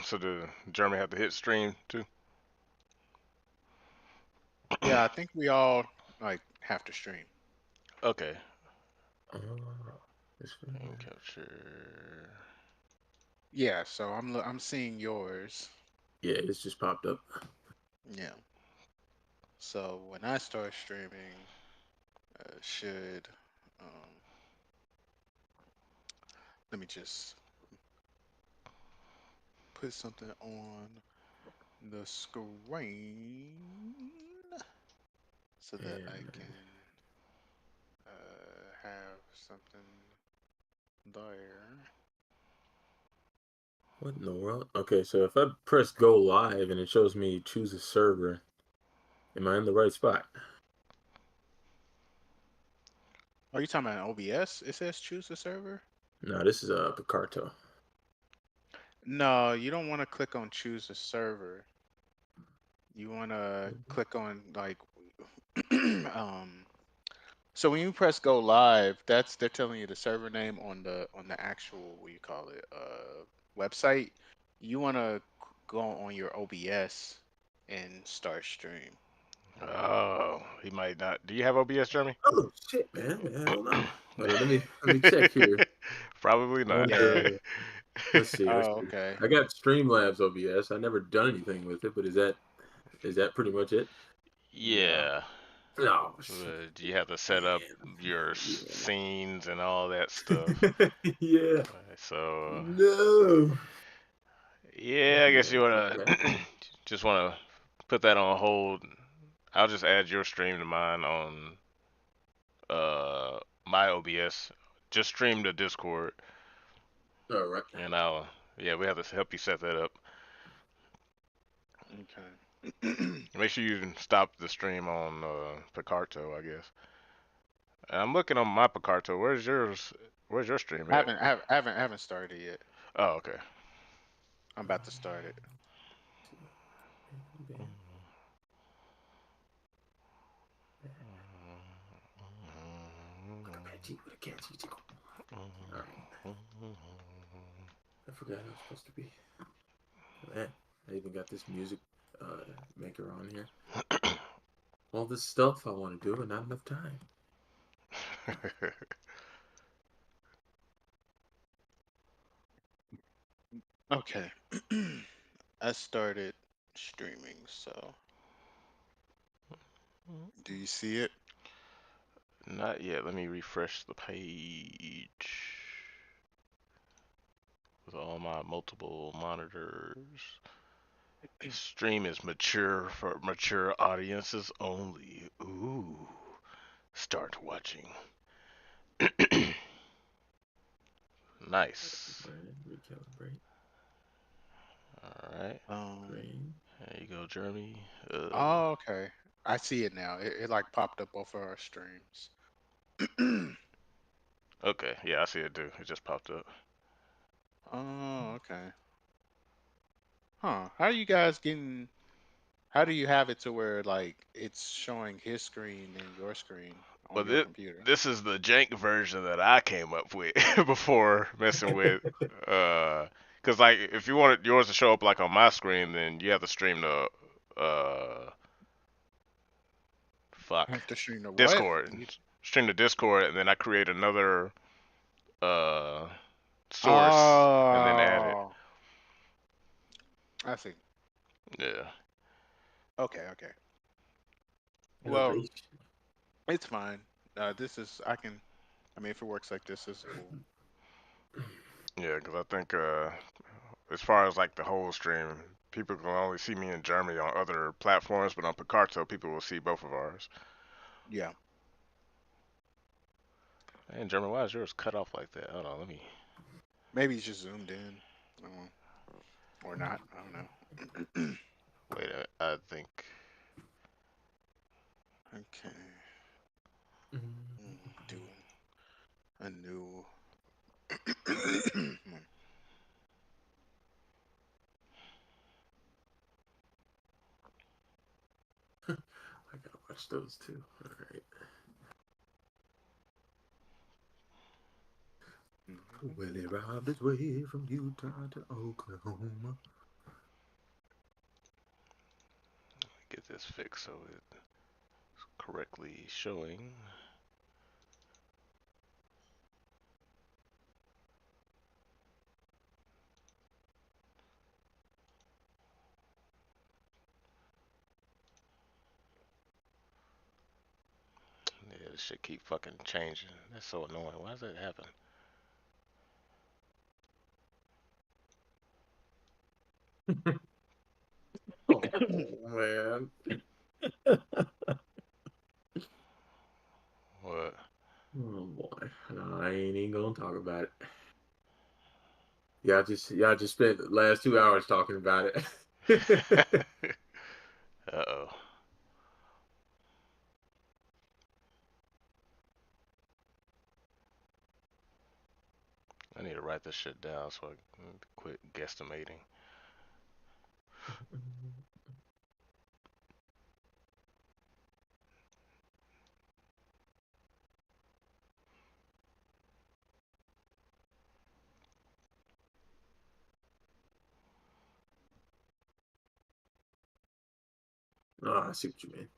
So the Jeremy have to hit stream too? Yeah, I think we all like have to stream. Okay. Oh, this one. Screen capture. Yeah, so I'm seeing yours. Yeah, it's just popped up. Yeah. So when I start streaming, should um, let me just put something on the screen so that I And can have something there. what in the world? Okay, so if I press go live and it shows me choose a server, am I in the right spot? Are you talking about OBS? It says choose a server. No, this is Picarto. No, you don't want to click on choose a server. You want to click on like um so when you press go live, that's they're telling you the server name on the actual what you call it website. You want to go on your OBS and start stream. Oh, he might not. Do you have OBS, Jeremy? Oh shit, man! Hell no. Let me check here. Probably On not. Yeah. the let's see, let's Oh, see. okay. I got Streamlabs OBS. I never done anything with it, but is that pretty much it? Yeah. Yeah. Oh shit, You have to set up man. your Yeah. scenes and all that stuff. Yeah. So, No. yeah, I guess you OBS. wanna Okay. just wanna put that on hold. I'll just add your stream to mine on uh my OBS. Just stream to Discord, All right. and yeah, we have to help you set that up. Okay. Make sure you stop the stream on Picarto, I guess. I'm looking on my Picarto. Where's yours? Where's your stream I at? haven't I haven't started yet. Oh, okay. I'm about to start it. All right. I forgot I was supposed to be. Man, I even got this music maker on here. All this stuff I want to do and not enough time. Okay. I started streaming, so do you see it? Not yet. Let me refresh the page with all my multiple monitors. Stream is mature for mature audiences only. Ooh. Start watching. Nice. Recalibrate. Alright. Um, Green. There you go, Jeremy. oh, okay. I see it now. It like popped up both of our streams. Okay. Yeah, I see it too. It just popped up. Oh, okay. Huh. How are you guys getting, how do you have it to where like it's showing his screen and your screen Well, on your computer? this is the jank version that I came up with before messing with. Cause like if you wanted yours to show up like on my screen, then you have to stream to I fuck have to stream the what? Discord. Stream to Discord, and then I create another uh source and then add it. Oh, I see. Yeah. Okay, okay. Well, Innovation. it's fine. This is I can. I mean, if it works like this is cool. Yeah, because I think as far as like the whole stream, people can only see me and Jeremy on other platforms, but on Picarto, people will see both of ours. Yeah. And Jeremy, why is yours cut off like that? Hold on, let me. Maybe it's just zoomed in. Or not. I don't know. Wait a minute. I think. Okay. Mm. Do a new. I gotta watch those too. All right. Well, he robbed his way from Utah to Oklahoma. Get this fixed so it's correctly showing. Yeah, this shit keep fucking changing. That's so annoying. Why does that happen? Oh man. What? Oh boy. No, I ain't even gonna talk about it. Y'all just spent the last 2 hours talking about it. Uh-oh. I need to write this shit down so I can quit guesstimating. Oh, I see what you mean.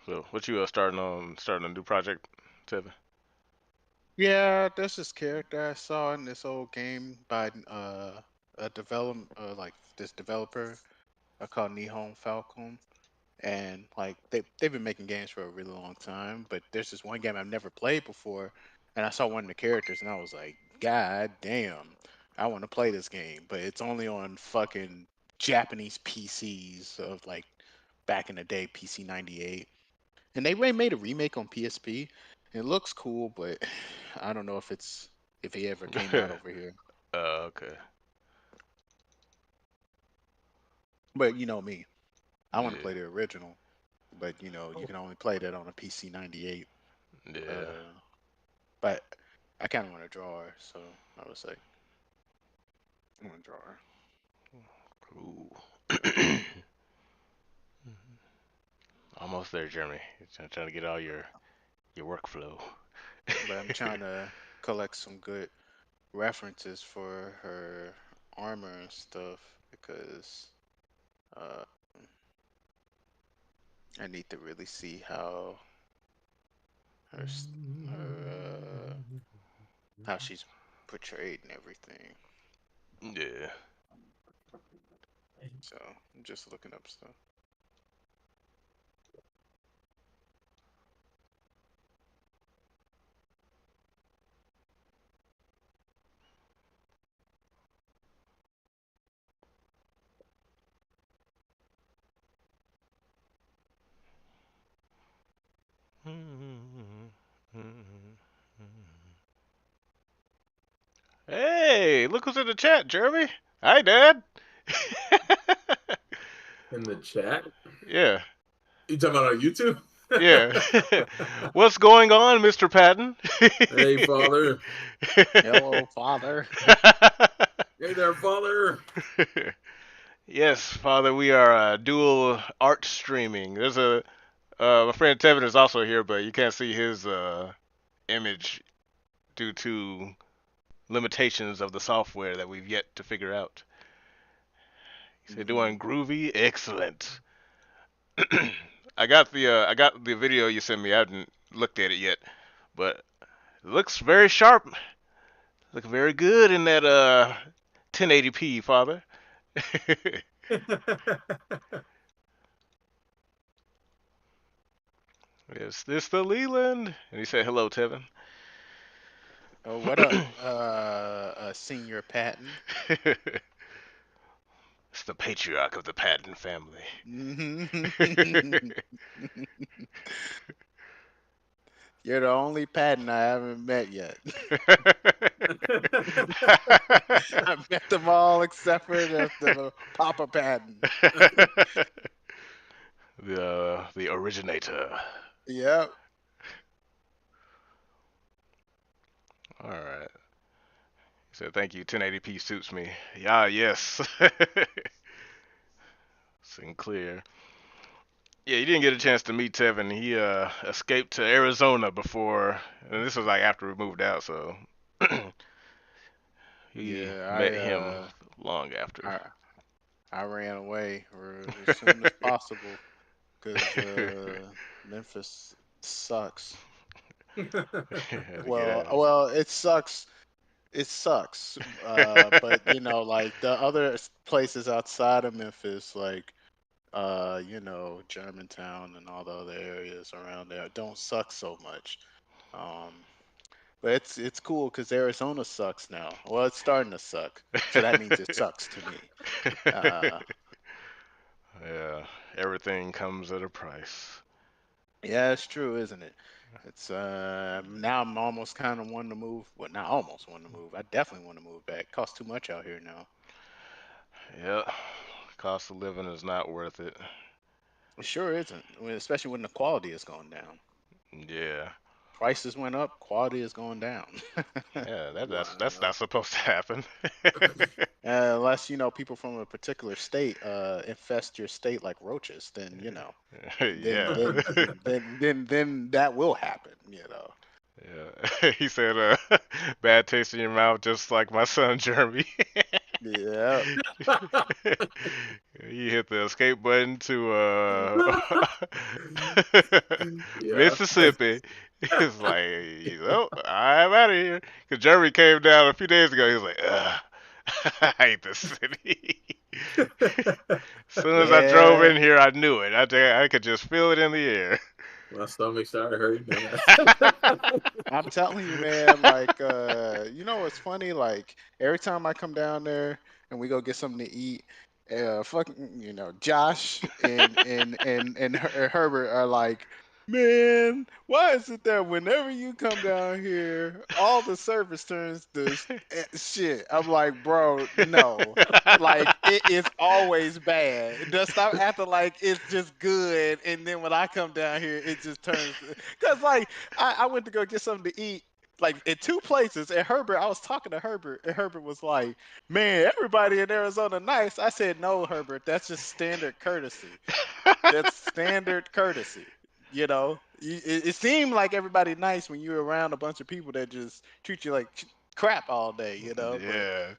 So, what you starting a new project, Tevin? Yeah, there's this character I saw in this old game by a develop like this developer called Nihon Falcon, and like they've been making games for a really long time. But there's this one game I've never played before, and I saw one of the characters, and I was like, God damn, I want to play this game. But it's only on fucking Japanese PCs of like back in the day, PC 98. And they made a remake on PSP. It looks cool, but I don't know if he ever came out over here. Okay. But you know me, I want to Yeah. play the original. But you know, you can only play that on a PC 98. Yeah. Uh, but I kind of want to draw her, so I was like, I want to draw her. Cool. Almost there, Jeremy. Trying to get all your workflow. But I'm trying to collect some good references for her armor and stuff because uh, I need to really see how her her how she's portrayed and everything. Yeah. So I'm just looking up stuff. Hey, look who's in the chat, Jeremy. Hi, Dad. In the chat? Yeah. You talking about on YouTube? Yeah. What's going on, Mr. Patton? Hey, father. Hello, father. Hey there, father. Yes, Father, we are dual art streaming. There's a my friend Tevin is also here, but you can't see his image due to limitations of the software that we've yet to figure out. He said, Hmm. "Doing groovy, excellent." I got the video you sent me. I haven't looked at it yet, but it looks very sharp. Look very good in that 1080p, Father. Is this the Leland? And he said, "Hello, Tevin." Oh, what up, Senior Patton? It's the patriarch of the Patton family. You're the only Patton I haven't met yet. I've met them all except for the Papa Patton. the originator. Yep. All right. He said, "Thank you. 1080p suits me." Yeah, yes. Sinclair. Yeah, you didn't get a chance to meet Tevin. He escaped to Arizona before, and this was like after we moved out, so he Yeah, met him long after. I I ran away as soon as possible because Memphis sucks. Had to get Well, out. well, it sucks. It sucks. But like the other places outside of Memphis, like Germantown and all the other areas around there don't suck so much. Um, but it's cool because Arizona sucks now. Well, it's starting to suck, so that means it sucks to me. Uh, Yeah, everything comes at a price. yeah, it's true, isn't it? It's now I'm almost kind of wanting to move. Well, not almost wanting to move. I definitely want to move back. Costs too much out here now. Yeah, cost of living is not worth it. It sure isn't, especially when the quality has gone down. Yeah, Prices went up, quality is going down. yeah, that's Wow. not supposed to happen. Unless people from a particular state infest your state like roaches, then then Yeah. then then that will happen. Yeah. He said, bad taste in your mouth, just like my son Jeremy. Yeah. He hit the escape button to Yeah. Mississippi. It's like, oh, I'm out of here. Because Jeremy came down a few days ago. He was like, ugh, I hate this city. As soon as I drove Yeah. in here, I knew it. I could just feel it in the air. My stomach started hurting. Man. I'm telling you, man, like what's funny? Like every time I come down there and we go get something to eat, fucking, Josh and Herbert are like, man, why is it that whenever you come down here, all the service turns to shit? I'm like, bro, no. Like it is always bad. Just stop acting like it's just good, and then when I come down here, it just turns. Cause like I went to go get something to eat, like in two places. And Herbert, I was talking to Herbert, and Herbert was like, "Man, everybody in Arizona nice." I said, "No, Herbert, that's just standard courtesy. That's standard courtesy." It seemed like everybody nice when you're around a bunch of people that just treat you like crap all day. But Yeah.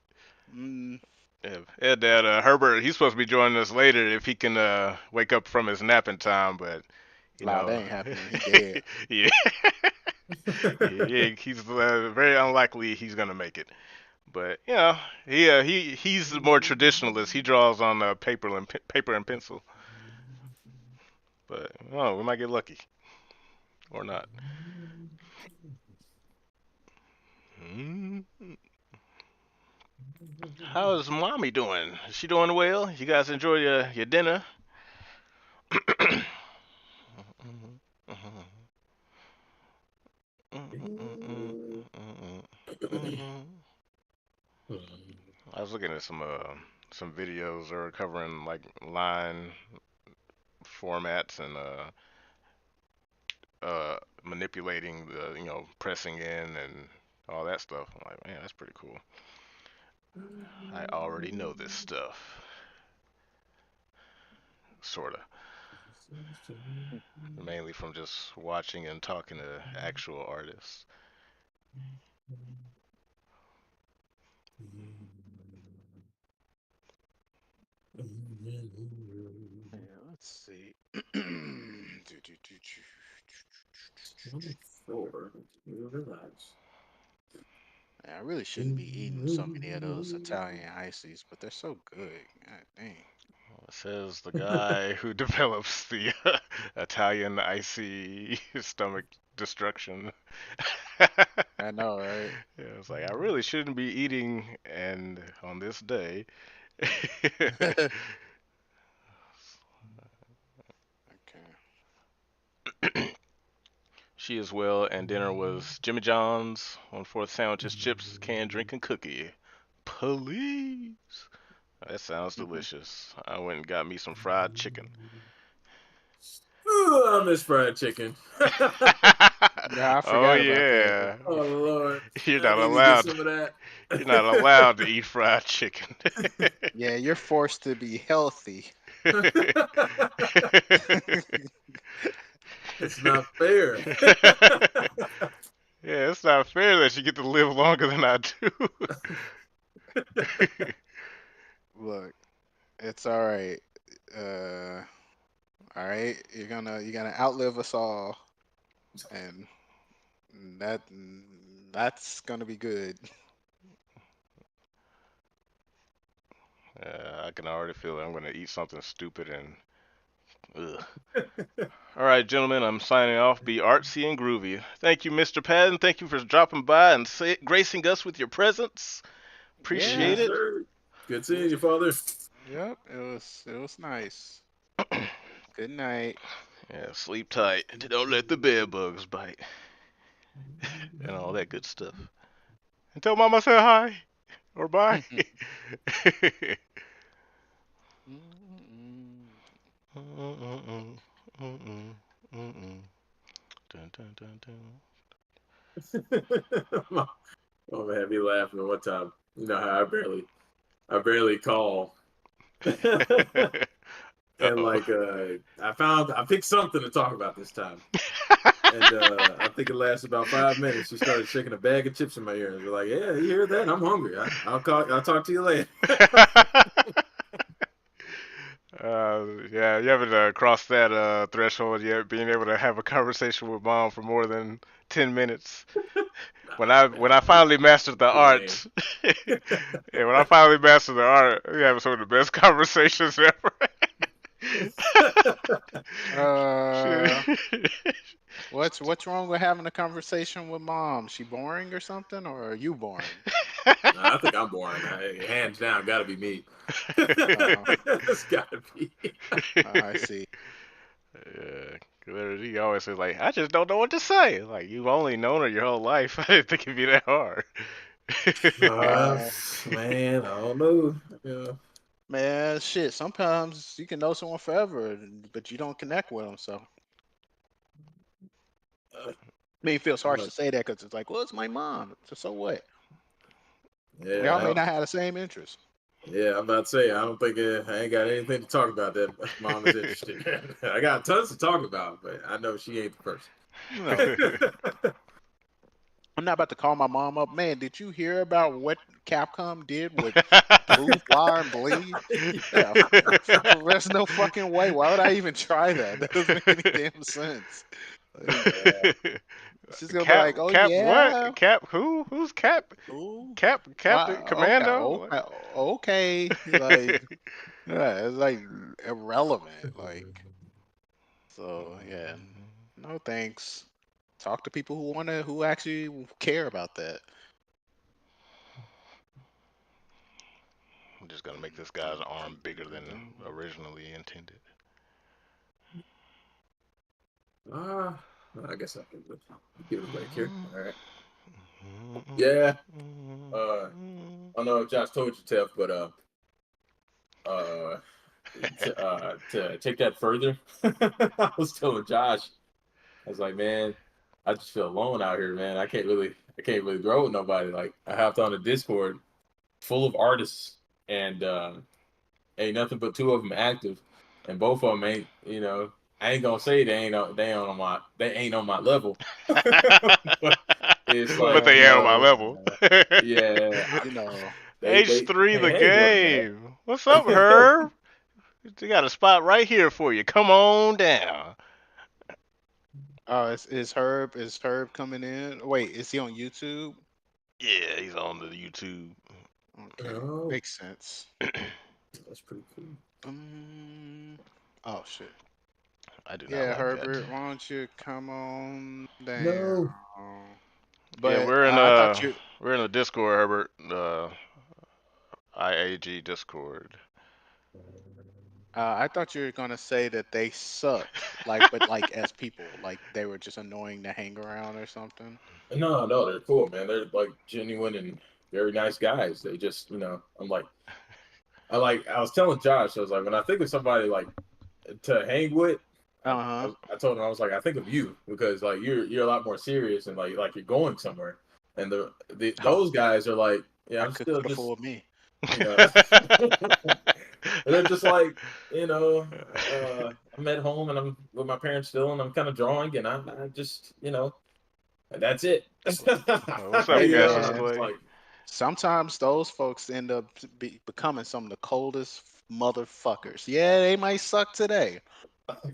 mm, Yeah, yeah, Dad. Herbert, he's supposed to be joining us later if he can wake up from his napping time, but you nah, that know, ain't happening. He dead. yeah, yeah, he's very unlikely he's gonna make it. But he's more traditionalist. He draws on paper and pencil. But oh, we might get lucky or not. Hmm. How's mommy doing? Is she doing well? You guys enjoy your dinner? I was looking at some videos that are covering like line formats and manipulating the pressing in and all that stuff. I'm like, man, that's pretty cool. I already know this stuff, sorta. Mainly from just watching and talking to actual artists. Yeah, let's see. 24. You realize. I really shouldn't be eating so many of those Italian ices, but they're so good. God dang. It says the guy who develops the Italian icy stomach destruction. I know, right? Yeah, it's like I really shouldn't be eating, and on this day, Okay. She as well, and dinner was Jimmy John's, 1/4 sandwiches, chips, canned drink, and cookie. Please. That sounds delicious. I went and got me some fried chicken. Ooh, I miss fried chicken. Yeah, I Oh forgot about that. yeah. Oh Lord, You're I not need to get allowed. some of that. You're not allowed to eat fried chicken. Yeah, you're forced to be healthy. It's not fair. Yeah, it's not fair that you get to live longer than I do. Look, it's all right. Uh, all right. You're gonna outlive us all, and that that's gonna be good. I can already feel it. I'm gonna eat something stupid and ugh. All right, gentlemen, I'm signing off. Be artsy and groovy. Thank you, Mr. Patton. Thank you for dropping by and gracing us with your presence. Appreciate Yeah. Yes, it. sir. Good It seeing was, you, Father. yep. It was nice. Good night. Yeah, sleep tight. Don't let the bed bugs bite. And all that good stuff. And tell Mama I said hi or bye. I'm gonna have you laughing one time. You know how I barely call. And Uh-oh. like I picked something to talk about this time. And I think it lasted about 5 minutes. She started shaking a bag of chips in my ear and was like, "Yeah, you hear that? I'm hungry. I'll talk to you later." Yeah, you haven't crossed that threshold yet, being able to have a conversation with mom for more than 10 minutes. When I finally mastered the Too lame. art, yeah, when I finally mastered the art, we having some of the best conversations ever. Uh, Shit. what's wrong with having a conversation with mom? She boring or something, or are you boring? Nah, I think I'm boring. Hands down, gotta be me. Uh, It's gotta be. I see. Yeah, 'cause he always says like, I just don't know what to say. Like you've only known her your whole life. I didn't think it'd be that hard. Uh, Uh, man, I don't know. Yeah. man, shit. Sometimes you can know someone forever, but you don't connect with them. So, Uh, I mean, it feels harsh look, to say that because it's like, well, it's my mom. So what? Y'all yeah, may not have the same interests. yeah. I'm about to say I don't think I ain't got anything to talk about that mom is interested. I got tons to talk about, but I know she ain't the person. No, I'm not about to call my mom up. Man, did you hear about what Capcom did with Blue Fire and Blade? Yeah, there's no fucking way. Why would I even try that? That doesn't make any damn sense. Like, she's gonna be Cap, like, "Oh Cap, yeah, what? Cap, who? Who's Cap? ooh, Captain okay, Commando? okay, okay." Like, yeah, it's like irrelevant. Like, so yeah, no thanks. Talk to people who actually care about that. I'm just gonna make this guy's arm bigger than originally intended. Ah, I guess I can give it a break here. All right. Yeah. I don't know if Josh told you, Tev, but uh, to take that further, I was telling Josh, I was like, man, I just feel alone out here, man. I can't really grow with nobody. Like, I hopped on a Discord full of artists, and ain't nothing but two of them active, and both of them ain't, I ain't gonna say they ain't on my level, but it's But like, Well, they ain't on my level. yeah, you know, H3 they the hang with them game. What's up, Herb? We got a spot right here for you. Come on down. oh, is Herb coming in? Wait, is he on YouTube? Yeah, he's on the YouTube. though. Okay, Oh, makes sense. that's pretty cool. Um, oh shit. I do not Yeah, like that. Herbert, why don't you come on down? No. Yeah, But I thought you. we're in the Discord, Herbert. IAG Discord. I thought you were gonna say that they sucked, like, but like as people, like they were just annoying to hang around or something. No, no, they're cool, man. They're like genuine and very nice guys. They just, I'm like, I was telling Josh, I was like, when I think of somebody like to hang with, Uh huh. I told him I was like, I think of you because like you're a lot more serious and like you're going somewhere, and Oh, those guys are like, yeah, I I'm could still have just, fooled me. you know, and they're just like, I'm at home and I'm with my parents still, and I'm kind of drawing, and I just, that's it. What's up, Hey Cassius I'm man, just Clay? like, sometimes those folks end up becoming some of the coldest motherfuckers. Yeah, they might suck today,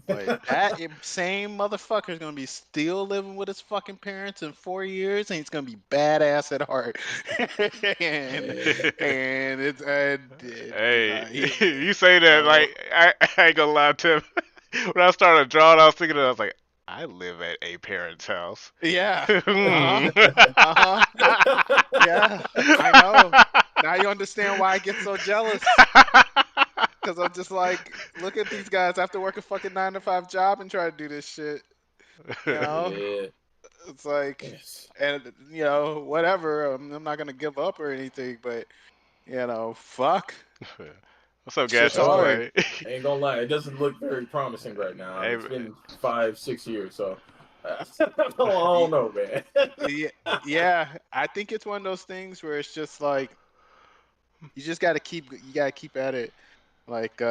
but that same motherfucker is gonna be still living with his fucking parents in 4 years, and he's gonna be badass at heart. and man, Hey, he, you say that no, like I ain't gonna lie to him. When I started drawing, I was thinking, I was like, I live at a parent's house. yeah, uh huh, Hmm. uh huh, yeah, I know. Now you understand why I get so jealous. Cause I'm just like, look at these guys have to work a fucking 9 to 5 job and try to do this shit. You know, yeah, it's like, yes. and whatever. I'm not gonna give up or anything, but fuck, What's up, shit's Cassius Well, hard. Clay? I ain't gonna lie, it doesn't look very promising right now. Hey, It's been 5, 6 years, so I don't know, man. Yeah, yeah. I think it's one of those things where it's just like you gotta keep at it, like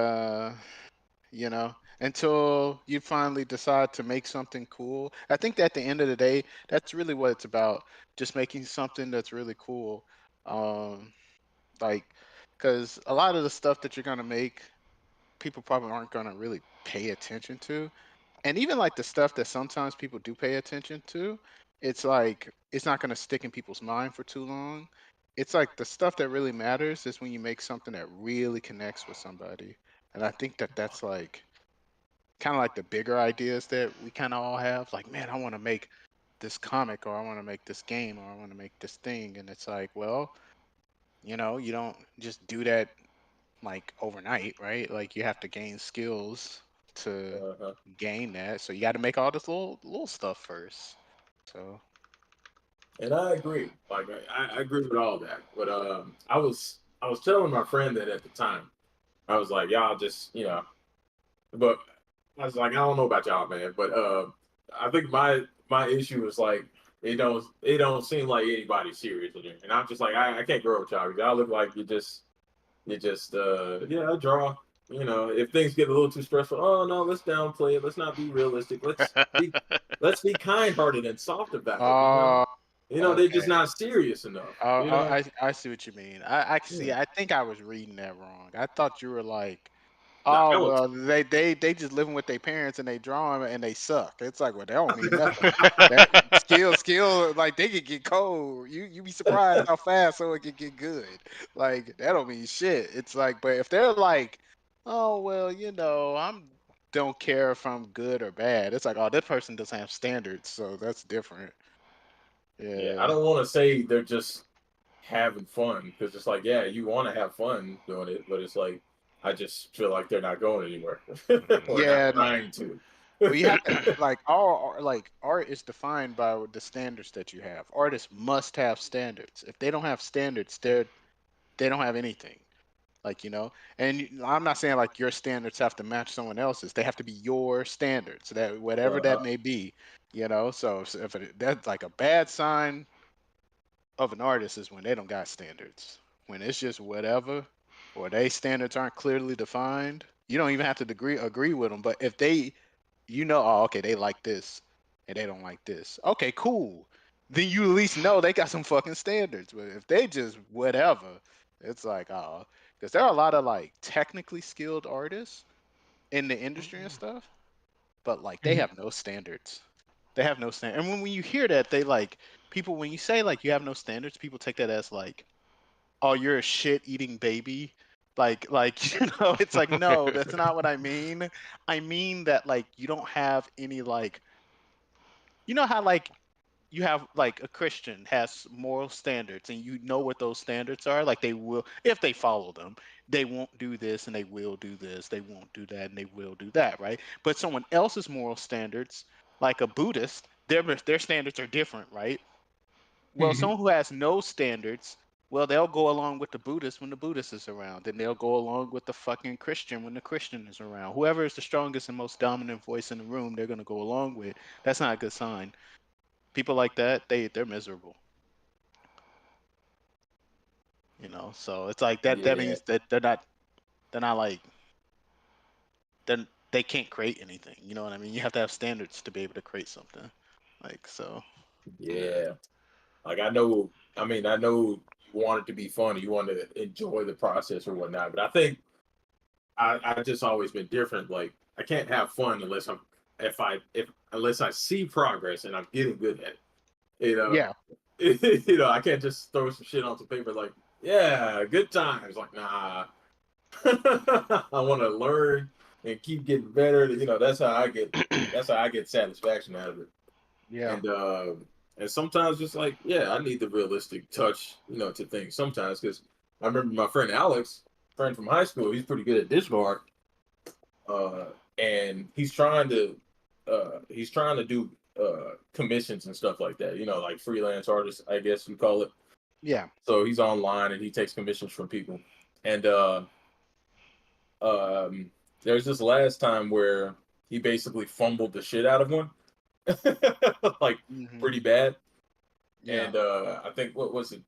until you finally decide to make something cool. I think that at the end of the day, that's really what it's about. Just making something that's really cool. Um, like, because a lot of the stuff that you're gonna make, people probably aren't gonna really pay attention to. And even like the stuff that sometimes people do pay attention to, it's like it's not gonna stick in people's mind for too long. It's like the stuff that really matters is when you make something that really connects with somebody. And I think that that's like kind of like the bigger ideas that we kind of all have. Like, man, I want to make this comic, or I want to make this game, or I want to make this thing. And it's like, well, you don't just do that like overnight, right? Like you have to gain skills to Uh-huh. gain that. So you got to make all this little stuff first. So And I agree. Like I agree with all that. But I was telling my friend that at the time. I was like, y'all just, but I was like, I don't know about y'all, man. But I think my issue is like it don't seem like anybody's serious in here. And I'm just like, I can't grow with y'all because y'all look like you just yeah, I draw. If things get a little too stressful, oh no, let's downplay it. Let's not be realistic. Let's be kind hearted and soft about it. uh They're just okay. not serious enough. I see what you mean. I see. Yeah. I think I was reading that wrong. I thought you were like, Nah, oh that was well, they just living with their parents and they drawing and they suck. It's like, well, they don't mean nothing. That skill, like they could get cold. You be surprised how fast someone can get good. Like that don't mean shit. It's like, but if they're like, oh well, I'm don't care if I'm good or bad. It's like, oh, this person doesn't have standards, so that's different. yeah, I Yeah. don't want to say they're just having fun because it's like, yeah, you want to have fun doing it, but it's like I just feel like they're not going anywhere or not Yeah, trying to. well, you have to like all like art is defined by the standards that you have. Artists must have standards. If they don't have standards, they don't have anything. Like and I'm not saying like your standards have to match someone else's. They have to be your standards. That whatever that Uh-huh. may be. So if that's like a bad sign of an artist is when they don't got standards. When it's just whatever, or they standards aren't clearly defined. You don't even have to agree with them. But if they oh, okay, they like this and they don't like this. Okay, cool. Then you at least know they got some fucking standards. But if they just whatever, it's like, oh, because there are a lot of like technically skilled artists in the industry and stuff, but like they Mhm. have no standards. They have no standard. And when you hear that, they like people when you say like you have no standards, people take that as like, oh, you're a shit eating baby. Like it's like no, that's not what I mean. I mean that like you don't have any like how like you have like a Christian has moral standards, and you know what those standards are. Like they will, if they follow them, they won't do this, and they will do this. They won't do that, and they will do that, right? But someone else's moral standards, like a Buddhist, their standards are different, right? Well, Mhm. someone who has no standards, well, they'll go along with the Buddhist when the Buddhist is around, and they'll go along with the fucking Christian when the Christian is around. Whoever is the strongest and most dominant voice in the room, they're gonna go along with. That's not a good sign. People like that, they're miserable, you know. So it's like that. That Yeah, means that they're not like then they can't create anything. You know what I mean? You have to have standards to be able to create something. Like so. Yeah. yeah. Like I know, I mean, I know you want it to be fun, you want to enjoy the process or whatnot, but I think I just always been different. Like I can't have fun unless I'm if unless I see progress and I'm getting good at it. You know, Yeah. I can't just throw some shit onto paper like, yeah, good times. Like, nah, I want to learn and keep getting better. That's how I get satisfaction out of it. Yeah. And sometimes just like, yeah, I need the realistic touch, to things sometimes because I remember my friend Alex, friend from high school, he's pretty good at digital art, uh, and he's trying to do commissions and stuff like that, like freelance artists, I guess you call it. Yeah. So he's online and he takes commissions from people. And um, there's this last time where he basically fumbled the shit out of one, like Hmm. pretty bad. Yeah. And I think what was it,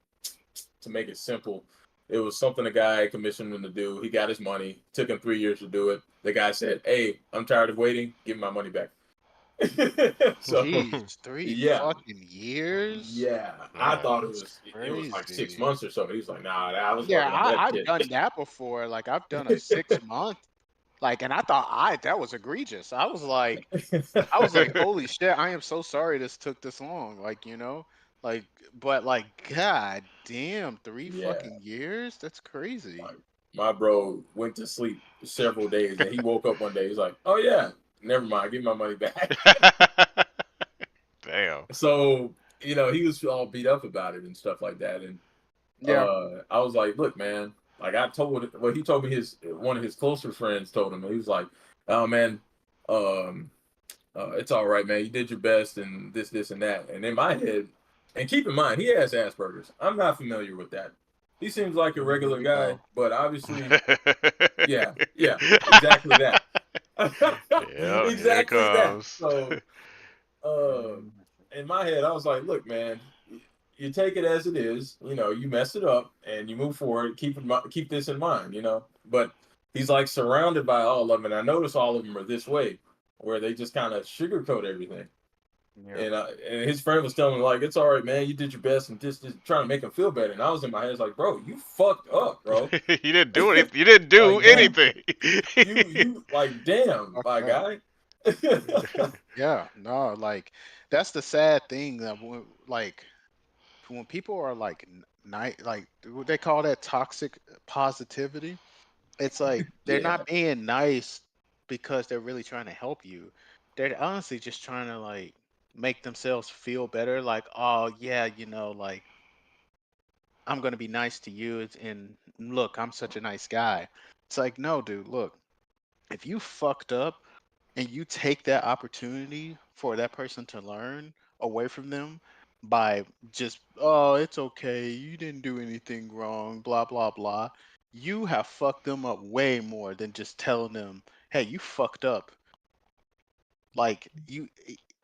to make it simple, it was something a guy commissioned him to do. He got his money. Took him 3 years to do it. The guy said, "Hey, I'm tired of waiting. Give me my money back." So Jeez, three yeah, fucking years? yeah. I Man. thought it That's was it was like six crazy. months or so. He was like, "Nah, I was Yeah, working on that I've shit." done that before. Like I've done a 6 month, like, and I thought that was egregious. I was like, holy shit, I am so sorry this took this long. Like, like, but like, god damn, three Yeah, fucking years? That's crazy. like my bro went to sleep several days, and he woke up one day. He's like, "Oh yeah, never mind. Give me my money back." Damn. So he was all beat up about it and stuff like that. And Yeah. I was like, "Look, man." Like he told me his one of his closer friends told him. He was like, "Oh man, um, it's all right, man. You did your best, and this, and that." And in my head, and keep in mind, he has Asperger's. I'm not familiar with that. He seems like a Here regular we guy, go. but obviously, yeah, yeah, exactly that. Yep, here it Exactly that. comes. So, uh, Mm. in my head, I was like, "Look, man, you take it as it is. You messed it up, and you move forward. Keep this in mind. But he's like surrounded by all of them, and I notice all of them are this way, where they just kind of sugarcoat everything. Yeah. And his friend was telling me like, "It's all right, man. You did your best," and just trying to make him feel better. And I was in my head, like, "Bro, you fucked up, bro. You didn't do it. You didn't do Like, man, anything. you like, damn, Fucked my up. guy." Yeah. No, like that's the sad thing that like when people are like night, like what they call that toxic positivity. It's like they're Yeah, not being nice because they're really trying to help you. They're honestly just trying to like make themselves feel better. Like, oh yeah, like I'm gonna be nice to you, and look, I'm such a nice guy. It's like, no, dude, look, if you fucked up and you take that opportunity for that person to learn away from them by just, oh, it's okay, you didn't do anything wrong, blah blah blah, you have fucked them up way more than just telling them, hey, you fucked up. Like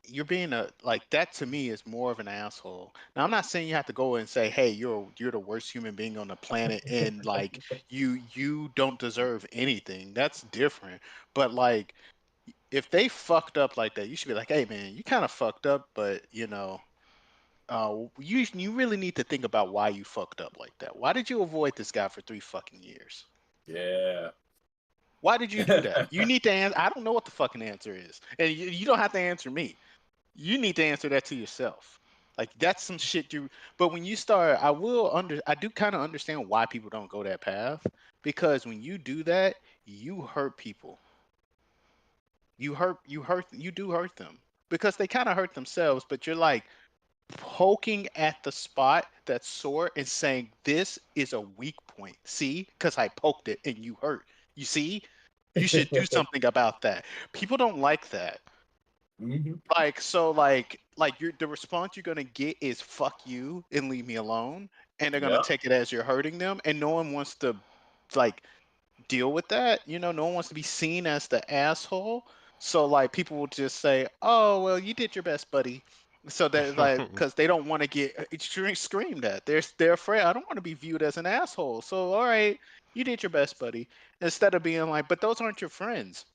you're being a, like, that to me is more of an asshole. Now I'm not saying you have to go and say, hey, you're the worst human being on the planet, and like you don't deserve anything. That's different. But like if they fucked up like that, you should be like, hey man, you kind of fucked up, but you really need to think about why you fucked up like that. Why did you avoid this guy for 3 fucking years? yeah. Why did you do that? You need to answer. I don't know what the fucking answer is, and you don't have to answer me. You need to answer that to yourself. Like that's some shit you. But when you start, I do kind of understand why people don't go that path, because when you do that, you hurt people. You do hurt them because they kind of hurt themselves. But you're like, poking at the spot that's sore and saying, "This is a weak point. See, because I poked it and you hurt. You see, you should do something about that." People don't like that. Hmm. Like so, like you're the response you're gonna get is "fuck you" and "leave me alone," and they're gonna Yeah. take it as you're hurting them, and no one wants to like deal with that. No one wants to be seen as the asshole. So like people will just say, "Oh, well, you did your best, buddy." So that like because they don't want to get screamed at. They're afraid. I don't want to be viewed as an asshole. So all right, you did your best, buddy. Instead of being like, "But those aren't your friends."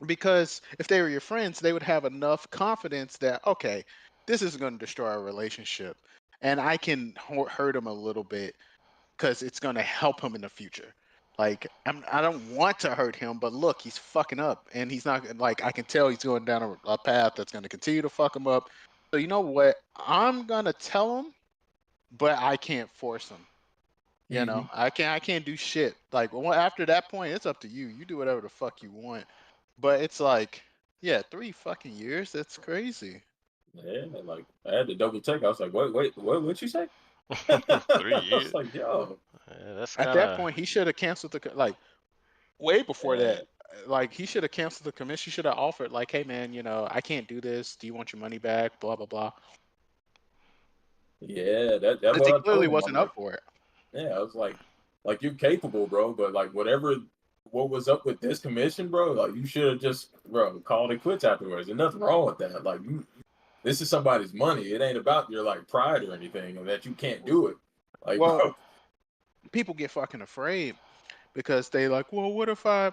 Because if they were your friends, they would have enough confidence that okay, this isn't going to destroy our relationship, and I can hurt him a little bit because it's going to help him in the future. Like I don't want to hurt him, but look, he's fucking up, and he's not like I can tell he's going down a path that's going to continue to fuck him up. So you know what? I'm gonna tell him, but I can't force him. Hmm. I can't do shit. Like after that point, it's up to you. You do whatever the fuck you want. But it's like, yeah, 3 fucking years. That's crazy. Yeah, like I had to double check. I was like, wait, what you say? I 3 years. was like, yo, Yeah, that's At kind that of. point, he should have canceled like way before yeah, that. Like he should have canceled the commission. He should have offered like, hey man, I can't do this. Do you want your money back? Blah blah blah. yeah, that's Because what he I clearly told him. I'm wasn't up like, for it. yeah, I was like you're capable, bro, but like whatever what was up with this commission, bro, like you should have just, bro, called it quits afterwards. There's nothing wrong with that. Like this is somebody's money. It ain't about your like pride or anything, and that you can't do it. Like, Well, bro, people get fucking afraid because they like, well, what if I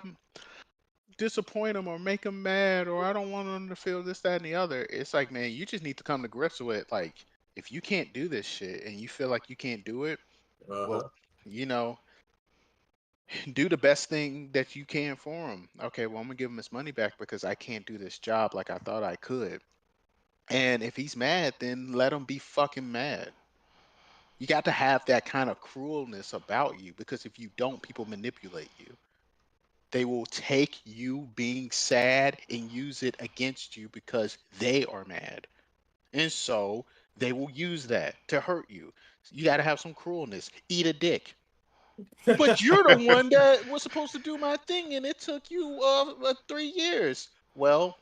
disappoint them or make them mad or I don't want them to feel this, that, and the other. It's like, man, you just need to come to grips with it. Like, if you can't do this shit and you feel like you can't do it, well, uh-huh. you know, do the best thing that you can for him. Okay, well, I'm gonna give him his money back because I can't do this job like I thought I could. And if he's mad, then let him be fucking mad. You got to have that kind of cruelness about you because if you don't, people manipulate you. They will take you being sad and use it against you because they are mad. And so they will use that to hurt you. You got to have some cruelness. Eat a dick. But you're the one that was supposed to do my thing and it took you 3 years. Well,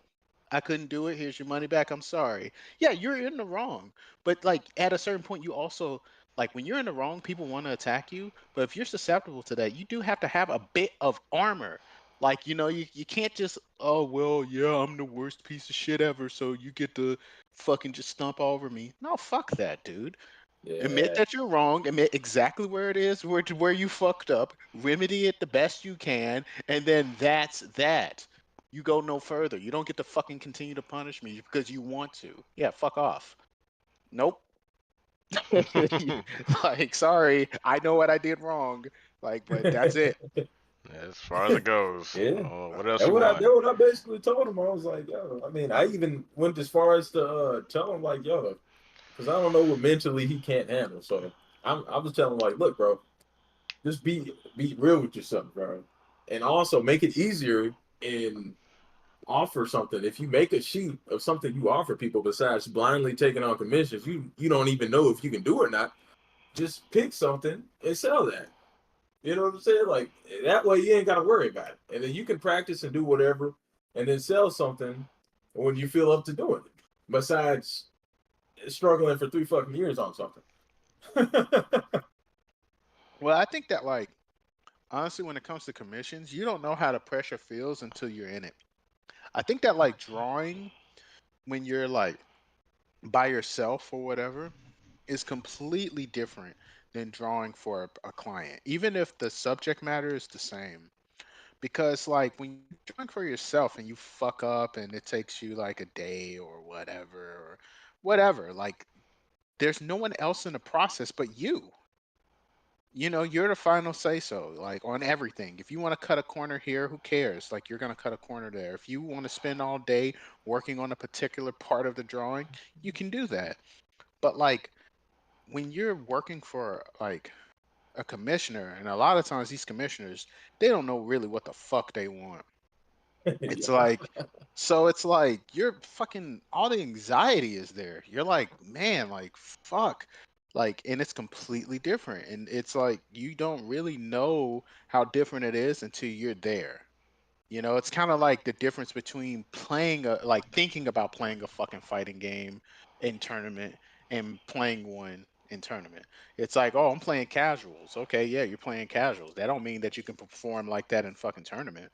I couldn't do it. Here's your money back. I'm sorry. Yeah, you're in the wrong. But like at a certain point, you also like when you're in the wrong, people want to attack you. But if you're susceptible to that, you do have to have a bit of armor. Like, you can't just, oh, well, yeah, I'm the worst piece of shit ever. So you get to fucking just stomp all over me. No, fuck that, dude. Admit Yeah. that you're wrong. Admit exactly where it is, where you fucked up. Remedy it the best you can, and then that's that. You go no further. You don't get to fucking continue to punish me because you want to. Yeah, fuck off. Nope. Like, sorry, I know what I did wrong. Like, but that's it. As far as it goes. Yeah. What else And you want? what I basically told him, I was like, yo, I mean, I even went as far as to tell him like, yo, because I don't know what mentally he can't handle. So I was telling him like, look, bro, just be real with yourself, bro, and also make it easier and offer something. If you make a sheet of something you offer people besides blindly taking on commissions, you don't even know if you can do it or not. Just pick something and sell that. You know what I'm saying? Like that way you ain't gotta worry about it. And then you can practice and do whatever and then sell something when you feel up to doing it. Besides struggling for 3 fucking years on something. Well, I think that like honestly, when it comes to commissions, you don't know how the pressure feels until you're in it. I think that like drawing when you're like by yourself or whatever is completely different than drawing for a client, even if the subject matter is the same. Because like when you're drawing for yourself and you fuck up and it takes you like a day or whatever, like there's no one else in the process but you. You're the final say so, like on everything. If you want to cut a corner here, who cares? Like you're gonna cut a corner there. If you want to spend all day working on a particular part of the drawing, you can do that. But like when you're working for like a commissioner, and a lot of times these commissioners, they don't know really what the fuck they want. It's Yeah. like, so it's like you're fucking all the anxiety is there. You're like, man, like fuck. Like, and it's completely different. And it's like you don't really know how different it is until you're there. You know, it's kind of like the difference between like thinking about playing a fucking fighting game in tournament and playing one in tournament. It's like, oh, I'm playing casuals. Okay, yeah, you're playing casuals. That don't mean that you can perform like that in fucking tournament.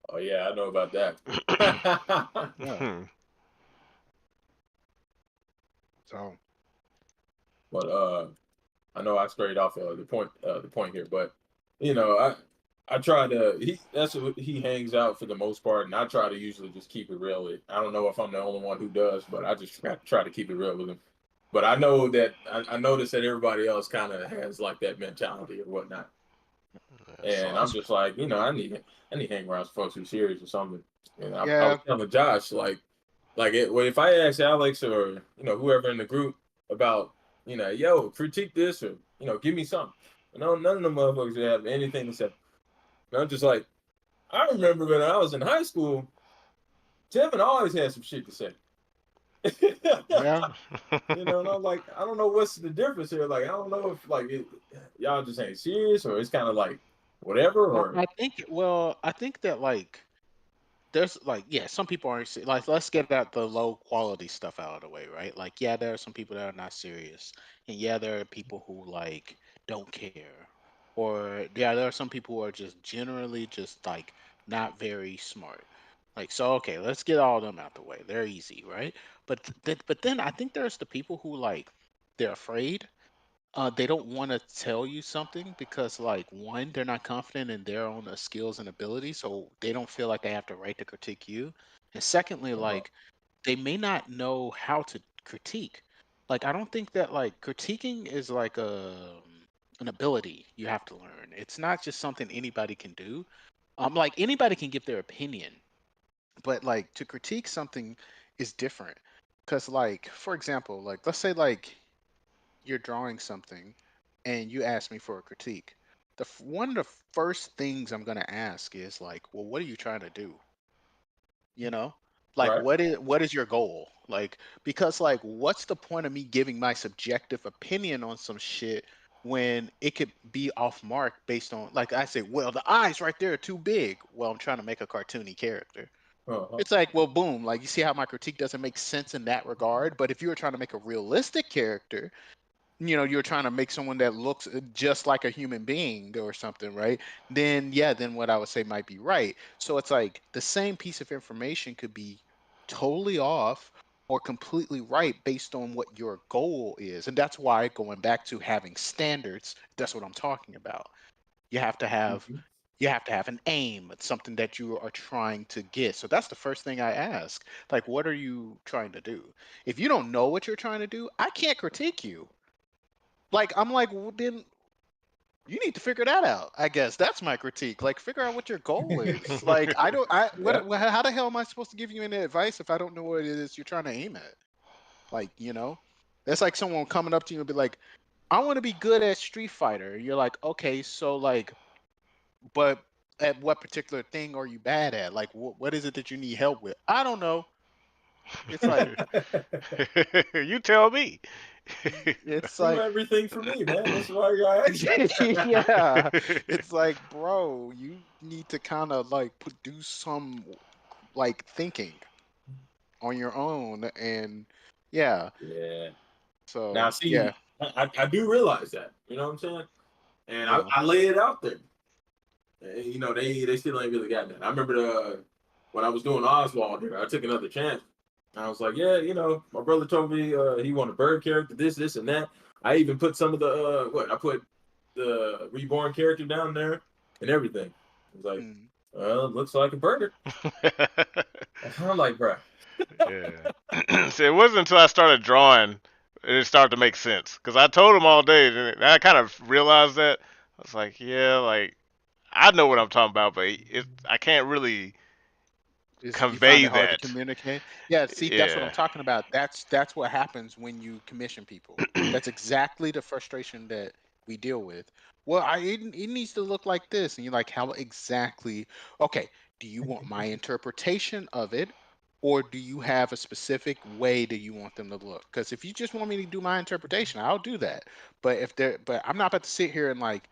Oh yeah, I know about that. Yeah. So, But I know I strayed off the point here, but you know, I try to that's what he hangs out for the most part, and I try to usually just keep it real. I don't know if I'm the only one who does, but I just try to keep it real with him. But I know that I notice that everybody else kind of has like that mentality or whatnot, and I'm Sauce. just like, I need to hang around some folks who's serious or something. And I was yeah, telling Josh well, if I ask Alex or whoever in the group about yo, critique this or give me something. No, none of them motherfuckers have anything to say. And I'm just like, I remember when I was in high school, Tevin always had some shit to say. yeah. And I'm like, I don't know what's the difference here. Like, I don't know if y'all just ain't serious or it's kind of like whatever or I think that like there's like yeah, some people aren't like let's get that the low quality stuff out of the way, right? Like yeah, there are some people that are not serious, and yeah, there are people who like don't care, or yeah, there are some people who are just generally just like not very smart. Like so, okay, let's get all of them out the way. They're easy, right? But then I think there's the people who like they're afraid they don't want to tell you something because, like, one, they're not confident in their own skills and abilities, so they don't feel like they have the right to critique you. And secondly, uh, like, they may not know how to critique. Like, I don't think that like critiquing is like an ability you have to learn. It's not just something anybody can do. Like anybody can give their opinion, but like to critique something is different. Cause like, for example, like let's say like you're drawing something and you ask me for a critique, one of the first things I'm going to ask is like, well, what are you trying to do? You know, like right? what is your goal? Like because like what's the point of me giving my subjective opinion on some shit when it could be off mark based on like I say, well, the eyes right there are too big. Well, I'm trying to make a cartoony character. Uh-huh. It's like, well, boom, like you see how my critique doesn't make sense in that regard. But if you were trying to make a realistic character, you're trying to make someone that looks just like a human being or something, right? Then yeah, then what I would say might be right. So it's like the same piece of information could be totally off or completely right based on what your goal is. And that's why going back to having standards, that's what I'm talking about. You have to have Mhm. you have to have an aim. It's something that you are trying to get. So that's the first thing I ask. Like, what are you trying to do? If you don't know what you're trying to do, I can't critique you. Like I'm like, well, then you need to figure that out. I guess that's my critique. Like, figure out what your goal is. Like, I don't. I Yeah. how the hell am I supposed to give you any advice if I don't know what it is you're trying to aim at? Like, that's like someone coming up to you and be like, "I want to be good at Street Fighter." You're like, "Okay, so like, but at what particular thing are you bad at? Like, what is it that you need help with? I don't know." It's like, You tell me. it's Do like, everything for me, man. That's why I asked. yeah, it's like, bro, you need to kind of like do some like thinking on your own, and yeah, Yeah. Now, so yeah, see, I do realize that. You know what I'm saying? And yeah, I lay it out there. They still ain't really got that. I remember when I was doing Oswald here, I took another chance. I was like, yeah, my brother told me he wanted a bird character, this, and that. I even put some of the I put the reborn character down there and everything. I was like, mm, well, looks like a burger. I'm like, bro. Yeah. See, it wasn't until I started drawing it started to make sense. Because I told him all day, and I kind of realized that. I was like, yeah, like I know what I'm talking about, but I can't really you find convey it hard to that. communicate. Yeah, see, that's what I'm Yeah. talking about. That's what happens when you commission people. That's exactly the frustration that we deal with. Well, it needs to look like this. And you're like, how exactly? Okay, do you want my interpretation of it, or do you have a specific way that you want them to look? Because if you just want me to do my interpretation, I'll do that. But I'm not about to sit here and like,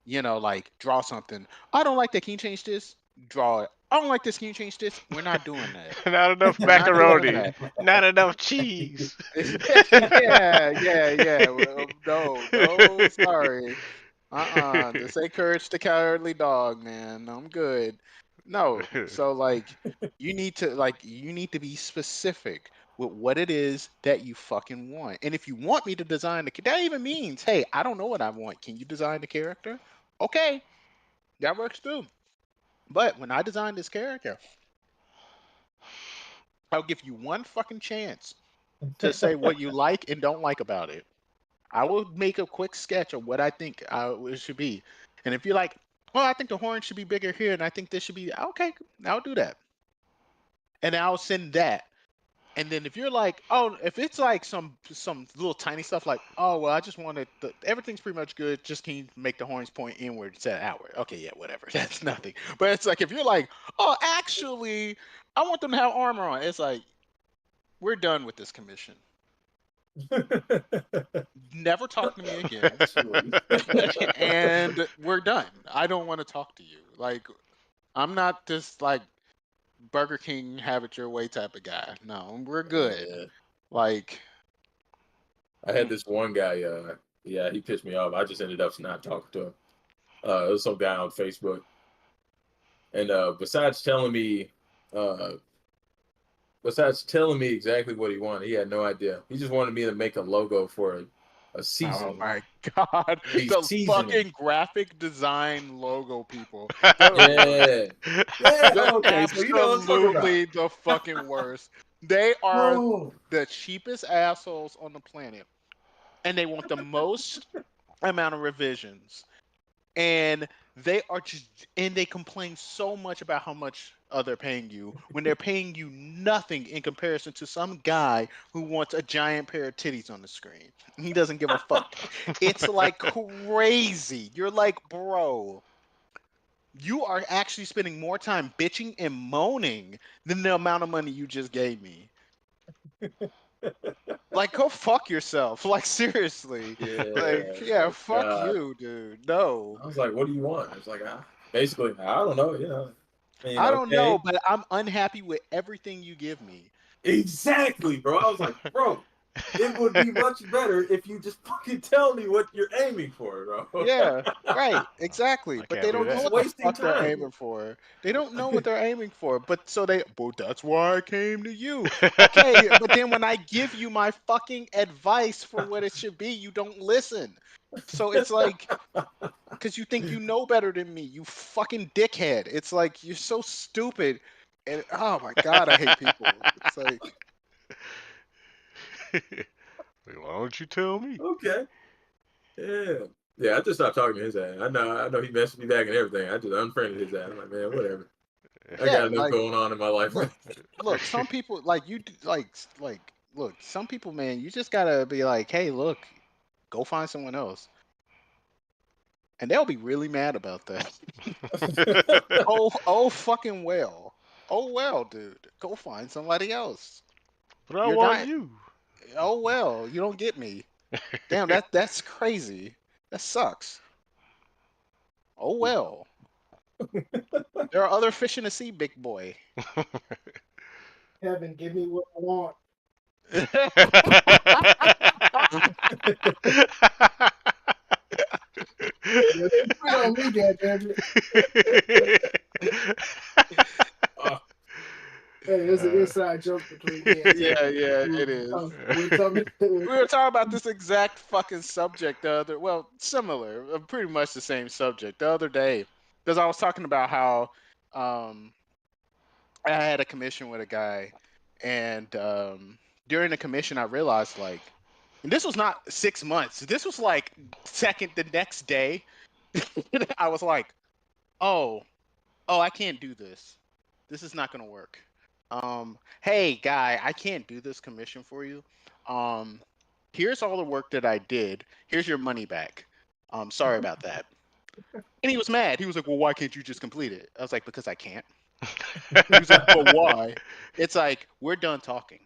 like draw something. I don't like that. Can you change this? Draw it. I don't like this. Can you change this? We're not doing that. Not enough We're not doing macaroni. that. Not enough cheese. Yeah. Well, no, sorry. This ain't Courage the Cowardly Dog, man. I'm good. No. So like you need to be specific with what it is that you fucking want. And if you want me to design that even means, hey, I don't know what I want. Can you design the character? Okay, that works too. But when I design this character, I'll give you one fucking chance to say what you like and don't like about it. I will make a quick sketch of what I think it should be. And if you're like, oh, I think the horn should be bigger here, and I think this should be okay, I'll do that. And I'll send that. And then if you're like, oh, if it's like some little tiny stuff like, oh well, I just wanted everything's pretty much good. Just can you make the horns point inward instead of outward? Okay, yeah, whatever. That's nothing. But it's like if you're like, oh, actually, I want them to have armor on. It's like we're done with this commission. Never talk to me again. And we're done. I don't want to talk to you. Like, I'm not this like Burger King have it your way type of guy. No, we're good. Yeah. Like, I had this one guy. Yeah, he pissed me off. I just ended up not talking to him. It was some guy on Facebook, and besides telling me exactly what he wanted, he had no idea. He just wanted me to make a logo for a oh season. my god, A the seasoning. fucking graphic design logo people. Yeah. Yeah. They're Okay. So you know what I'm talking about. absolutely the fucking worst. They are Bro. the cheapest assholes on the planet, and they want the most amount of revisions. And they complain so much about how much they're paying you when they're paying you nothing in comparison to some guy who wants a giant pair of titties on the screen. He doesn't give a fuck. It's like crazy. You're like, bro, you are actually spending more time bitching and moaning than the amount of money you just gave me. Like, go fuck yourself. Like, seriously. Like, yeah, fuck God. you, dude. No. I was like, "What do you want?" I was like, basically, I don't know. I mean, I don't know, okay, but I'm unhappy with everything you give me. exactly, bro. I was like, bro, it would be much better if you just fucking tell me what you're aiming for, bro. Yeah, right, exactly. I But can't they do don't know that. what the Wasting fuck they're time. aiming for. They don't know what they're aiming for. But that's why I came to you. Okay, but then when I give you my fucking advice for what it should be, you don't listen. So it's like, because you think you know better than me, you fucking dickhead. It's like, you're so stupid. And oh my God, I hate people. It's like, Why don't you tell me? Okay. Yeah. Yeah, I just stopped talking to his ass. I know he messaged me back and everything. I just unfriended his ass. I'm like, man, whatever. I yeah, got enough like, going on in my life. look, some people like look, some people, man, you just gotta be like, hey, look, go find someone else, and they'll be really mad about that. Oh, fucking well. Oh well, dude, go find somebody else. But I You're want not. you. Oh well, you don't get me. Damn, that's crazy. That sucks. Oh well. There are other fish in the sea, big boy. Heaven, give me what I want. Well, you put on me, goddammit. Hey, there's an inside joke between me and Yeah, Tim. yeah, it is. We're talking. We were talking about this exact fucking subject similar, pretty much the same subject the other day, because I was talking about how um, I had a commission with a guy, and during the commission, I realized like, and this was not 6 months. This was like the next day. I was like, oh, I can't do this. This is not gonna work. Hey guy, I can't do this commission for you. Um, Here's all the work that I did. Here's your money back. Sorry about that. And he was mad. He was like, well, why can't you just complete it? I was like, because I can't. He was like, but why? It's like, we're done talking.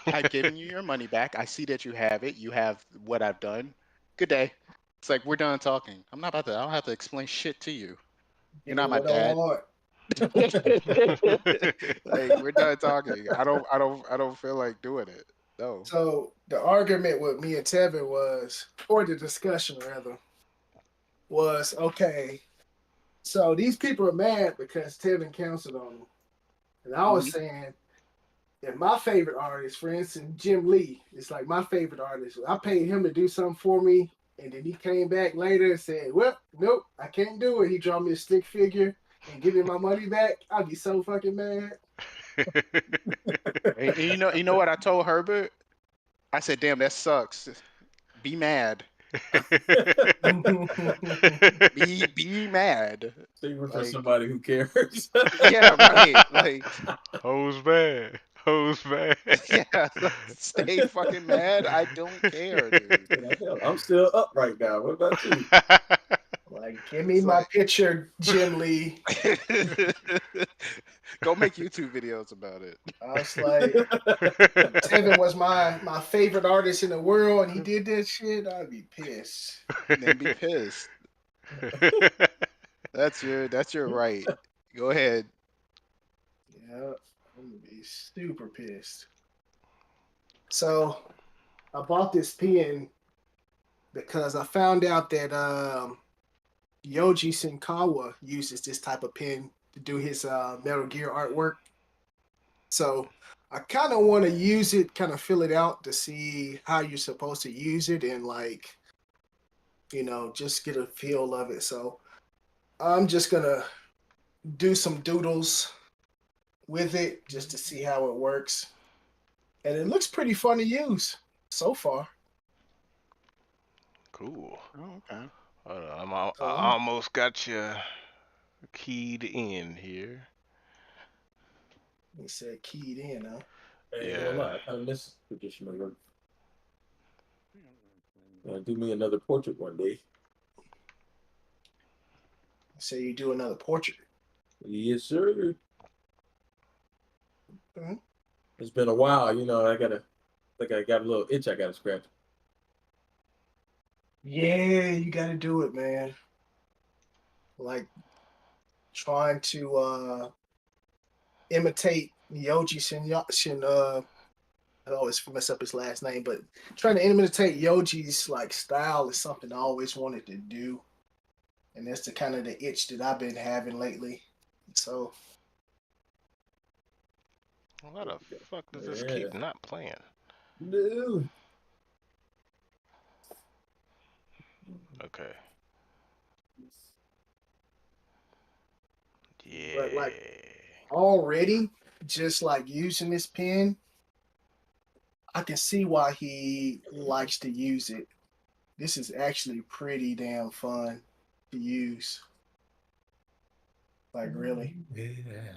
I've given you your money back. I see that you have it. You have what I've done. Good day. It's like, we're done talking. I'm not about to, I don't have to explain shit to you. You're Give me not my what I dad. want. Like, we're done talking. I don't feel like doing it. No. So the argument with me and Tevin was, or the discussion rather, was okay. So these people are mad because Tevin counseled on them, and I was Mhm. saying, if my favorite artist, for instance, Jim Lee, is like my favorite artist. I paid him to do something for me, and then he came back later and said, "Well, nope, I can't do it." He draw me a stick figure and give me my money back. I'd be so fucking mad. And you know what I told Herbert? I said, damn, that sucks. Be mad. Be mad. Saving for Like, somebody who cares. yeah, right. Like, Hoes bad. Hoes bad. yeah, stay fucking mad. I don't care, dude. I'm still up right now. What about you? Like, give me It's my like, picture, Jim Lee. go make YouTube videos about it. I was like, Tevin was my favorite artist in the world, and he did that shit. I'd be pissed. Then be pissed. That's your right. Go ahead. Yeah, I'm gonna be super pissed. So I bought this pen because I found out that Yoji Shinkawa uses this type of pen to do his Metal Gear artwork. So I kind of want to use it, kind of fill it out to see how you're supposed to use it and like, just get a feel of it. So I'm just gonna do some doodles with it just to see how it works. And it looks pretty fun to use so far. Cool. Oh, okay. I So almost got you keyed in here. he said keyed in, huh? I ain't gonna Yeah. lie, I kind of miss traditional work. Do me another portrait one day. So you do another portrait. Yes, sir. Mhm. It's been a while, like I got a little itch I gotta scratch. Yeah, you got to do it, man. Like trying to imitate Yoji I always mess up his last name, but trying to imitate Yoji's like style is something I always wanted to do, and that's the kind of the itch that I've been having lately. So Why the fuck does this Yeah. keep not playing? No. Okay. but like Yeah. already, just like using this pen, I can see why he likes to use it. This is actually pretty damn fun to use. Like really. Yeah.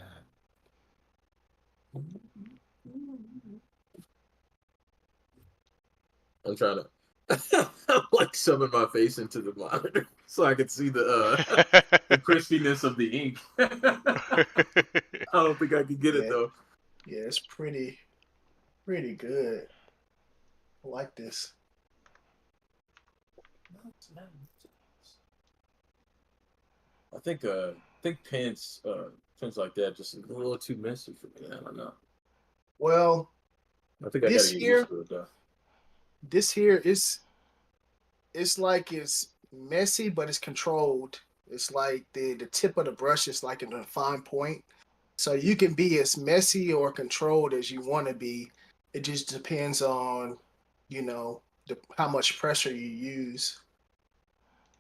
I'm trying to like summon my face into the monitor so I can see the crispiness of the ink. I don't think I can get it Yeah, though. yeah, it's pretty good. I like this. I think pens like that just a little too messy for me. I don't know. Well, I think I gotta this get here, used to it though. this here is it's like it's messy, but it's controlled. It's like the tip of the brush is like in a fine point. So you can be as messy or controlled as you want to be. It just depends on, how much pressure you use.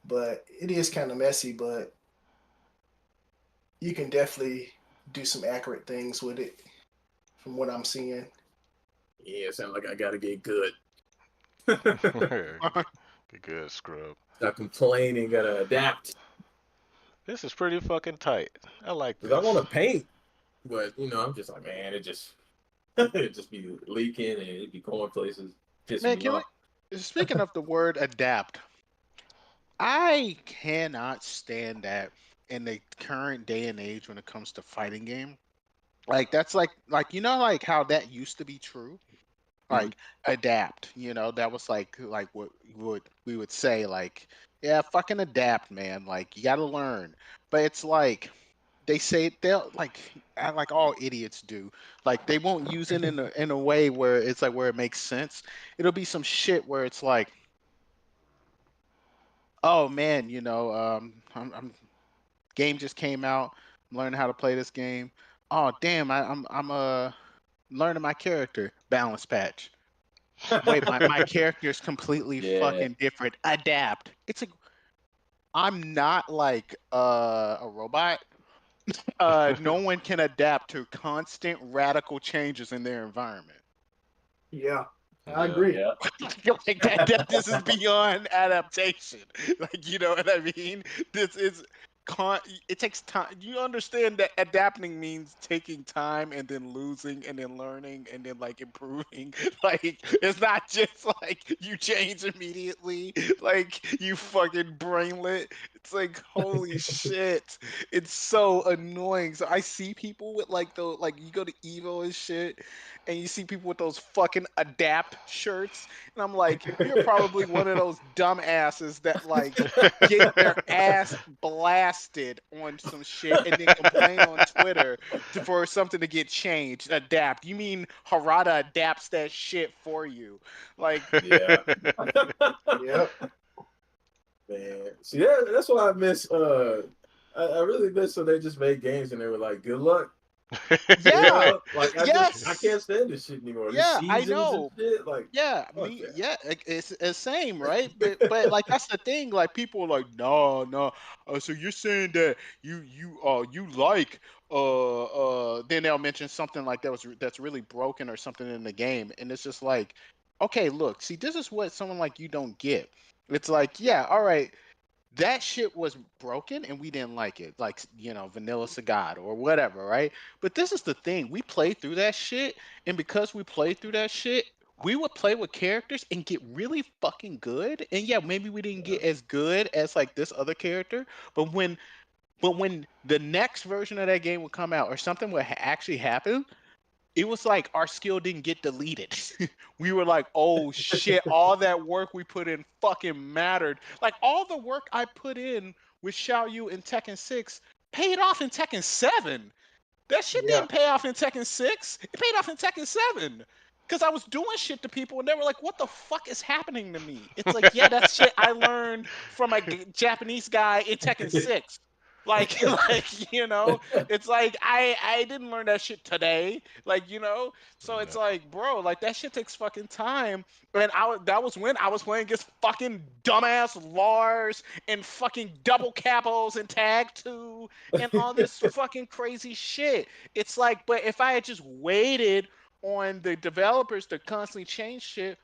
But it is kind of messy, but you can definitely do some accurate things with it from what I'm seeing. Yeah, it sounds like I gotta get good. Get good, scrub. Stop complaining, gotta adapt. This is pretty fucking tight. I like Cause I this. want to paint, but I'm just like, man, it just be leaking and it be going places, pissing Man, me off. speaking of the word adapt, I cannot stand that in the current day and age when it comes to fighting game. Like that's like you know like how that used to be true. Mhm. Like adapt, you know, that was like what we would say like yeah, fucking adapt, man. Like you got to learn. But it's like they say they'll like act like all idiots do. Like they won't use it in a way where it's like where it makes sense. It'll be some shit where it's like, oh man, you know, I'm game just came out. I'm learning how to play this game. Oh damn, I'm learning my character balance patch. Wait, my character is completely Yeah. fucking different. Adapt. It's like I'm not like a robot. No one can adapt to constant radical changes in their environment. Yeah, I Yeah. agree. Yeah. Like that this is beyond adaptation. Like you know what I mean? This is it takes time. You understand that adapting means taking time and then losing and then learning and then like improving. Like it's not just like you change immediately. Like you fucking brainlet. It's like holy shit. It's so annoying. So I see people with like the like you go to Evo and shit and you see people with those fucking adapt shirts and I'm like, you're probably one of those dumbasses that like get their ass blasted on some shit and then complain on Twitter for something to get changed. Adapt. You mean Harada adapts that shit for you? Like, Yeah. Yep. Man, see that's why I miss. I really miss when they just made games and they were like, "Good luck," you yeah, know. Like I yes, can't stand this shit anymore. These yeah, I seasons and know. shit. Like, Yeah, fuck me, that. yeah, it's the same, right? But like that's the thing. Like people are like, no, no. So you're saying that you like then they'll mention something like that's really broken or something in the game, and it's just like, okay, look, see, this is what someone like you don't get. It's like, yeah, all right, that shit was broken and we didn't like it, like you know, Vanilla Sagad or whatever, right? But this is the thing: we played through that shit, and because we played through that shit, we would play with characters and get really fucking good. And yeah, maybe we didn't Yeah. get as good as like this other character, but when the next version of that game would come out or something would actually happen, it was like our skill didn't get deleted. We were like, oh shit, all that work we put in fucking mattered. Like all the work I put in with Xiao Yu in Tekken 6 paid off in Tekken 7. That shit Yeah. didn't pay off in Tekken 6. It paid off in Tekken 7. Cause I was doing shit to people and they were like, what the fuck is happening to me? It's like, yeah, that's shit I learned from a Japanese guy in Tekken 6. Like, like, you know, it's like I didn't learn that shit today. Like, you know, so it's Yeah. like, bro, like that shit takes fucking time. And that was when I was playing against fucking dumbass Lars and fucking double capos and tag two and all this fucking crazy shit. It's like, but if I had just waited on the developers to constantly change shit,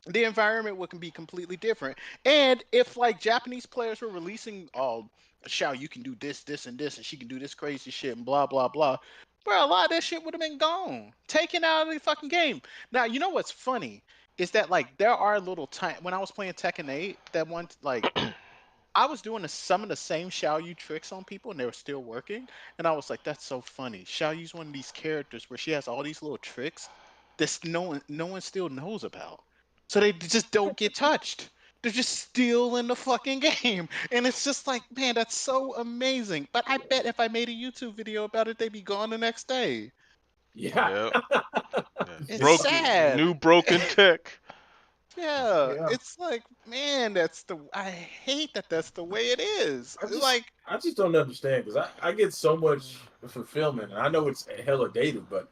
the environment would be completely different. And if like Japanese players were releasing, oh, Shao, you can do this, this, and this, and she can do this crazy shit and blah blah blah. Bro, a lot of that shit would have been gone, taken out of the fucking game. Now, you know what's funny is that like there are little time when I was playing Tekken 8, that one like I was doing some of the same Xiao Yu tricks on people and they were still working. And I was like, that's so funny. Xiao Yu's one of these characters where she has all these little tricks that no one still knows about. So they just don't get touched. They're just still in the fucking game. And it's just like, man, that's so amazing. But I bet if I made a YouTube video about it, they'd be gone the next day. Yeah. Yep. Yeah. It's Broken, sad. new broken tech. Yeah, Yeah. it's like, man, I hate that that's the way it is. I just Like, I just don't understand because I get so much fulfillment and I know it's hella dated, but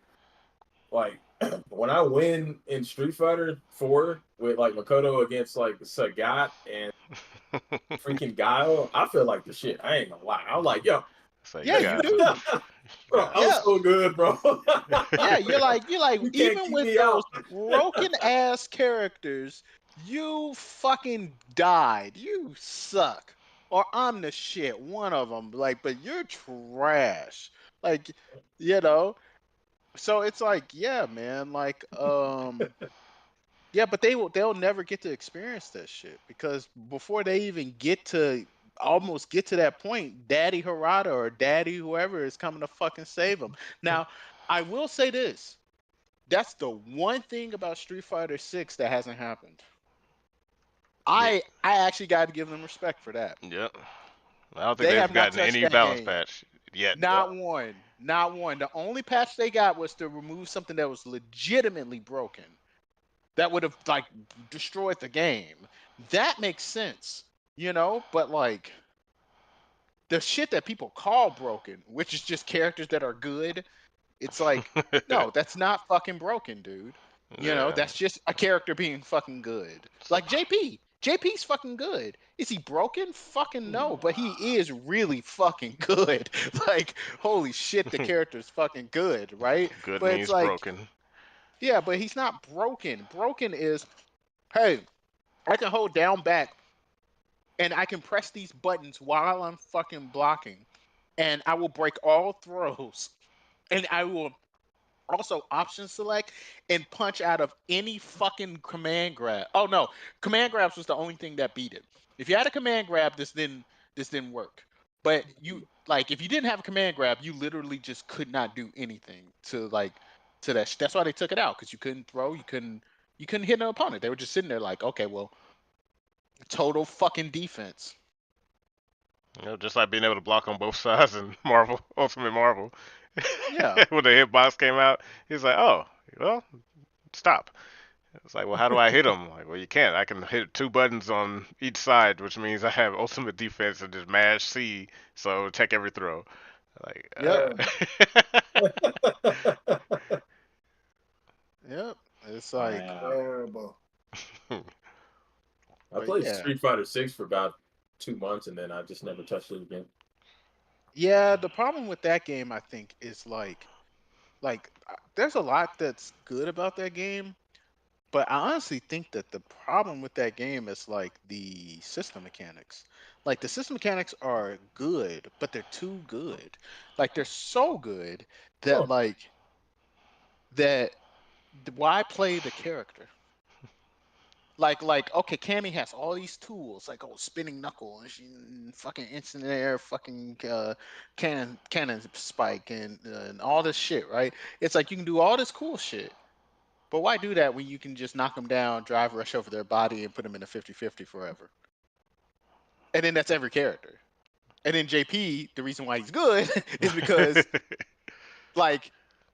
like when I win in Street Fighter 4 with like Makoto against like Sagat and freaking Guile, I feel like the shit. I ain't gonna lie. I'm like, yo, So you yeah, you got it. do. You bro, got I'm Yeah, so good, bro. yeah, you're like You can't even keep with me those out. broken ass characters, you fucking died. You suck. Or I'm the shit, one of them. Like, but you're trash. Like, you know. So it's like, yeah, man. Like, Yeah, but they'll never get to experience that shit because before they even get to almost get to that point, Daddy Harada or Daddy whoever is coming to fucking save them. Now, I will say this. That's the one thing about Street Fighter 6 that hasn't happened. Yeah. I actually got to give them respect for that. Yep. I don't think They they've have not gotten touched any that balance game. patch yet. Yeah. Not one. Not one. The only patch they got was to remove something that was legitimately broken. That would have like destroyed the game. That makes sense, but like the shit that people call broken, which is just characters that are good, it's like, no, that's not fucking broken, dude. Yeah. That's just a character being fucking good. Like JP. JP's fucking good. Is he broken? Fucking no, but he is really fucking good. Like, holy shit, the character's fucking good, right? Good But it's means like, broken. yeah, but he's not broken. Broken is, hey, I can hold down back and I can press these buttons while I'm fucking blocking, and I will break all throws, and I will also option select and punch out of any fucking command grab. Oh no, command grabs was the only thing that beat it. If you had a command grab, this didn't work. But you like if you didn't have a command grab, you literally just could not do anything to that. That's why they took it out because you couldn't throw, you couldn't hit an opponent. They were just sitting there like, okay, well, total fucking defense. Just like being able to block on both sides in Marvel, Ultimate Marvel. Yeah. When the hitbox came out, he's like, "Oh, well, stop." It's like, "Well, how do I hit him?" Like, "Well, you can't. I can hit two buttons on each side, which means I have ultimate defense and just mash C, so check every throw." Like, Yep. Yeah. Yep. It's like, Wow. Terrible. I but played yeah. Street Fighter 6 for about 2 months, and then I just never touched it again. Yeah, the problem with that game, I think, is there's a lot that's good about that game, but I honestly think that the problem with that game is like the system mechanics. Like the system mechanics are good, but they're too good. Like they're so good that Oh, that why play the character? Like okay, Cammy has all these tools like spinning knuckle and she fucking instant air, fucking cannon spike and all this shit, right? It's like you can do all this cool shit, but why do that when you can just knock them down, drive rush over their body, and put them in a 50-50 forever? And then that's every character. And then JP, the reason why he's good is because like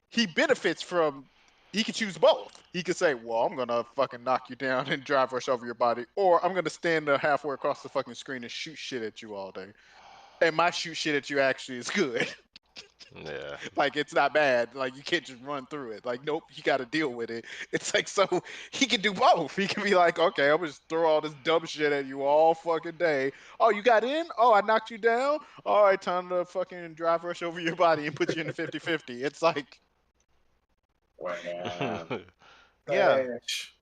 he benefits from he could choose both. He could say, well, I'm gonna fucking knock you down and drive rush over your body, or I'm gonna stand there halfway across the fucking screen and shoot shit at you all day. And my shoot shit at you actually is good. yeah. Like it's not bad. Like you can't just run through it. Like nope, you got to deal with it. It's like so he can do both. He can be like, okay, I'm just throw all this dumb shit at you all fucking day. Oh, you got in? Oh, I knocked you down. All right, time to fucking drive rush over your body and put you in the 50-50. It's like, wow. yeah, Trash.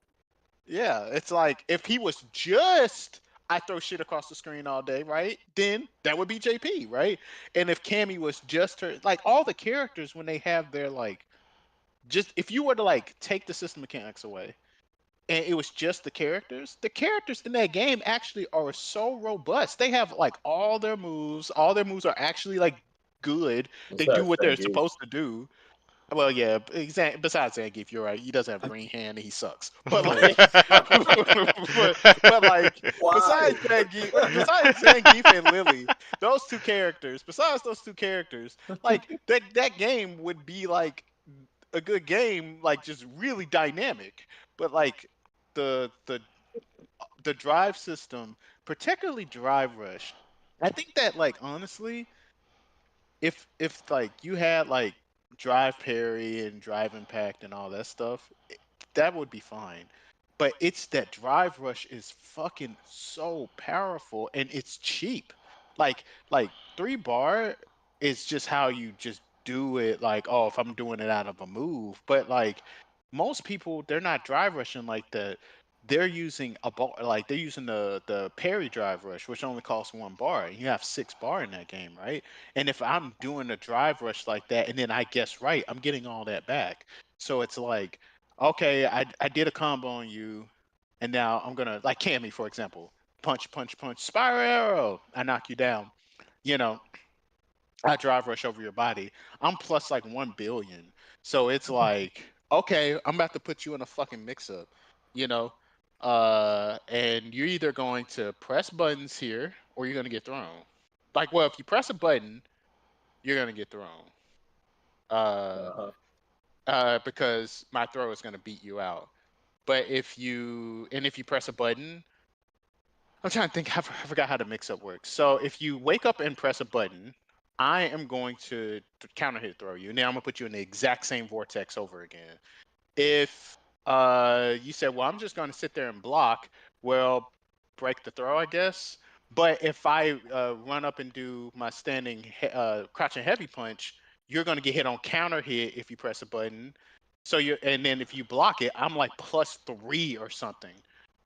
yeah. It's like if he was just I throw shit across the screen all day, right? Then that would be JP, right? And if Cammy was just her, like all the characters when they have their like just if you were to like take the system mechanics away and it was just the characters in that game actually are so robust. They have like all their moves are actually like good. They do Besides what they're Zangief. supposed to do. Well, yeah, besides Zangief, you're right. He doesn't have green hand and he sucks. But like but like Why? besides Zangief and Lily, those two characters, besides those two characters, like that game would be like a good game, like just really dynamic. But like the the the drive system, particularly Drive Rush, I think that like honestly, if like you had like Drive Parry and Drive Impact and all that stuff, that would be fine. But it's that Drive Rush is fucking so powerful and it's cheap. Like 3 bar is just how you just do it. Like oh, if I'm doing it out of a move, but like most people, they're not drive rushing like that. They're using a bar, like they're using the parry drive rush, which only costs 1 bar. You have 6 bar in that game, right? And if I'm doing a drive rush like that, and then I guess right, I'm getting all that back. So it's like okay, I did a combo on you, and now I'm gonna like Cammy, for example, punch, punch, punch, spiral arrow, I knock you down. You know, I drive rush over your body. I'm plus like 1 billion, so it's like, okay, I'm about to put you in a fucking mix up. You know, and you're either going to press buttons here or you're gonna get thrown. Like, well, if you press a button, you're gonna get thrown. Uh, Uh-huh. because my throw is gonna beat you out. But if you press a button, I'm trying to think. I forgot how the mix up works. So if you wake up and press a button, I am going to counter hit throw you. Now I'm gonna put you in the exact same vortex over again. If you said, well, I'm just gonna sit there and block, well, break the throw, I guess. But if I run up and do my crouching heavy punch, you're gonna get hit on counter hit if you press a button. So and then if you block it, I'm like +3 or something.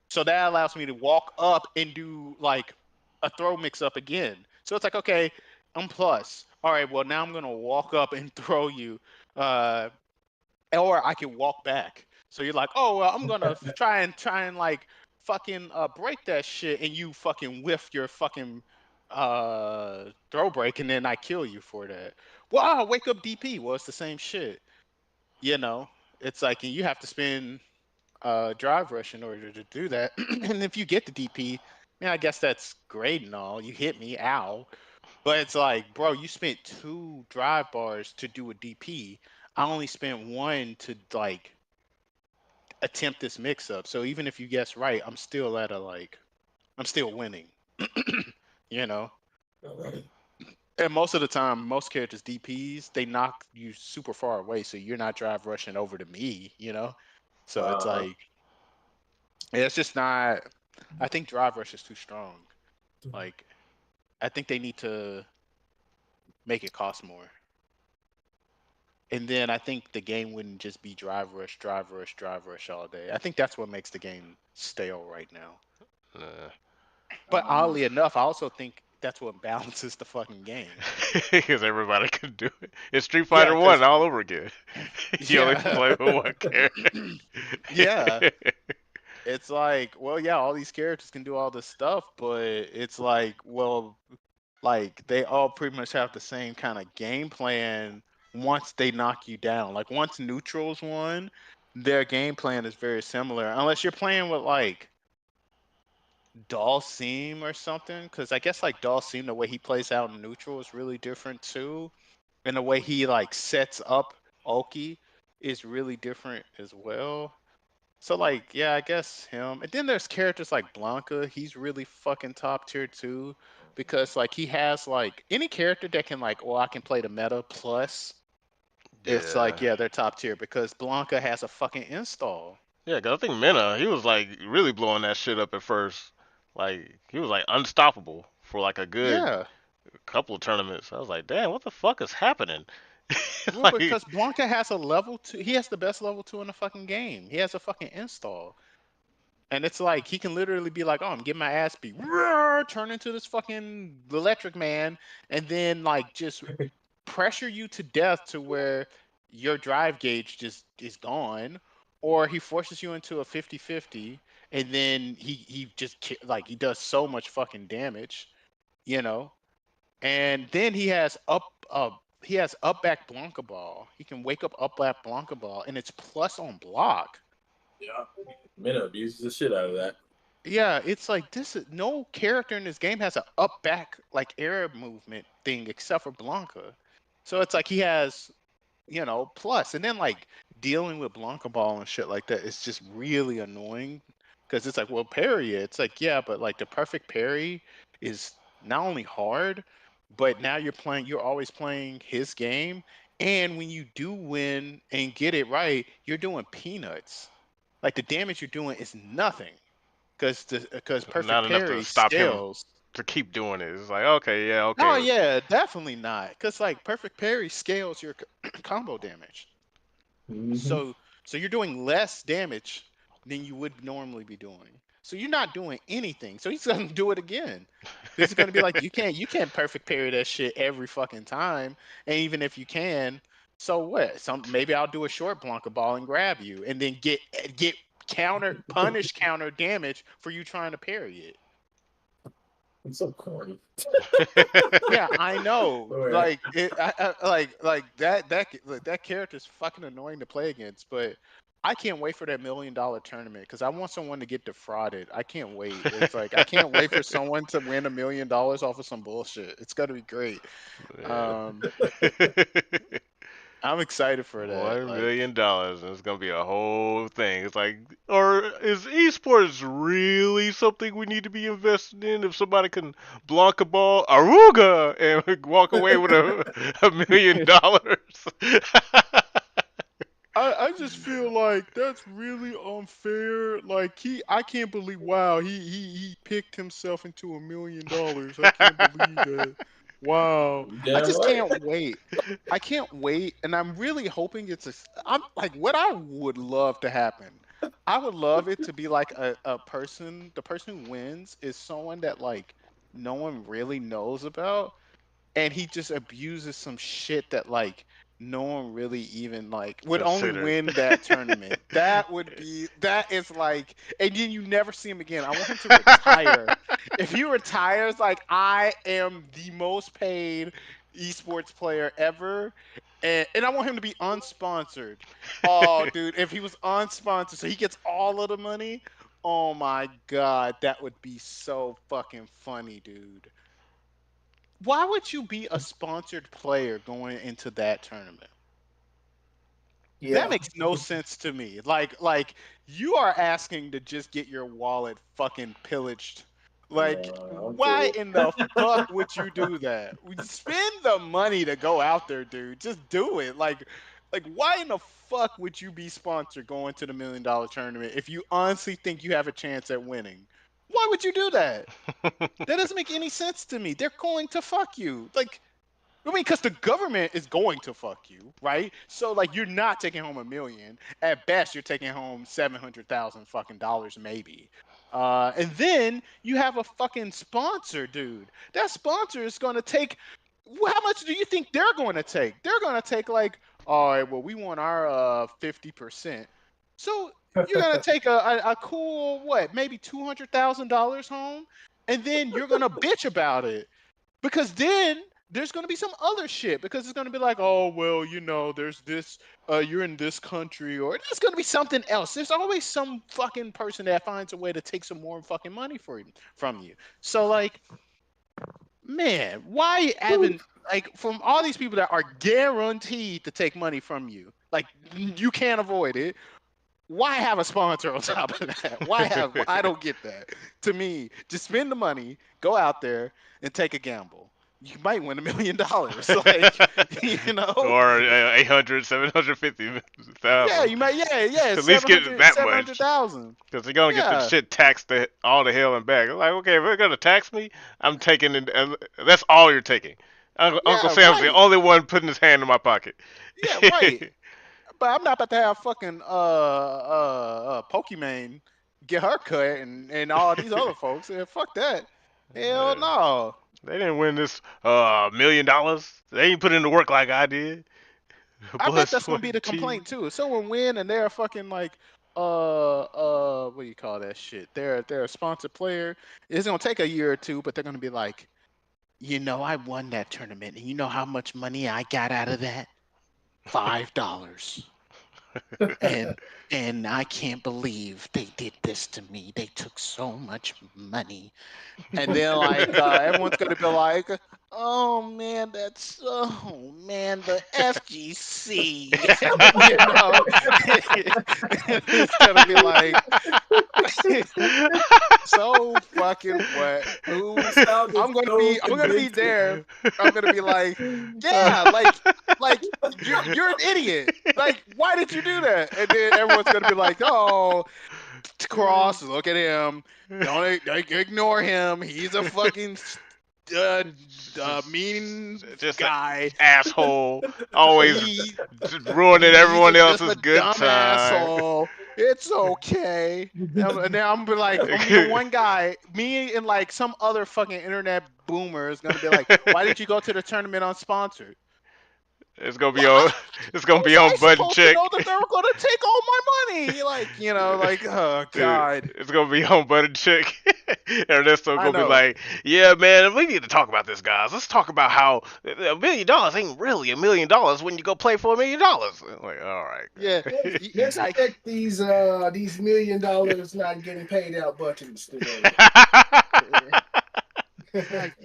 So that allows me to walk up and do like a throw mix up again. So it's like, okay, I'm plus. All right, well now I'm gonna walk up and throw you, or I can walk back. So you're like, oh well, I'm gonna try and like fucking break that shit, and you fucking whiff your fucking throw break, and then I kill you for that. Well, wake up DP. Well, it's the same shit. You know, it's like, and you have to spend drive rush in order to do that. And if you get the DP, man, I guess that's great and all. You hit me, ow. But it's like, bro, you spent 2 drive bars to do a DP. I only spent 1 to like attempt this mix up. So even if you guess right, I'm still I'm still winning. You know? Alright. And most of the time, most characters DPs, they knock you super far away, so you're not drive rushing over to me, you know? So it's Uh-huh. like, it's just not. I think drive rush is too strong. Like, I think they need to make it cost more. And then I think the game wouldn't just be drive rush, drive rush, drive rush all day. I think that's what makes the game stale right now. But oddly enough, I also think that's what balances the fucking game. Because everybody can do it. It's Street Yeah, Fighter One because all over again. You only yeah, play with one character. yeah. It's like, well, yeah, all these characters can do all this stuff, but it's like, well, like they all pretty much have the same kind of game plan once they knock you down. Like once neutrals won, their game plan is very similar, unless you're playing with like Dalsim or something. Because I guess like Dalsim, the way he plays out in neutral is really different too, and the way he like sets up Oki is really different as well. So like, yeah, I guess him. And then there's characters like Blanca. He's really fucking top tier too, because like he has like any character that can like, well, I can play the meta plus. It's Yeah. like, yeah, they're top tier because Blanca has a fucking install. Yeah, 'cause I think Mena, he was like really blowing that shit up at first. Like he was like unstoppable for like a good Yeah, couple of tournaments. I was like, damn, what the fuck is happening? well, Like, because Blanca has a level 2. He has the best level 2 in the fucking game. He has a fucking install. And it's like he can literally be like, "Oh, I'm getting my ass beat," roar, turn into this fucking electric man, and then like just pressure you to death to where your drive gauge just is gone, or he forces you into a 50-50, and then he just like he does so much fucking damage, you know. And then he has up back Blanca ball. He can wake up back Blanca ball, and it's plus on block. Yeah. Mina abuses the shit out of that. Yeah, it's like this is no character in this game has an up back like air movement thing except for Blanca. So it's like he has, plus. And then like dealing with Blanca ball and shit like that is just really annoying because it's like, well, parry it. It's like, yeah, but like the perfect parry is not only hard, but now you're always playing his game. And when you do win and get it right, you're doing peanuts. Like the damage you're doing is nothing because perfect not enough to parry stop him scales. to keep doing it. It's like, okay, yeah, Oh okay. yeah, definitely not. Because like perfect parry scales your combo damage. Mm-hmm. So you're doing less damage than you would normally be doing. So you're not doing anything. So he's gonna do it again. Because it's gonna be like you can't perfect parry that shit every fucking time. And even if you can, So what? Maybe I'll do a short Blanca ball and grab you, and then get counter damage for you trying to parry it. It's so corny. Yeah, I know. All right. Like like that character's fucking annoying to play against, but I can't wait for that $1 million tournament because I want someone to get defrauded. I can't wait. It's like I can't wait for someone to win $1 million off of some bullshit. It's gonna be great. Um, I'm excited for that. $1 Like, million, and it's gonna be a whole thing. It's like, or is esports really something we need to be invested in? If somebody can block a ball, aruga, and walk away with $1 million. I just feel like that's really unfair. Like I can't believe. Wow, he picked himself into $1 million. I can't believe that. Wow, I Damn just right. can't wait. I can't wait, and I'm really hoping it's a. I'm like, what I would love to happen. I would love it to be like a person. The person who wins is someone that like no one really knows about, and he just abuses some shit that like no one really even like would only Considered. win that tournament. That is like, and then you never see him again. I want him to retire. If he retires, like I am the most paid esports player ever. And I want him to be unsponsored. Oh, dude, if he was unsponsored, so he gets all of the money. Oh my god, that would be so fucking funny, dude. Why would you be a sponsored player going into that tournament? That Yeah. makes no sense to me. Like you are asking to just get your wallet fucking pillaged. Like, I'm why cool. in the fuck would you do that? Spend the money to go out there, dude. Just do it. Like why in the fuck would you be sponsored going to the $1 million tournament if you honestly think you have a chance at winning? Why would you do that? That doesn't make any sense to me. They're going to fuck you. Like, I mean, because the government is going to fuck you, right? So, like, you're not taking home $1 million. At best, you're taking home 700,000 fucking dollars, maybe. And then you have a fucking sponsor, dude. That sponsor is going to take. How much do you think they're going to take? They're going to take like, all right, well, we want our 50%. So you're going to take a cool what, maybe $200,000 home, and then you're going to bitch about it because then there's going to be some other shit because it's going to be like, oh well, there's this, you're in this country, or there's going to be something else. There's always some fucking person that finds a way to take some more fucking money from you. So like, man, why haven't, like, from all these people that are guaranteed to take money from you, like you can't avoid it, why have a sponsor on top of that? I don't get that. To me, just spend the money, go out there and take a gamble. You might win $1 million. Like, you know? Or 800, 750,000. Yeah, you might, yeah, At least get that much. 700,000. Because they're going to get the Yeah, shit taxed all the hell and back. Like, okay, if they're going to tax me, I'm taking it. That's all you're taking. Uncle yeah, Sam's the right. only one putting his hand in my pocket. Yeah, right. But I'm not about to have fucking Pokimane get her cut and all these other folks. Yeah, fuck that. Hell no. They didn't win this $1 million. They ain't put in the work like I did. I Blood, bet that's gonna sweat, be the and tears. complaint too. If someone win and they're fucking like what do you call that shit? They're a sponsored player. It's gonna take a year or two, but they're gonna be like, I won that tournament, and you know how much money I got out of that? $5. And I can't believe they did this to me. They took so much money. And then like everyone's gonna be like, oh man, the FGC. It's gonna be like so fucking what? I'm gonna be there. I'm gonna be like, yeah, like you're an idiot. Like, why did you do that? And then everyone's gonna be like, oh, Cross, look at him. Don't ignore him. He's a fucking mean Just an guy. asshole. Always He, ruining he's everyone just else's a good dumb time. asshole. It's okay. And then I'm be like, I'm the one guy. Me and like some other fucking internet boomer is gonna be like, why did you go to the tournament unsponsored? It's gonna be Well, on. It's how gonna was be I on button supposed to check. know that they were going to take all my money? Like, like, oh God, It's gonna be on button check. Ernesto I gonna be know. like, "Yeah, man, we need to talk about this, guys. Let's talk about how $1 million ain't really $1 million when you go play for $1 million." Like, all right. Yeah, Let's, let's like, check these $1 million not getting paid out buttons today. like,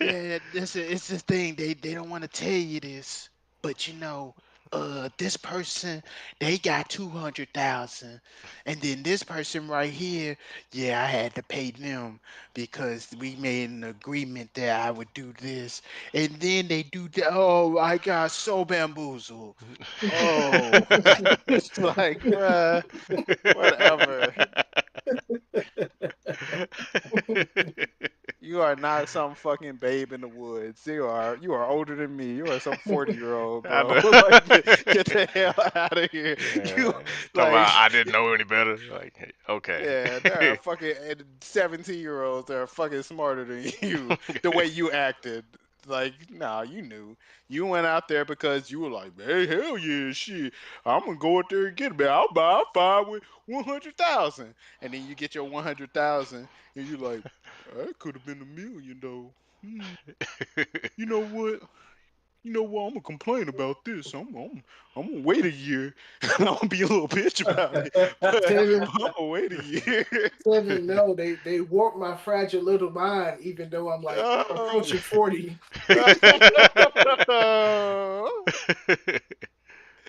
yeah, this it's the thing. They don't want to tell you this, but this person they got 200,000, and then this person right here, yeah, I had to pay them because we made an agreement that I would do this, and then they do that. Oh, I got so bamboozled. Oh, it's like, bruh, whatever. You are not some fucking babe in the woods. You are older than me. You are some 40-year-old, I bro. know. Like get the hell out of here. You Yeah, talking like about I didn't know any better. Like, hey, okay. yeah, there are fucking 17-year-olds that are fucking smarter than you. The way you acted. Like, nah, you knew. You went out there because you were like, hey, hell yeah, shit. I'm gonna go out there and get it, man. I'll buy with 100,000. And then you get your 100,000 and you're like, that could have been $1 million though. Hmm. You know what? I'm gonna complain about this. I'm gonna wait a year. I'm gonna be a little bitch about it, but Seven, I'm gonna wait a year. seven, no, they warped my fragile little mind, even though I'm like Oh. approaching 40.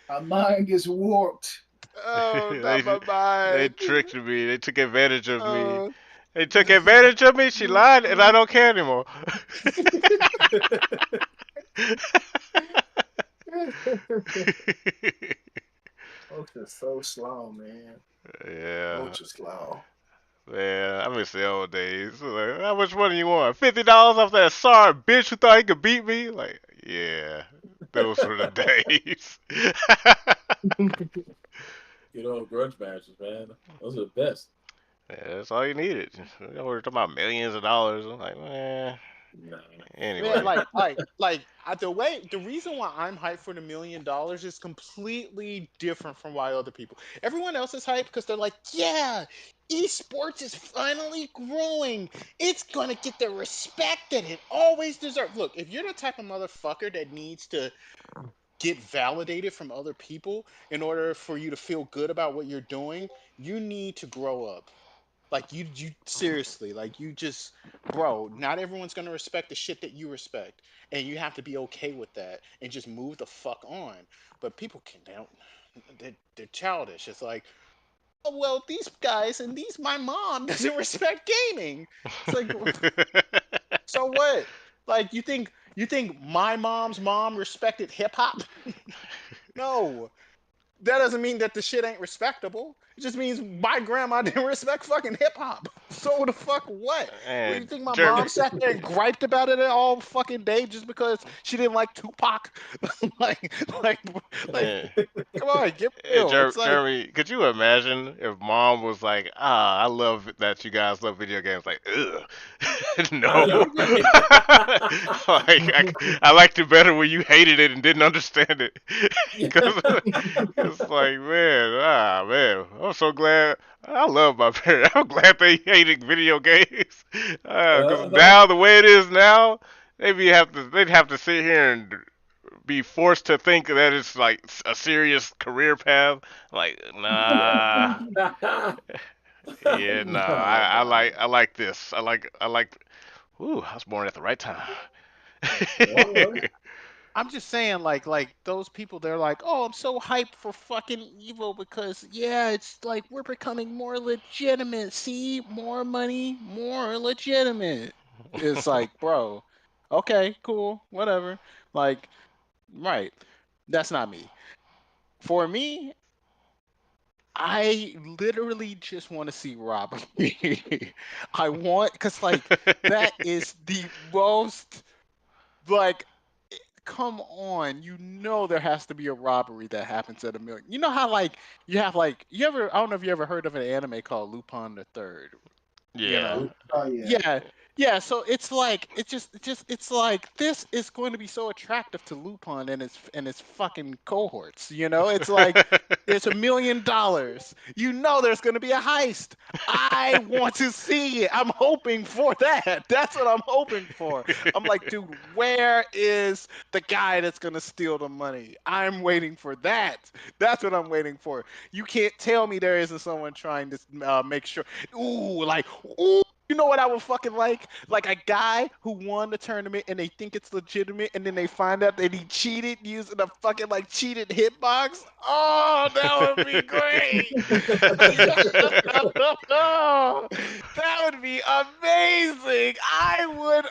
My mind is warped. Oh, they not my they mind. tricked me. They took advantage of me. Oh. They took advantage of me. She lied, and I don't care anymore. Folks are so slow, man. Yeah, Folks are slow. man, I miss the old days. Like, how much money you want? $50 off that sorry bitch who thought he could beat me? Like, yeah, those were the days. Good old grudge matches, man. Those are the best. Yeah, that's all you needed. We're talking about millions of dollars. I'm like, man. Nah. Man, Anyway. the reason why I'm hyped for $1 million is completely different from why other people. Everyone else is hyped because they're like, yeah, esports is finally growing. It's gonna get the respect that it always deserves. Look, if you're the type of motherfucker that needs to get validated from other people in order for you to feel good about what you're doing, you need to grow up. Like you seriously, like you just, bro. Not everyone's gonna respect the shit that you respect, and you have to be okay with that and just move the fuck on. But people can they don't, they're childish. It's like, oh well, these guys and these my mom doesn't respect gaming. It's like, so what? Like you think my mom's mom respected hip hop? No, that doesn't mean that the shit ain't respectable. It just means my grandma didn't respect fucking hip hop. So the fuck what? What do you And think my Jeremy, mom sat there and griped about it all fucking day just because she didn't like Tupac? like, like, like, and, come on, get and real. It's like, Jeremy, could you imagine if mom was like, "Ah, I love that you guys love video games." Like, ugh, I no. know, right? Like, I liked it better when you hated it and didn't understand it. Because it's like, man, I'm so glad. I love my parents. I'm glad they hated video games. Because Uh-huh. now the way it is now, they'd have to sit here and be forced to think that it's like a serious career path. Like, nah, yeah, nah. No, I like this. I like. Ooh, I was born at the right time. no. I'm just saying, like those people, they're like, oh, I'm so hyped for fucking evil because yeah, it's like we're becoming more legitimate. See, more money, more legitimate. It's like, bro, okay, cool, whatever. Like, right, that's not me. For me, I literally just want to see robbery. I want, because like that is the most like come on, there has to be a robbery that happens at 1 million. You know how like you have like you ever I don't know if you ever heard of an anime called Lupin the Third. You Yeah. know, Oh yeah. yeah, Yeah, so it's like it's like this is going to be so attractive to Lupin and his fucking cohorts. You know, it's like there's $1 million. You know, there's going to be a heist. I want to see it. I'm hoping for that. That's what I'm hoping for. I'm like, dude, where is the guy that's going to steal the money? I'm waiting for that. That's what I'm waiting for. You can't tell me there isn't someone trying to make sure. Ooh, like, ooh. You know what I would fucking like? Like a guy who won the tournament and they think it's legitimate, and then they find out that he cheated using a fucking like cheated hitbox. Oh, that would be great. That would be amazing. I would.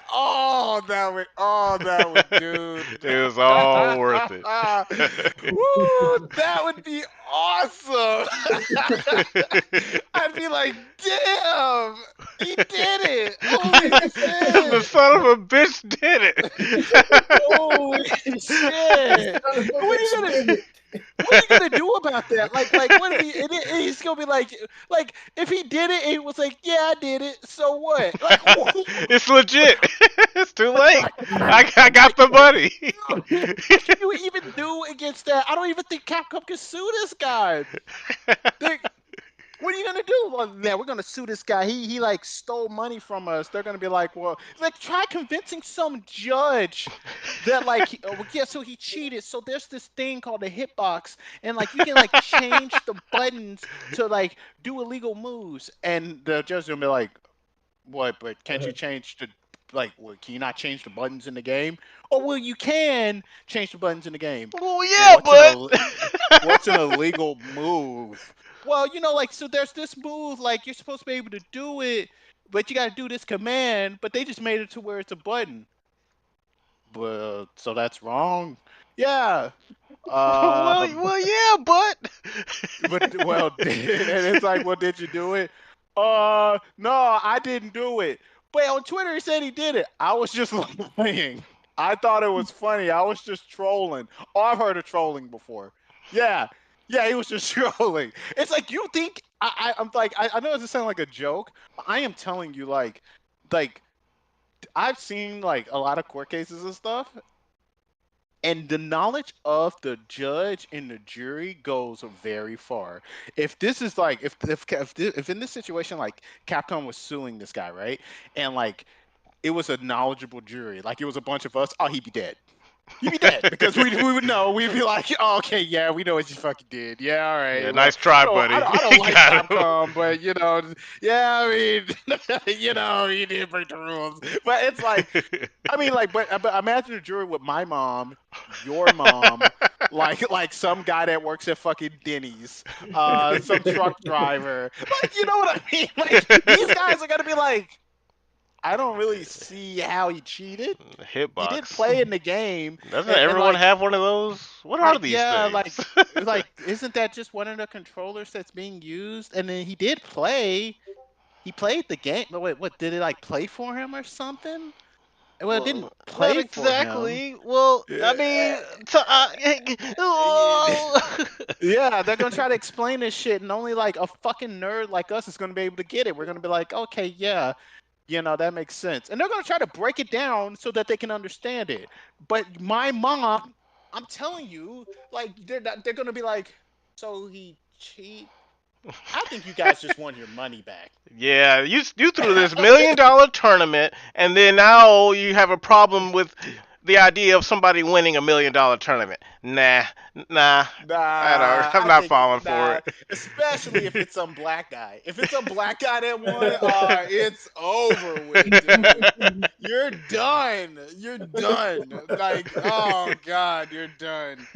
That would, dude. It was all worth it. Woo, that would be awesome. I'd be like, damn, he did it. Holy The shit. son of a bitch did it. Holy shit. Son of a What are you bitch gonna did it. what are you gonna do about that? Like, what if he's gonna be like, if he did it, and he was like, yeah, I did it. So what? Like, It's legit. It's too late. like, I got the money. what can you even do against that? I don't even think Capcom can sue this guy. They, what are you gonna do? Well, yeah, we're gonna sue this guy. He like stole money from us. They're gonna be like, well, like try convincing some judge that like, yeah, so he cheated. So there's this thing called a hitbox, and like you can like change the buttons to like do illegal moves, and the judge gonna be like, what? But can't you change the like? Well, can you not change the buttons in the game? Oh, well, you can change the buttons in the game. Well, Well, yeah, what's an but illegal move? Well, you know, like so there's this move, like you're supposed to be able to do it, but you gotta do this command, but they just made it to where it's a button. Well, so that's wrong. Yeah. well, yeah, But but well, and it's like, well, did you do it? No, I didn't do it. But on Twitter, he said he did it. I was just lying. I thought it was funny. I was just trolling. Oh, I've heard of trolling before. Yeah, yeah, he was just trolling. It's like you think I'm like I know it doesn't sound like a joke, but I am telling you, like I've seen like a lot of court cases and stuff, and the knowledge of the judge and the jury goes very far. If this is like if in this situation like Capcom was suing this guy, right, and like it was a knowledgeable jury, like it was a bunch of us, oh, he'd be dead. He'd be dead because we would know. We'd be like, oh, okay, yeah, we know what you fucking did. Yeah, all yeah, right. Well, nice try, I buddy. don't, I don't like Got him. Capcom, but you know, yeah, I mean, you know, he did break the rules. But it's like, I mean, like, but imagine a jury with my mom, your mom, like some guy that works at fucking Denny's, some truck driver. Like, you know what I mean? Like, these guys are gonna be like, I don't really see how he cheated. He did Hitbox. play in the game, Doesn't and everyone have one of those? What are these yeah, things? like, isn't that just one of the controllers that's being used? And then he did play. He played the game. But wait, what did it like play for him or something? Well, it didn't Well, not play for him. exactly. Well, I mean, Yeah, they're gonna try to explain this shit, and only like a fucking nerd like us is gonna be able to get it. We're gonna be like, okay, yeah, you know, that makes sense. And they're going to try to break it down so that they can understand it. But my mom, I'm telling you, like they're going to be like, so he cheat. I think you guys just want your money back. yeah, you threw this $1 million tournament, and then now you have a problem with the idea of somebody winning $1 million tournament. Nah, I don't. Nah, I'm I not think falling for nah, it. especially if it's some black guy. If it's a black guy that won, it's over with, dude. You're done. You're done. Like, oh god, you're done.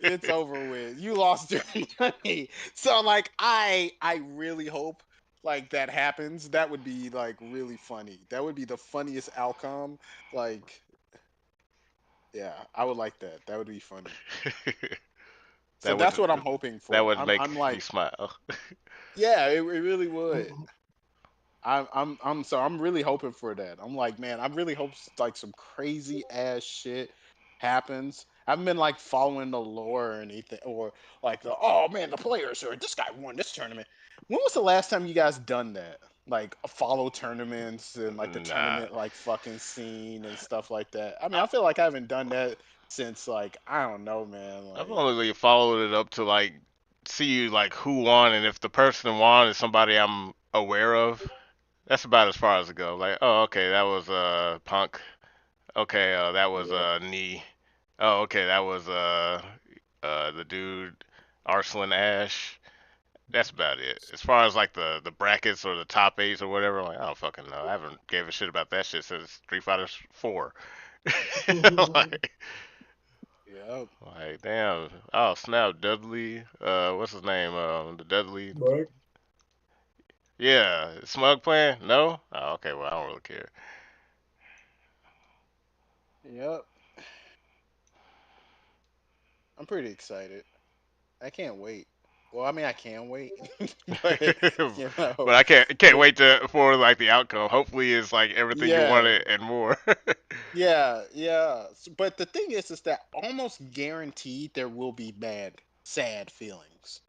It's over with. You lost your money. So like I really hope like that happens. That would be like really funny. That would be the funniest outcome. Like, yeah, I would like that. That would be funny. So that would that's what I'm hoping that for. would make I'm me like, smile. yeah, it really would. I'm really hoping for that. I'm like, man, I really hope like some crazy ass shit happens. I haven't been like following the lore or anything, or like oh man, the players or this guy won this tournament. When was the last time you guys done that? Like follow tournaments and like the Nah. tournament like fucking scene and stuff like that. I mean, I feel like I haven't done that since like I don't know, man. I've Like only really followed it up to like see like who won and if the person won is somebody I'm aware of. That's about as far as it goes. Like, oh, okay, that was Punk. Okay, that was Yeah. Knee. Oh, okay, that was the dude Arslan Ash. That's about it. As far as like the brackets or the top eights or whatever, like I don't fucking know. I haven't gave a shit about that shit since Street Fighter 4. like, yeah, like damn. Oh snap, Dudley. What's his name? The Dudley. Right. Yeah, Smug playing? No. Oh, okay. Well, I don't really care. yep. I'm pretty excited. I can't wait. Well, I mean, I can wait, but you know, But I can't it, wait for like the outcome. Hopefully, it's like everything you yeah, wanted and more. yeah. But the thing is that almost guaranteed there will be bad, sad feelings.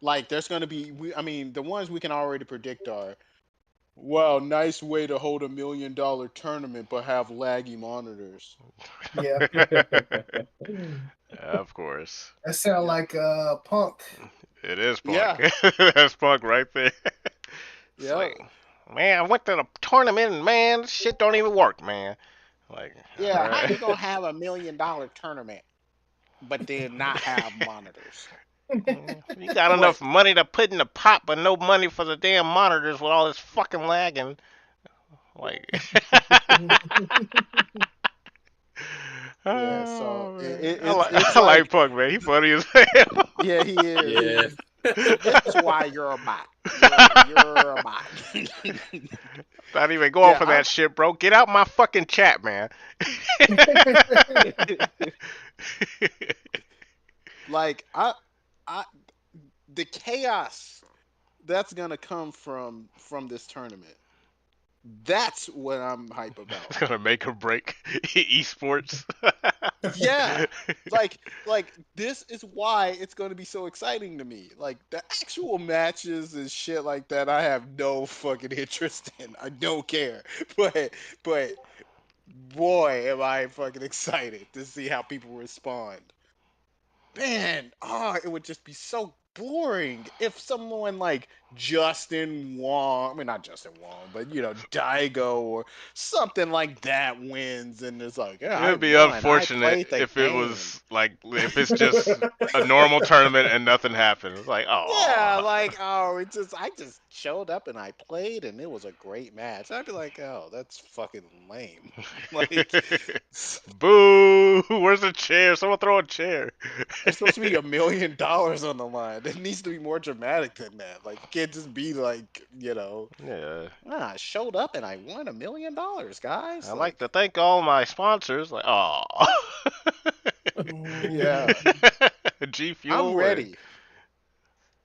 Like there's gonna be, I mean, the ones we can already predict are, wow, nice way to hold $1 million tournament, but have laggy monitors. Yeah, Of course, that sound Yeah, like Punk. it is Punk. yeah, That's Punk right there. It's yeah, like, man, I went to the tournament and man, this shit don't even work, man. Like, all yeah. How right. you gonna have $1 million tournament, but then not have monitors? You got What? enough money to put in the pot, but no money for the damn monitors with all this fucking lagging. Like, Yeah, so oh man, it's I like like Punk, man. He funny as hell. yeah, he is. Yeah. This is why you're a bot. You're a bot. Not even going Yeah, for that shit, bro. Get out my fucking chat, man. like I the chaos that's gonna come from this tournament. That's what I'm hype about. It's gonna make or break esports. Yeah, like this is why it's going to be so exciting to me. Like the actual matches and shit like that, I have no fucking interest in. I don't care. But boy, am I fucking excited to see how people respond. Man, it would just be so boring if someone like Justin Wong, I mean not Justin Wong, but you know, Daigo or something like that wins and it's like, yeah, It I would be won. I unfortunate played the if it game. was like if it's just a normal tournament and nothing happened. It's like, Yeah, oh. like oh, I just showed up and I played and it was a great match. I'd be like, oh, that's fucking lame. Like Boo! Where's the chair? Someone throw a chair. there's supposed to be $1 million on the line. It needs to be more dramatic than that. Like, it can't just be like, you know, Yeah. I showed up and I won $1 million, guys. I'd like Like, to thank all my sponsors. Like, oh. yeah, G I'm Fuel and ready.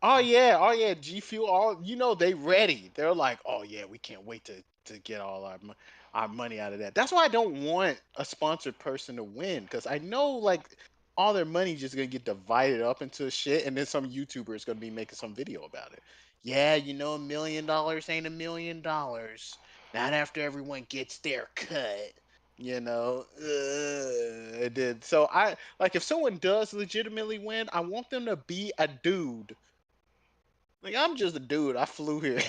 Oh yeah, G Fuel. All you know, they ready. They're like, oh yeah, we can't wait to get all our money out of that. That's why I don't want a sponsored person to win because I know like all their money just gonna get divided up into shit, and then some YouTuber is gonna be making some video about it. Yeah, you know, $1 million ain't $1 million. Not after everyone gets their cut. You know, it did. So I like if someone does legitimately win, I want them to be a dude like I'm just a dude. I flew here,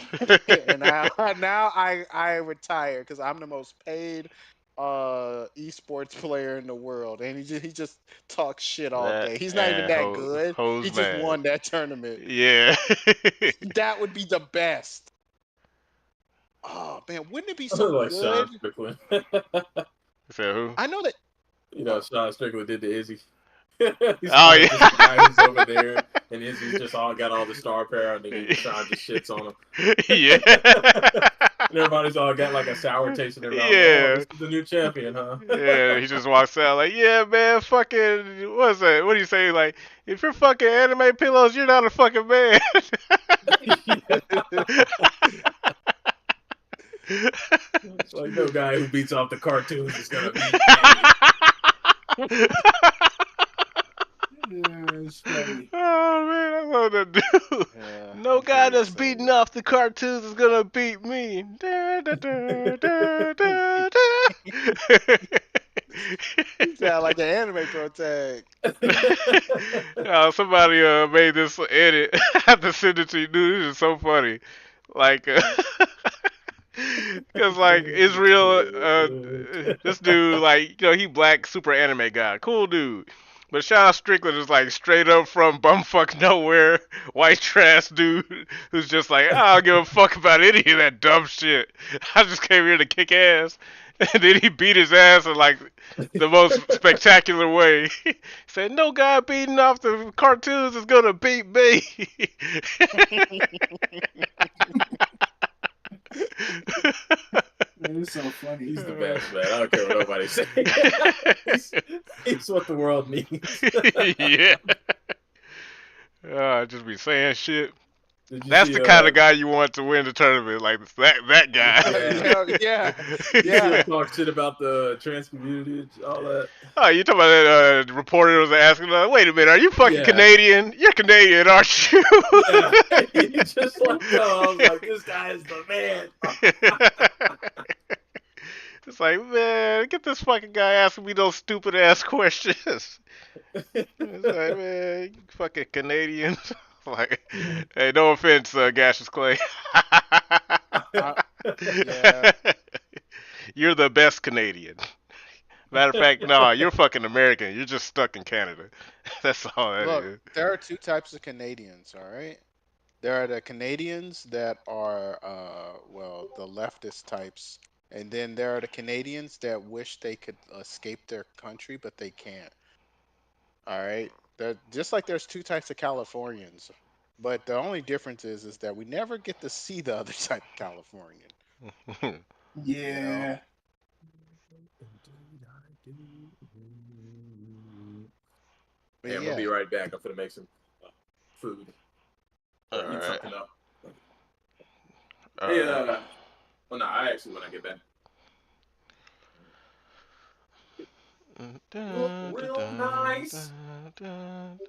and now I retire because I'm the most paid esports player in the world, and he just talks shit all that day. He's not even and that good. hose He just mad. won that tournament. Yeah. That would be the best. Oh man, wouldn't it be I look so like Sean good? Strickland. So who? I know that. You know, Sean Strickland did the Izzy. He's Oh playing just a guy who's over yeah. there, and Izzy's just all got all the star power, and then Sean just shits on him. Yeah. And everybody's all got like a sour taste in their mouth. Oh, Yeah. this is the new champion, huh? Yeah, he just walks out like, yeah, man, fucking, what's that? What do you say? Like, if you're fucking anime pillows, you're not a fucking man. It's like no guy who beats off the cartoons is gonna beat Yeah, it's funny. Oh man, I love that dude. Yeah, No I'm guy pretty that's excited. beating off the cartoons is gonna beat me. Da, da, da, da, da, You da. sound like an anime pro tag. Somebody made this edit. I have to send it to you, dude. This is so funny. Like, cause like Israel, this dude, like, he black, super anime guy, cool dude. But Sean Strickland is like straight up from bumfuck nowhere, white trash dude who's just like, I don't give a fuck about any of that dumb shit. I just came here to kick ass, and then he beat his ass in like the most spectacular way. He said, "No guy beating off the cartoons is gonna beat me." Man, it's so funny. He's the best, man. I don't care what nobody says. he's, he's what the world needs. Yeah. Just be saying shit. Did you That's see? the kind of guy you want to win the tournament, like that guy. Yeah. Yeah, Did you see him yeah. talk shit about the trans community and all that? Oh, you talking about that reporter was asking, wait a minute, are you fucking Yeah. Canadian? You're Canadian, aren't you? Yeah. You just like go. I was like, this guy is the man. It's like, man, get this fucking guy asking me those stupid ass questions. It's like, man, you fucking Canadians. Like, hey, no offense, Gaseous Clay. Yeah. You're the best Canadian. Matter of fact, no, you're fucking American. You're just stuck in Canada. That's all that Look, is. there are two types of Canadians, all right? There are the Canadians that are, well, the leftist types, and then there are the Canadians that wish they could escape their country, but they can't. All right, just like there's two types of Californians, but the only difference is that we never get to see the other type of Californian. You know, Yeah. but Hey, I'm gonna be yeah, right back. I'm gonna make some food All or eat right. something up. All Hey, right. well, no, I actually when I get back. Look Dun, dun, real dun, nice. dun, dun,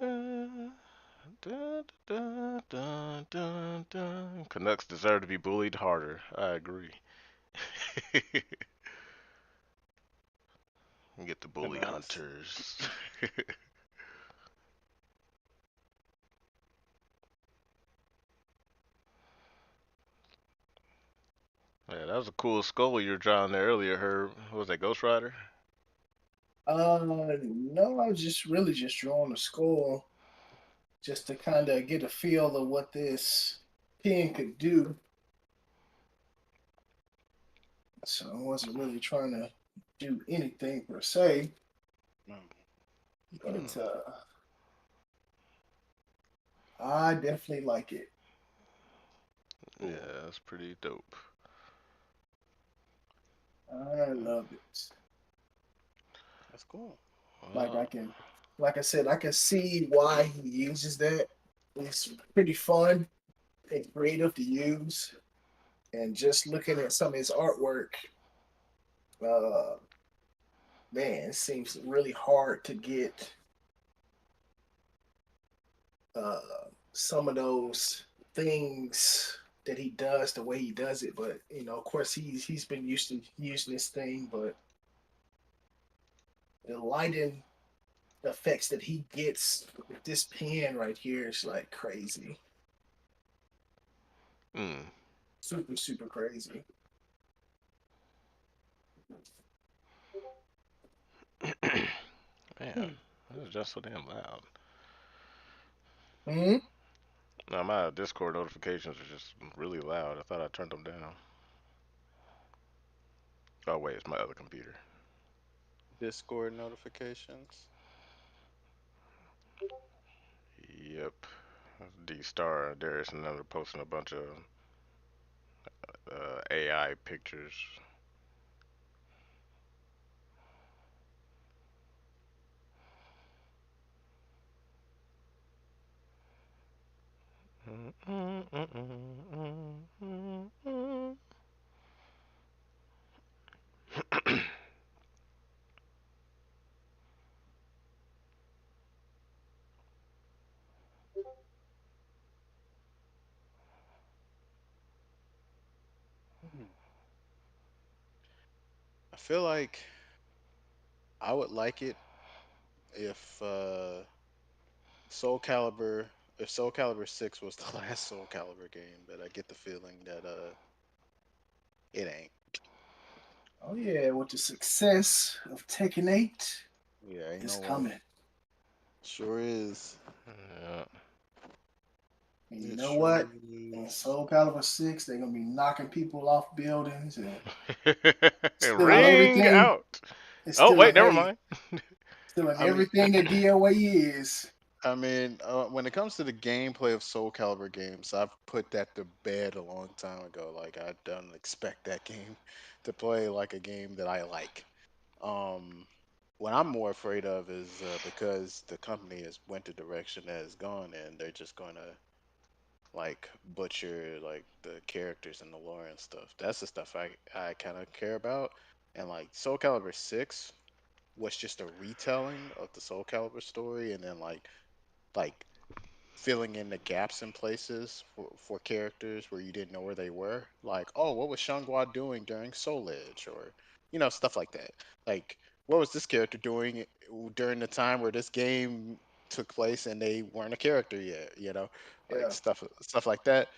dun, dun, dun, dun, dun. Canucks deserve to be bullied harder. I agree. Get the bully Canucks. hunters. Yeah, that was a cool skull you were drawing there earlier. What was that, Ghost Rider? No, I was just really just drawing a skull just to kind of get a feel of what this pen could do. So I wasn't really trying to do anything per se, mm, but I definitely like it. Yeah, that's pretty dope. I love it. that's cool. Like Wow. I can, like I said, I can see why he uses that. It's pretty fun and creative to use. And just looking at some of his artwork, uh, man, it seems really hard to get uh, some of those things that he does the way he does it. But of course, he's been used to using this thing, but the lighting effects that he gets with this pen right here is like crazy, Mm. super super crazy. Man, Hmm. that was just so damn loud. Hmm. No, my Discord notifications are just really loud. I thought I turned them down. Oh wait, it's my other computer. Discord notifications. Yep. D Star, Darius, and them are posting a bunch of AI pictures. feel like I would like it if Soul Calibur if Soul Calibur 6 was the last Soul Calibur game, but I get the feeling that it ain't. Oh yeah, with the success of Tekken 8, Yeah, ain't it's no way. coming. Sure is. Yeah. And you It know sure what? In is. Soul Calibur 6, they're gonna be knocking people off buildings and stealing Ring everything out. and Oh stealing wait, never mind. stealing I mean, everything that DOA is. when it comes to the gameplay of Soul Calibur games, I've put that to bed a long time ago. Like I don't expect that game to play like a game that I like. Um, what I'm more afraid of is because the company has went the direction that it's gone, and they're just going to like butcher like the characters and the lore and stuff. That's the stuff I kind of care about. And like Soul Calibur 6 was just a retelling of the Soul Calibur story, and then like filling in the gaps in places for characters where you didn't know where they were. Like, oh, what was Shangwa doing during Soul Edge? Or, stuff like that. Like, what was this character doing during the time where this game took place and they weren't a character yet? Like Yeah, stuff like that.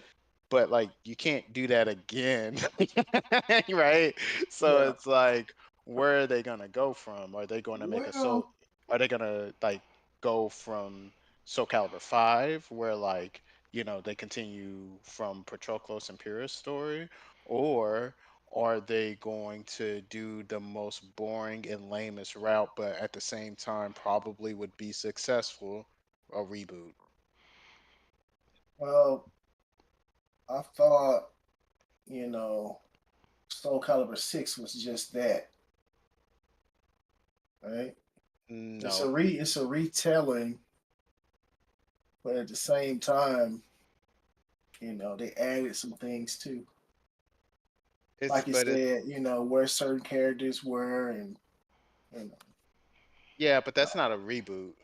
But like you can't do that again. Right? So yeah. it's like where are they gonna go from? Are they gonna make a Well, soul are they gonna like go from Soul Calibur 5 where like they continue from Patroclus and Pyrrhus story, or are they going to do the most boring and lamest route but at the same time probably would be successful, a reboot? well, I thought, you know, Soul Calibur 6 was just that, right? No. It's a retelling, but at the same time, they added some things too. It's Like you but it said, where certain characters were and you know, Yeah, but that's not a reboot,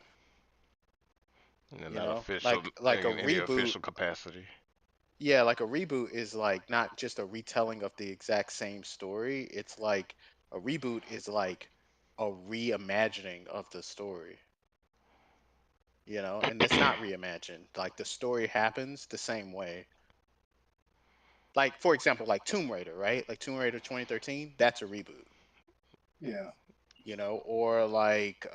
Not official like a in any reboot. official capacity. Yeah, like a reboot is like not just a retelling of the exact same story. It's like a reboot is like a reimagining of the story, and it's not reimagined. Like the story happens the same way. Like for example, like Tomb Raider, right? Like Tomb Raider 2013, that's a reboot, yeah. or like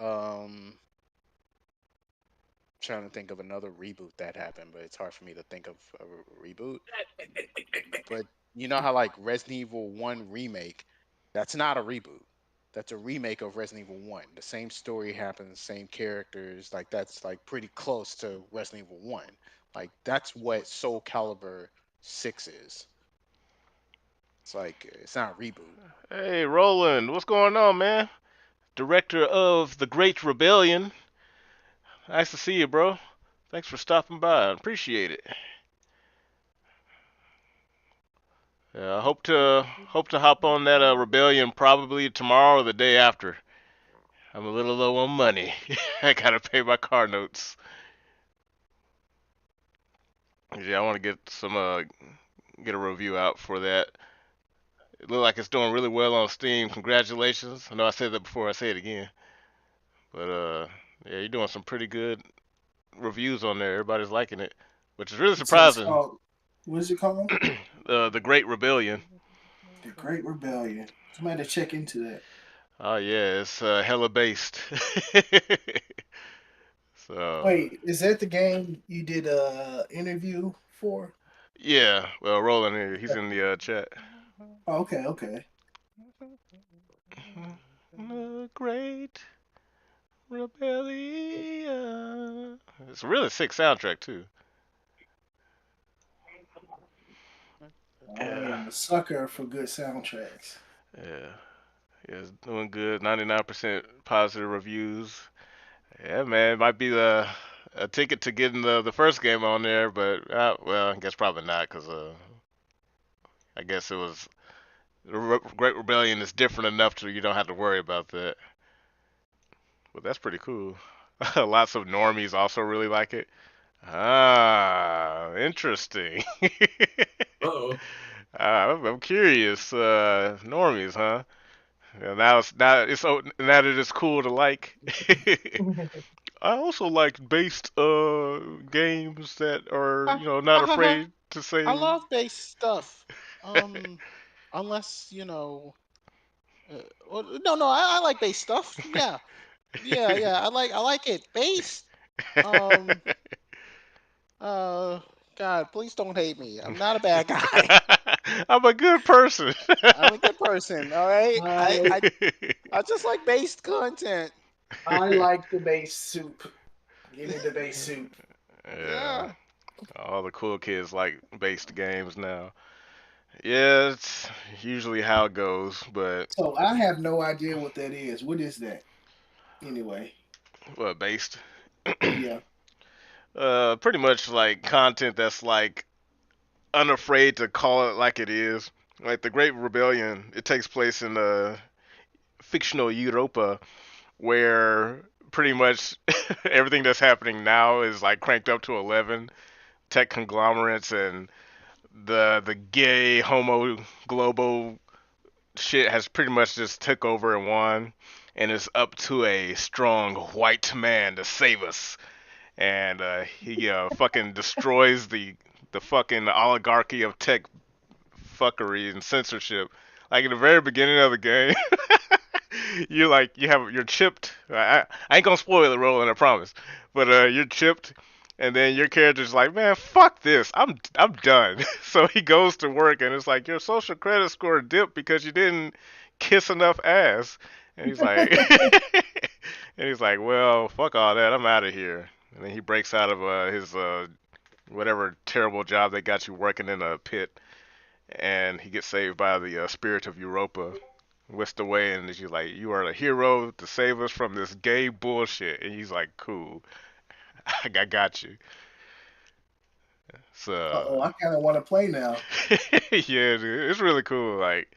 trying to think of another reboot that happened, but it's hard for me to think of a reboot. But you know how like Resident Evil 1 remake, that's not a reboot. That's a remake of Resident Evil 1. The same story happens, same characters, like that's like pretty close to Resident Evil 1. Like that's what Soul Calibur 6 is. It's like it's not a reboot. Hey, Roland, what's going on, man? Director of The Great Rebellion. Nice to see you, bro. Thanks for stopping by. Appreciate it. Yeah, I hope to hop on that Rebellion probably tomorrow or the day after. I'm a little low on money. I gotta pay my car notes. Yeah, I want to get a review out for that. It looks like it's doing really well on Steam. Congratulations. I know I said that before. I say it again. But yeah, you're doing some pretty good reviews on there. Everybody's liking it, which is really It says surprising. called what is it called? The Great Rebellion. The Great Rebellion. Somebody to check into that. Oh yeah, it's hella based. So Wait, is that the game you did a interview for? yeah, well, Roland here, he's Okay. in the chat. Oh, okay, okay. The Great Rebellion. It's a really sick soundtrack too. I Yeah, am a sucker for good soundtracks. yeah, yeah. It's doing good. 99% positive reviews. Yeah, man, it might be a ticket to getting the first game on there, but well, I guess probably not, cause I guess it was Great Rebellion is different enough to you don't have to worry about that. But that's pretty cool. Lots of normies also really like it. Ah, interesting. Uh-oh. I'm curious. Normies, huh? And now that it's cool to like. I also like based games that are not I afraid to say. love base stuff. Um, unless no, no, I like base stuff. Yeah, yeah. I like it. Base. Um, uh, God, please don't hate me. I'm not a bad guy. I'm a good person. I'm a good person. All right. I I just like based content. I like the base soup. Give me the base soup. Yeah, Yeah. all the cool kids like based games now. Yeah, it's usually how it goes, but So I have no idea what that is. What is that? Anyway, what based? yeah. Pretty much like content that's like unafraid to call it like it is. Like the Great Rebellion, it takes place in fictional Europa, where pretty much everything that's happening now is like cranked up to 11. Tech conglomerates and the gay homo globo shit has pretty much just took over and won, and it's up to a strong white man to save us. And he fucking destroys the fucking oligarchy of tech fuckery and censorship. Like in the very beginning of the game, you're chipped. I ain't gonna spoil the role, and I promise. But you're chipped, and then your character's like, man, fuck this. I'm done. So he goes to work, and it's like your social credit score dipped because you didn't kiss enough ass. And he's like, and he's like, well, fuck all that. I'm out of here. And then he breaks out of his whatever terrible job they got you working in a pit, and he gets saved by the spirit of Europa. Whisked away, and she's like, "You are a hero to save us from this gay bullshit." And he's like, "Cool, I got you." So, Oh, I kind of want to play now. yeah, dude, it's really cool. Like,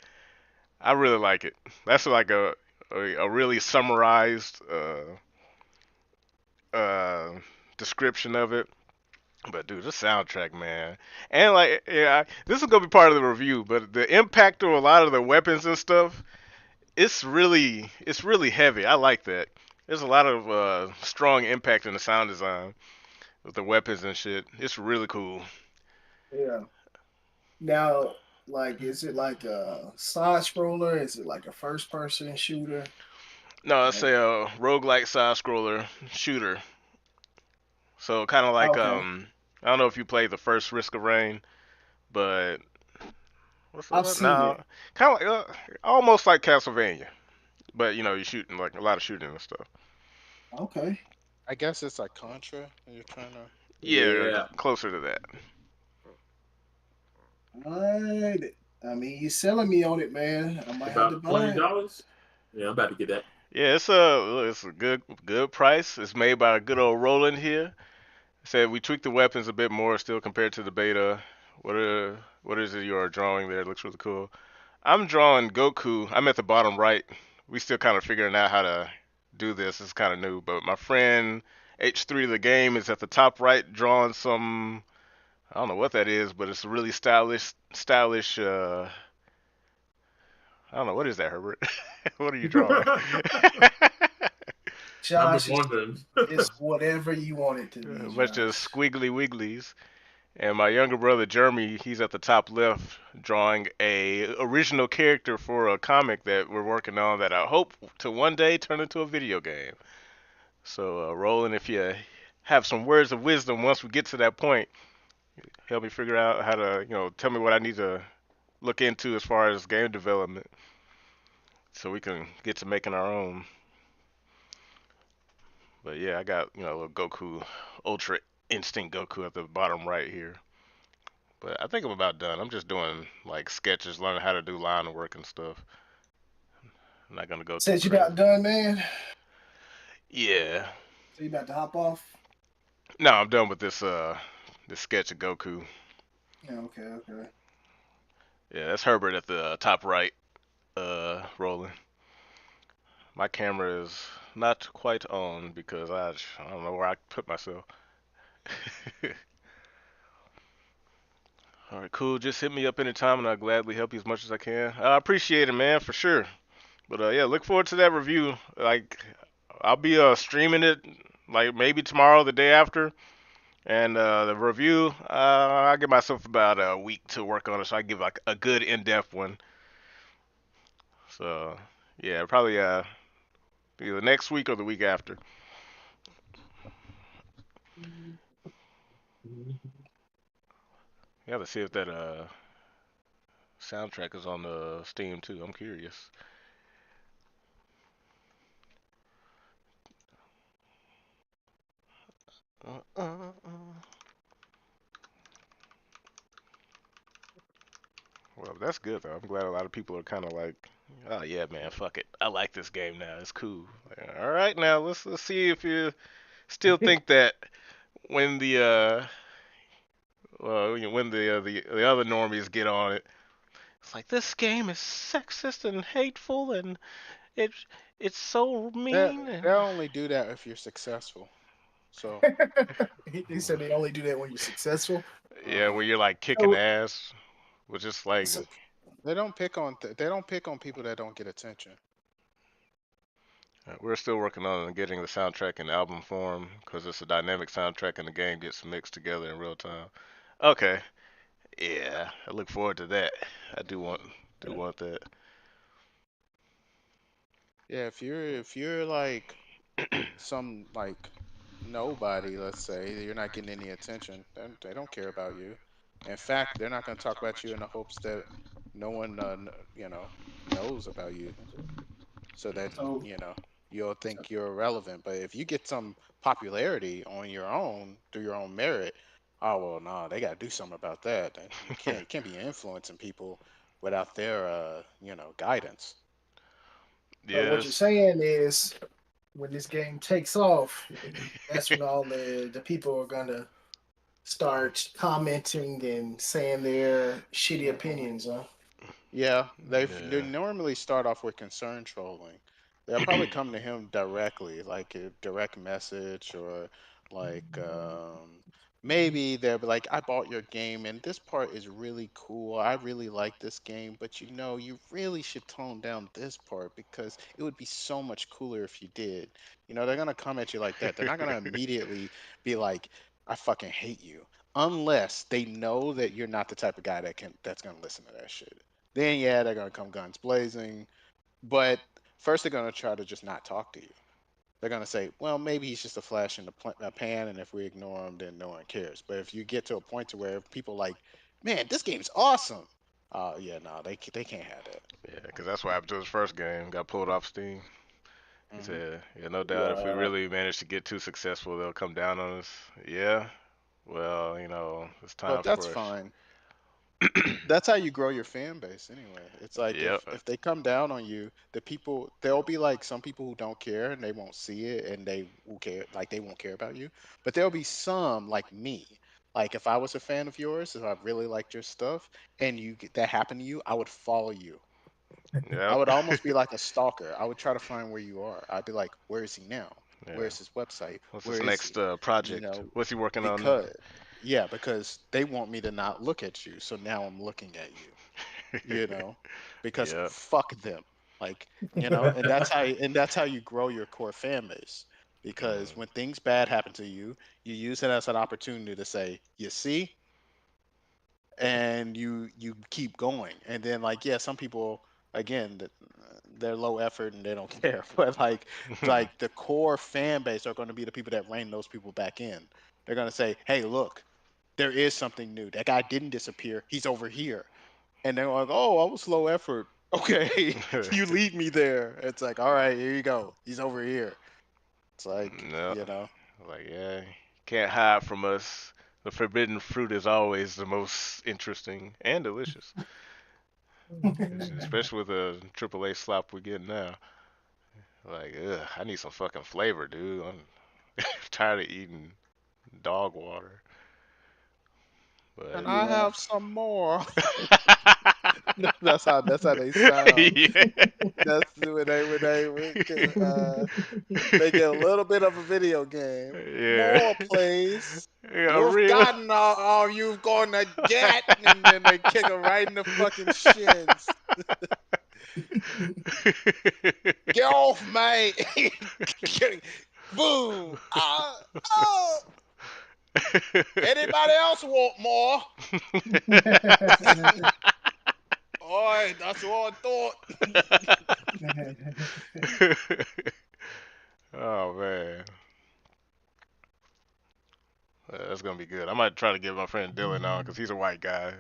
I really like it. That's like a really summarized uh description of it. But dude, the soundtrack, man, and like, yeah, this is gonna be part of the review. But the impact of a lot of the weapons and stuff, it's really heavy. I like that. There's a lot of strong impact in the sound design with the weapons and shit. It's really cool. Yeah. Now, like, is it like a side scroller? Is it like a first person shooter? No, it's Like, a roguelike side scroller shooter. So kind of like okay, I don't know if you played the first Risk of Rain, but what's I've what seen now? it. Kind of like almost like Castlevania, but you're shooting like a lot of shooting and stuff. Okay. I guess it's like Contra. And you're trying to. Yeah, Yeah, closer to that. All right. I mean, you're selling me on it, man. I might have to about twenty buy it. dollars. Yeah, I'm about to get that. Yeah, it's a good price. It's made by a good old Roland here. Said we tweaked the weapons a bit more still compared to the beta. What is it you are drawing there? It looks really cool. I'm drawing Goku. I'm at the bottom right. We still kind of figuring out how to do this. It's kind of new, but my friend H3 the game is at the top right drawing some. I don't know what that is, but it's really stylish. I don't know what is that, Herbert. What are you drawing? I'm just Josh, wondering. it's whatever you want it to be, A bunch of Josh. squiggly wigglies. And my younger brother Jeremy, he's at the top left drawing a original character for a comic that we're working on that I hope to one day turn into a video game. So, Roland, if you have some words of wisdom once we get to that point, help me figure out how to, tell me what I need to look into as far as game development so we can get to making our own. But yeah, I got, a little Goku, Ultra Instinct Goku at the bottom right here. But I think I'm about done. I'm just doing like sketches, learning how to do line work and stuff. I'm not gonna go too Said you about crazy. done, man. Yeah. So you about to hop off? No, I'm done with this sketch of Goku. Yeah, okay, okay. Yeah, that's Herbert at the top right, rolling. My camera is not quite on because I don't know where I put myself. All right, cool. Just hit me up anytime and I'll gladly help you as much as I can. I appreciate it, man, for sure. But yeah, look forward to that review. Like, I'll be streaming it like maybe tomorrow, the day after, and the review. I'll give myself about a week to work on it, so I give like a good in-depth one. So yeah, probably either next week or the week after. Yeah, let's see if that soundtrack is on the Steam too. I'm curious. Uh, uh, uh. Well, that's good though. I'm glad a lot of people are kind of like, oh yeah, man, fuck it. I like this game now. It's cool. Like, all right, now let's see if you still think that when the when the other normies get on it, it's like this game is sexist and hateful and it it's so That mean and they'll only do that if you're successful. So, He said they only do that when you're successful. yeah, uh-huh. when you're like kicking So, ass, which is like so They don't pick on people that don't get attention. we're still working on getting the soundtrack in album form because it's a dynamic soundtrack and the game gets mixed together in real time. Okay, yeah, I look forward to that. I do want that. Yeah, if you're like some like nobody, let's say, you're not getting any attention, then they don't care about you. In fact, they're not going to talk about you in the hopes that no one, knows about you, so that so you know you'll think you're irrelevant. But if you get some popularity on your own through your own merit, oh well, no, they got to do something about that. And you can't be influencing people without their guidance. what you're Yes. saying is when this game takes off, that's when all the people are gonna start commenting and saying their shitty opinions, huh? Yeah, they Yeah. normally start off with concern trolling. They'll probably come to him directly, like a direct message, or like maybe they'll be like, "I bought your game, and this part is really cool. I really like this game, but you really should tone down this part because it would be so much cooler if you did." They're gonna come at you like that. They're not gonna immediately be like, "I fucking hate you," unless they know that you're not the type of guy that's gonna listen to that shit. Then yeah, they're gonna come guns blazing. But first, they're gonna try to just not talk to you. They're gonna say, well, maybe he's just a flash in the pan, and if we ignore him, then no one cares. But if you get to a point to where people like, man, this game's awesome. Yeah, no, they can't have that. Yeah, because that's what happened to his first game. Got pulled off Steam. He Hmm. said, yeah, no doubt if we Wow. really manage to get too successful, they'll come down on us. Yeah, well, it's time But that's for us. fine. That's how you grow your fan base anyway. It's like Yep. if they come down on you, there'll be like some people who don't care and they won't see it and they will care like they won't care about you. But there'll be some like me. Like if I was a fan of yours, if I really liked your stuff and that happened to you, I would follow you. I Yep. would almost be like a stalker. I would try to find where you are. I'd be like, where is he now? Where Yeah. is his website? What's Where his is next he? You project? know, What's he working on now? because yeah, because they want me to not look at you. So now I'm looking at you, you know, because Yep. fuck them. Like, and that's how you grow your core fan base. Because Mm. when things bad happen to you, you use it as an opportunity to say, you see, and you keep going. And then like, yeah, some people again they're low effort and they don't care. But like the core fan base are going to be the people that rein those people back in. They're going to say, hey, look, there is something new. That guy didn't disappear. He's over here. And they're like, oh, I was low effort. Okay, you lead me there. It's like, all right, here you go. He's over here. It's like, No. Like, yeah, can't hide from us. The forbidden fruit is always the most interesting and delicious. Especially with the AAA slop we get now. Like, ugh, I need some fucking flavor, dude. I'm tired of eating dog water. can But I Yeah. have some more? That's how they sound. yeah. That's when they get a little bit of a video game. Yeah. More, please. Yeah, You've real. gotten all you've gonna get, and then they kick her right in the fucking shins. Get off, mate! Boom! Oh! Anybody else want more? Oi, that's what I thought. Oh man, that's gonna be good. I might try to get my friend Dylan on because he's a white guy.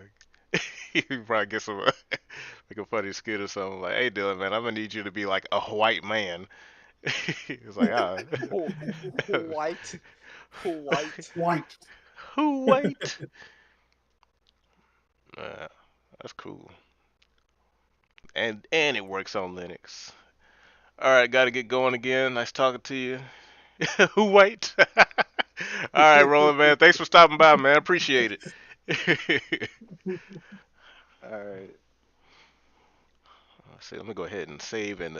He could probably get some like a funny skit or something. Like, hey Dylan, man, I'm gonna need you to be like a white man. It's like, ah, White. White. who white? That's cool. And it works on Linux. All right, got to get going again. Nice talking to you. Who white? All right, Roland, man. Thanks for stopping by, man. Appreciate it. All right. Let's see, let me go ahead and save and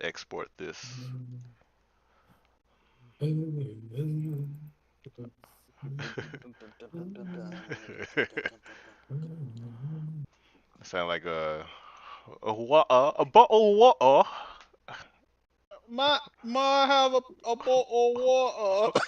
export this. Sound like a bottle of water. Ma have a bottle of water.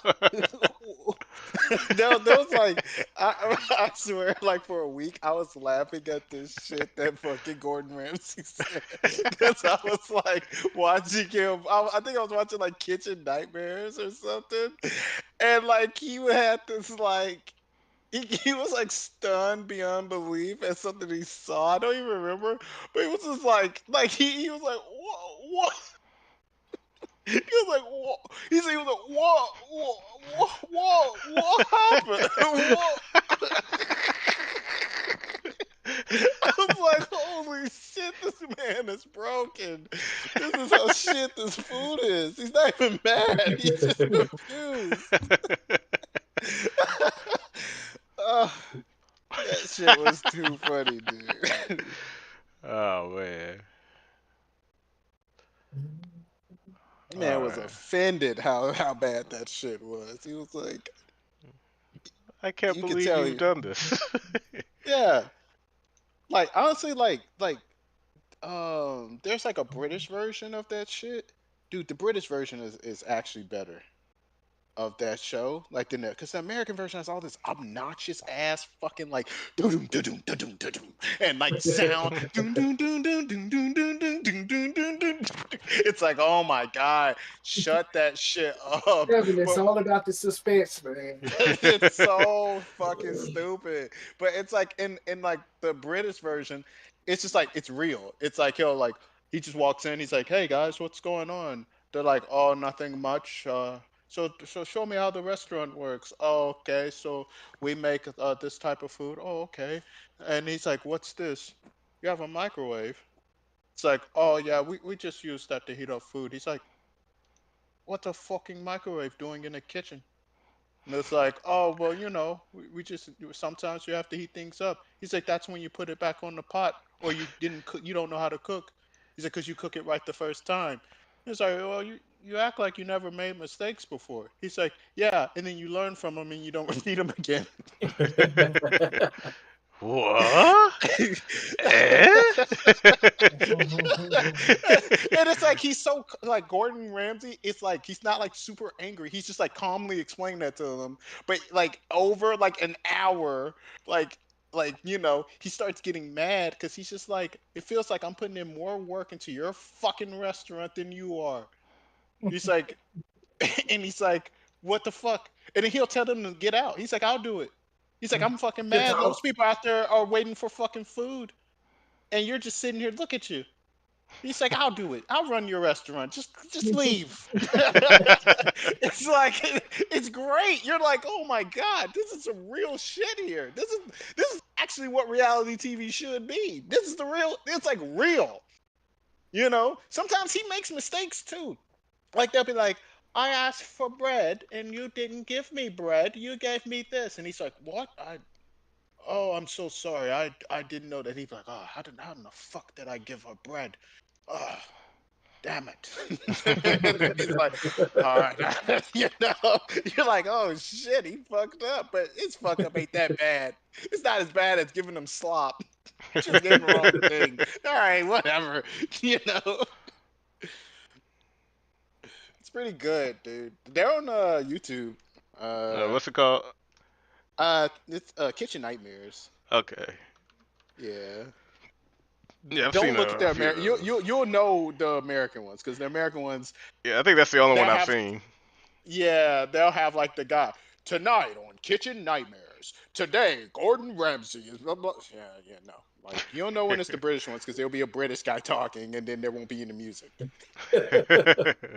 There was like, I swear, like for a week, I was laughing at this shit that fucking Gordon Ramsay said. Because I was like watching him, I think I was watching like Kitchen Nightmares or something. And like he had this like, he was like stunned beyond belief at something he saw. I don't even remember, but he was just like he was like, what? He was like, what? He said, he was like, what happened? What? I was like, holy shit, this man is broken. This is how shit this food is. He's not even mad. He's just confused. That shit was too funny, dude. Oh man. Man was Alright. offended how bad that shit was. He was like, I can't you could believe tell you've you. done this. Yeah. Like honestly, there's like a British version of that shit. Dude, the British version is actually better of that show. Like because the American version has all this obnoxious ass fucking like doo doo doo doo doo doo and like sound doo doo doo doo doo doo doo doo doo doo doo. It's like, oh my god, shut that shit up. Kevin, it's But all about the suspense, man. it's so fucking stupid. But it's like in like the British version, it's just like it's real. It's like he just walks in, he's like, "Hey guys, what's going on?" They're like, "Oh, nothing much. So show me how the restaurant works." "Oh, okay. So we make this type of food." "Oh, okay." And he's like, "What's this?" "You have a microwave." It's like, "Oh yeah, we just use that to heat up food." He's like, "What's a fucking microwave doing in the kitchen?" And it's like, "Oh, well, we just sometimes you have to heat things up." He's like, "That's when you put it back on the pot, or you didn't cook, you don't know how to cook." He's like, "Because you cook it right the first time." He's like, "Well, you act like you never made mistakes before." He's like, "Yeah, and then you learn from them and you don't repeat them again." What? Eh? And it's like he's so like Gordon Ramsay. It's like he's not like super angry. He's just like calmly explaining that to them. But like over like an hour, like he starts getting mad because he's just like, it feels like I'm putting in more work into your fucking restaurant than you are. He's like, and he's like, what the fuck? And then he'll tell them to get out. He's like, I'll do it. He's like, I'm fucking Get mad. out. Those people out there are waiting for fucking food, and you're just sitting here. Look at you. He's like, I'll do it. I'll run your restaurant. Just leave. It's like it's great. You're like, oh my god, this is some real shit here. This is actually what reality TV should be. This is the real. It's like real. Sometimes he makes mistakes too. Like they'll be like, I asked for bread and you didn't give me bread. You gave me this, and he's like, what? Oh, I'm so sorry. I didn't know that. He's like, oh, how in the fuck did I give her bread? Oh, damn it. And then he's like, all right. You're like, oh shit, he fucked up. But his fuck up ain't that bad. It's not as bad as giving him slop. Just gave the wrong thing. All right, whatever. You know, it's pretty good, dude. They're on YouTube. Uh, What's it called? it's Kitchen Nightmares. Okay. Yeah. Yeah, I've Don't seen look at a the few of American. You those. you you'll know the American ones because the American ones Yeah, I think that's the only they'll one I've have seen. yeah they'll have like the guy tonight on Kitchen Nightmares. Today Gordon Ramsay is blah, blah. Yeah no like you don't know when it's the British ones because there'll be a British guy talking and then there won't be any music.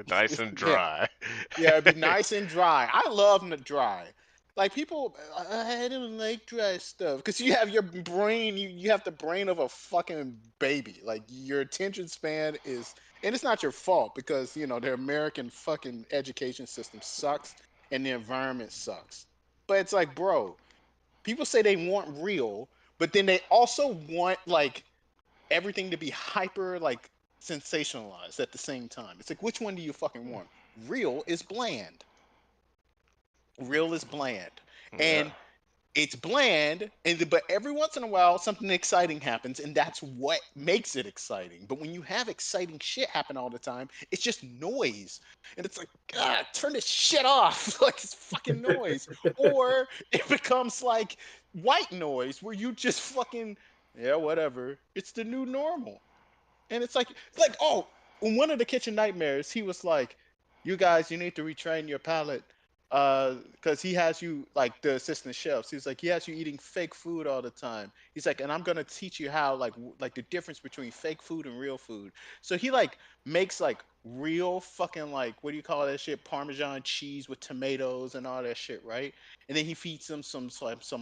Nice and Yeah. dry. Yeah, it'd be nice and dry. I love dry. Like people, I don't like dry stuff because you have your brain. You have the brain of a fucking baby. Like your attention span is, and it's not your fault because you know the American fucking education system sucks and the environment sucks. But it's like, bro, people say they want real, but then they also want like everything to be hyper like sensationalized at the same time. It's like which one do you fucking want? Real is bland. Real is bland. Yeah. And it's bland and but every once in a while something exciting happens and that's what makes it exciting. But when you have exciting shit happen all the time, it's just noise. And it's like, God, turn this shit off. Like it's fucking noise. Or it becomes like white noise where you just fucking yeah, whatever. It's the new normal. And it's like, oh, in one of the kitchen nightmares, he was like, "You guys, you need to retrain your palate, because he has you like the assistant chefs. He's like, he has you eating fake food all the time. He's like, and I'm gonna teach you how like the difference between fake food and real food. So he like makes like real fucking like what do you call that shit? Parmesan cheese with tomatoes and all that shit, right? And then he feeds them some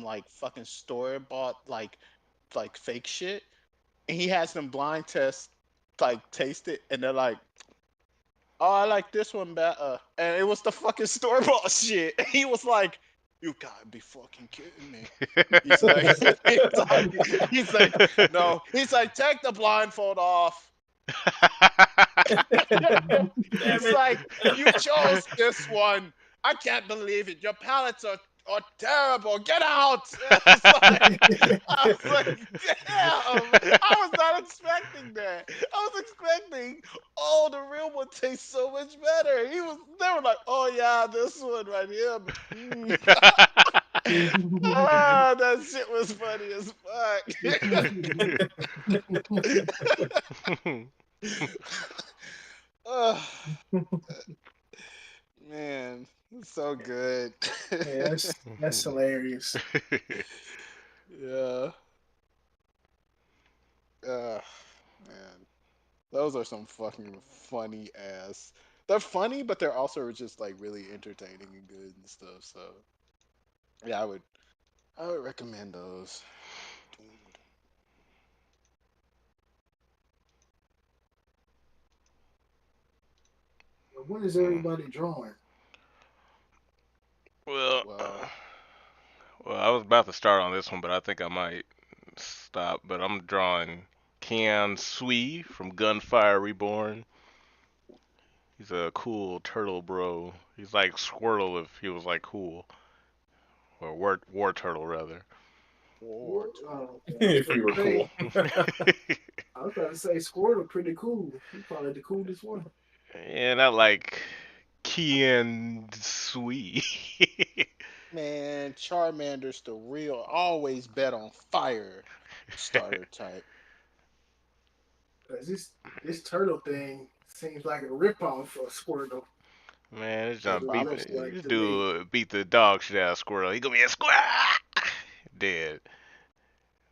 like fucking store bought like fake shit and he has them blind test like taste it and they're like, oh, I like this one better, and it was the fucking store bought shit. He was like, you gotta be fucking kidding me. He's like, he's like, no, he's like, take the blindfold off. Damn He's it. like, you chose this one. I can't believe it. Your palettes are terrible. Get out. I was like, damn. I was not expecting that. I was expecting, oh, the real one tastes so much better. They were like, oh yeah, this one right here. Ah, that shit was funny as fuck. Oh, man, it's so good. Yeah, that's hilarious. Yeah. Man. Those are some fucking funny ass. They're funny, but they're also just like really entertaining and good and stuff. So yeah, I would recommend those. When is Mm. everybody drawing? Well, Well, well, I was about to start on this one, but I think I might stop. But I'm drawing Kian Sui from Gunfire Reborn. He's a cool turtle bro. He's like Squirtle if he was like cool, or war turtle rather. Ward. Oh, okay. If you were cool. I was about to say Squirtle pretty cool. He's probably the coolest one. And I like Kian Sui. Man, Charmander's the real, always bet on fire starter type. Cause this turtle thing seems like a ripoff of Squirtle. Man, this It jump beat probably Looks like this to me. dude beat the dog shit out of Squirrel. He gonna be a squirrel. Dead.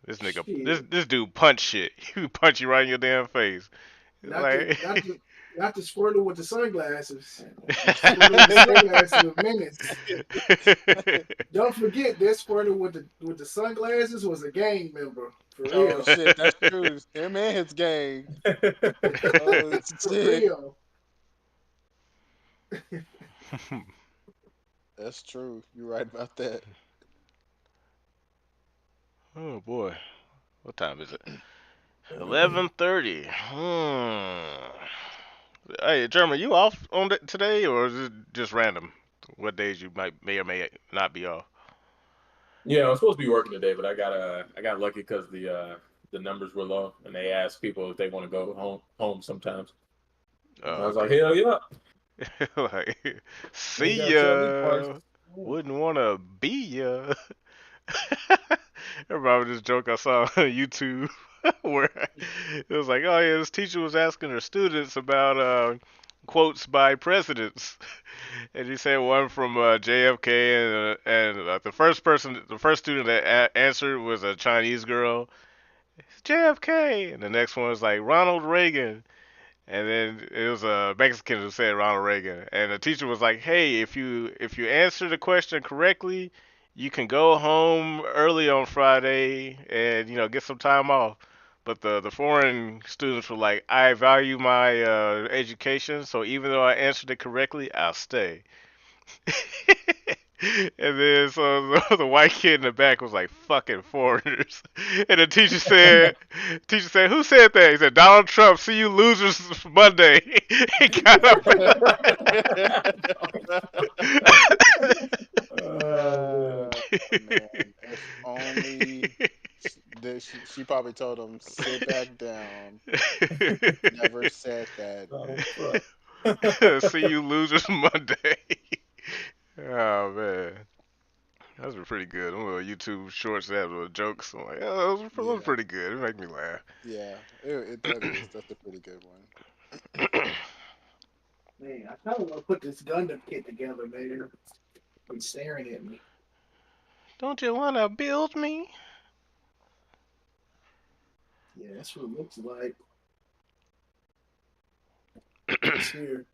This nigga, this Shit. this dude punch shit. He punch you right in your damn face. Not the Like, not the not the Squirtle with the sunglasses. The Squirtle with the sunglasses was menace. Don't forget that Squirtle with the sunglasses was a gang member. For Oh real. shit, that's true. Him and his gang. Oh For shit, real. that's true. You're right about that. oh boy, what time is it? 11:30. Hey, Jeremy, you off on today, or is it just random? What days you may or may not be off? Yeah, I was supposed to be working today, but I got lucky because the numbers were low, and they asked people if they want to go home sometimes. And I Oh, was like, okay. hell yeah! Like, You ain't see gotta tell me twice. ya. Wouldn't wanna be ya. I remember this joke I saw on YouTube where it was like, oh yeah, this teacher was asking her students about quotes by presidents, and he said one from JFK, and the first student that answered was a Chinese girl, JFK, and the next one was like Ronald Reagan. And then it was a Mexican who said Ronald Reagan, and the teacher was like, "Hey, if you answer the question correctly, you can go home early on Friday and get some time off." But the foreign students were like, "I value my education, so even though I answered it correctly, I'll stay." And then so the white kid in the back was like, "Fucking foreigners." And the teacher said, "Who said that?" He said, "Donald Trump. See you losers Monday." He got up. Oh, Man, if only she probably told him sit back down. Never said that. Donald Trump. See you losers Monday. Oh man. Those were pretty good. Them little YouTube shorts that have little jokes. I'm like, oh, those were Yeah, pretty good. It make me laugh. yeah. That is. That's a pretty good one. Man, I kind of want to put this Gundam kit together, man. He's staring at me. Don't you want to build me? Yeah, that's what it looks like. This here.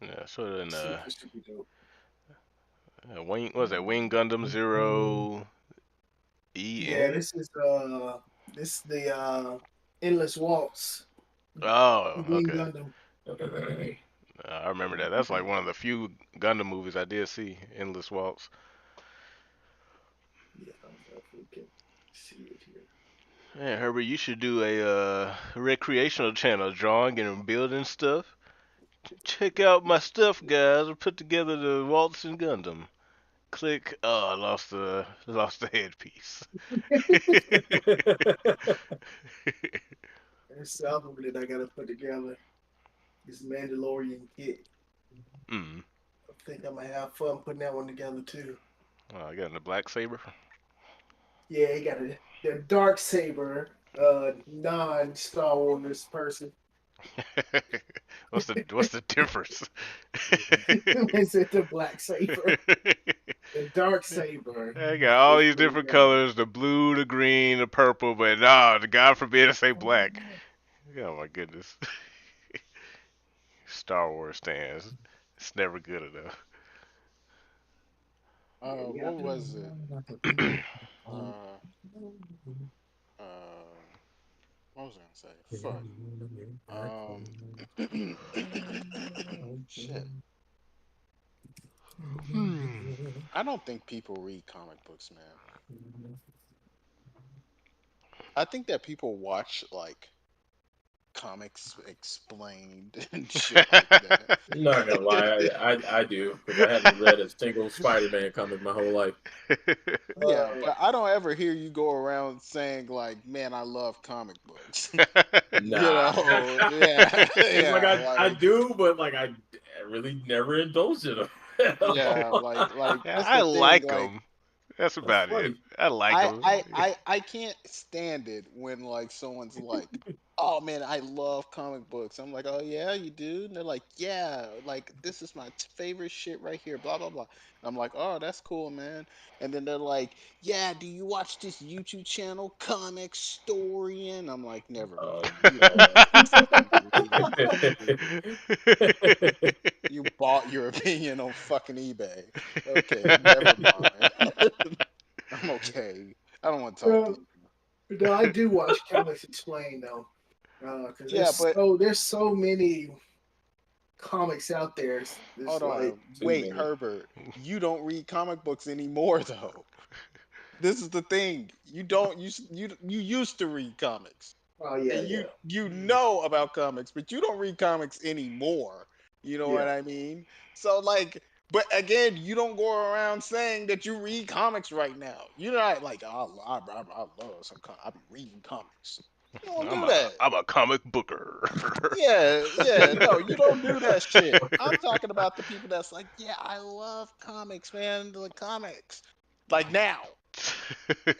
Yeah, sort of in Super, super dope. Wing. What was that? Wing Gundam Zero Yeah, EN. this the Endless Waltz Oh, Wing okay. Gundam. I remember that. That's like one of the few Gundam movies I did see. Endless Waltz. Yeah, I don't know if we can see it here. Yeah, Herbert, you should do a recreational channel, drawing and building stuff. Check out my stuff, guys. I put together the Waltz and Gundam. Click. Oh, I lost the headpiece. There's the album that I gotta put together. This Mandalorian kit. Mm. I think I'm gonna have fun putting that one together too. Oh, I got the black saber. Yeah, he got the dark saber, non Star Wars person. what's the difference? Is it the black saber? The dark saber I got all is these pretty different dope. colors, the blue, the green, the purple, but no, God forbid I say black. Oh my goodness. Star Wars stands. It's never good enough. Yeah, you What got to. was it? Uh, uh, what was I gonna say? Fuck. Shit. Hmm. I don't think people read comic books, man. I think that people watch like comics explained and shit like that. I'm not gonna lie, I do because I haven't read a single Spider-Man comic my whole life. Yeah, but I don't ever hear you go around saying like, "Man, I love comic books." You Nah, know, yeah, it's like yeah, I like, do, but like I really never indulge in them. yeah, like Yeah, that's I the thing. like Like, them. That's That's about it. funny. I like them. I can't stand it when like someone's like, "Oh man, I love comic books." I'm like, "Oh yeah, you do?" And they're like, "Yeah, like this is my favorite shit right here." Blah blah blah. I'm like, "Oh, that's cool, man." And then they're like, "Yeah, do you watch this YouTube channel, Comic Story?" And I'm like, "Never Oh mind. You know, fucking you bought your opinion on fucking eBay. Okay, never mind. I'm okay. I don't want to talk to No, you." no, I do watch comics explained though, because Yeah, but there's so many comics out there. It's hold like, on. Too Wait, many. Herbert, you don't read comic books anymore though. This is the thing. You don't you used to read comics. oh And yeah, you know about comics, but you don't read comics anymore. You know yeah, what I mean? So like But again, you don't go around saying that you read comics right now. You're not like, oh, I love some. I be reading comics. You don't do that. I'm a comic booker. Yeah, no, you don't do that shit. I'm talking about the people that's like, yeah, I love comics, man, the comics, like now.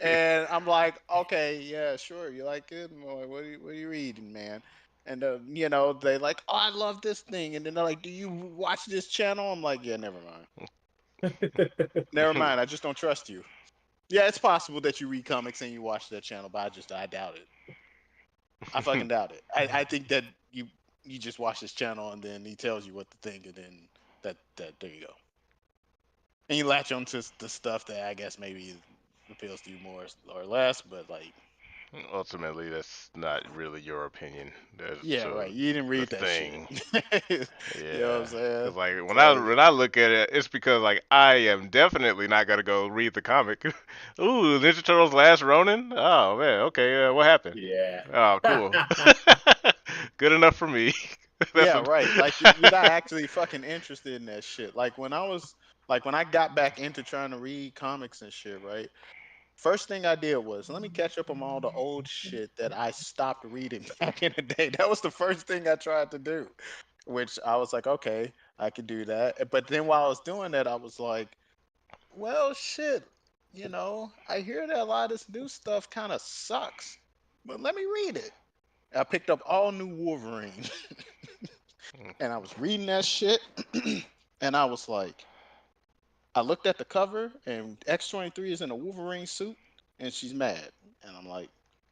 And I'm like, okay, yeah, sure, you like it? Boy, what are you reading, man? And they like, oh, I love this thing, and then they're like, do you watch this channel? I'm like, yeah, never mind, never mind. I just don't trust you. Yeah, it's possible that you read comics and you watch that channel, but I doubt it. I fucking doubt it. I think that you just watch this channel and then he tells you what to think, and then that there you go. And you latch on to the stuff that I guess maybe appeals to you more or less, but like, Ultimately, that's not really your opinion. That's yeah, right. You didn't the read that shit. thing. You know what I'm Yeah, saying? because like It's like, when I look at it, it's because like I am definitely not gonna go read the comic. Ooh, Ninja Turtles: Last Ronin. Oh man, okay, what happened? Yeah. Oh, cool. Good enough for me. That's yeah, a right. Like you're not actually fucking interested in that shit. When I got back into trying to read comics and shit, right? First thing I did was let me catch up on all the old shit that I stopped reading back in the day. That was the first thing I tried to do, which I was like, okay, I could do that. But then while I was doing that, I was like, well, shit, I hear that a lot of this new stuff kind of sucks, but let me read it. I picked up all new Wolverine and I was reading that shit, and I was like, I looked at the cover, and X-23 is in a Wolverine suit, and she's mad. And I'm like,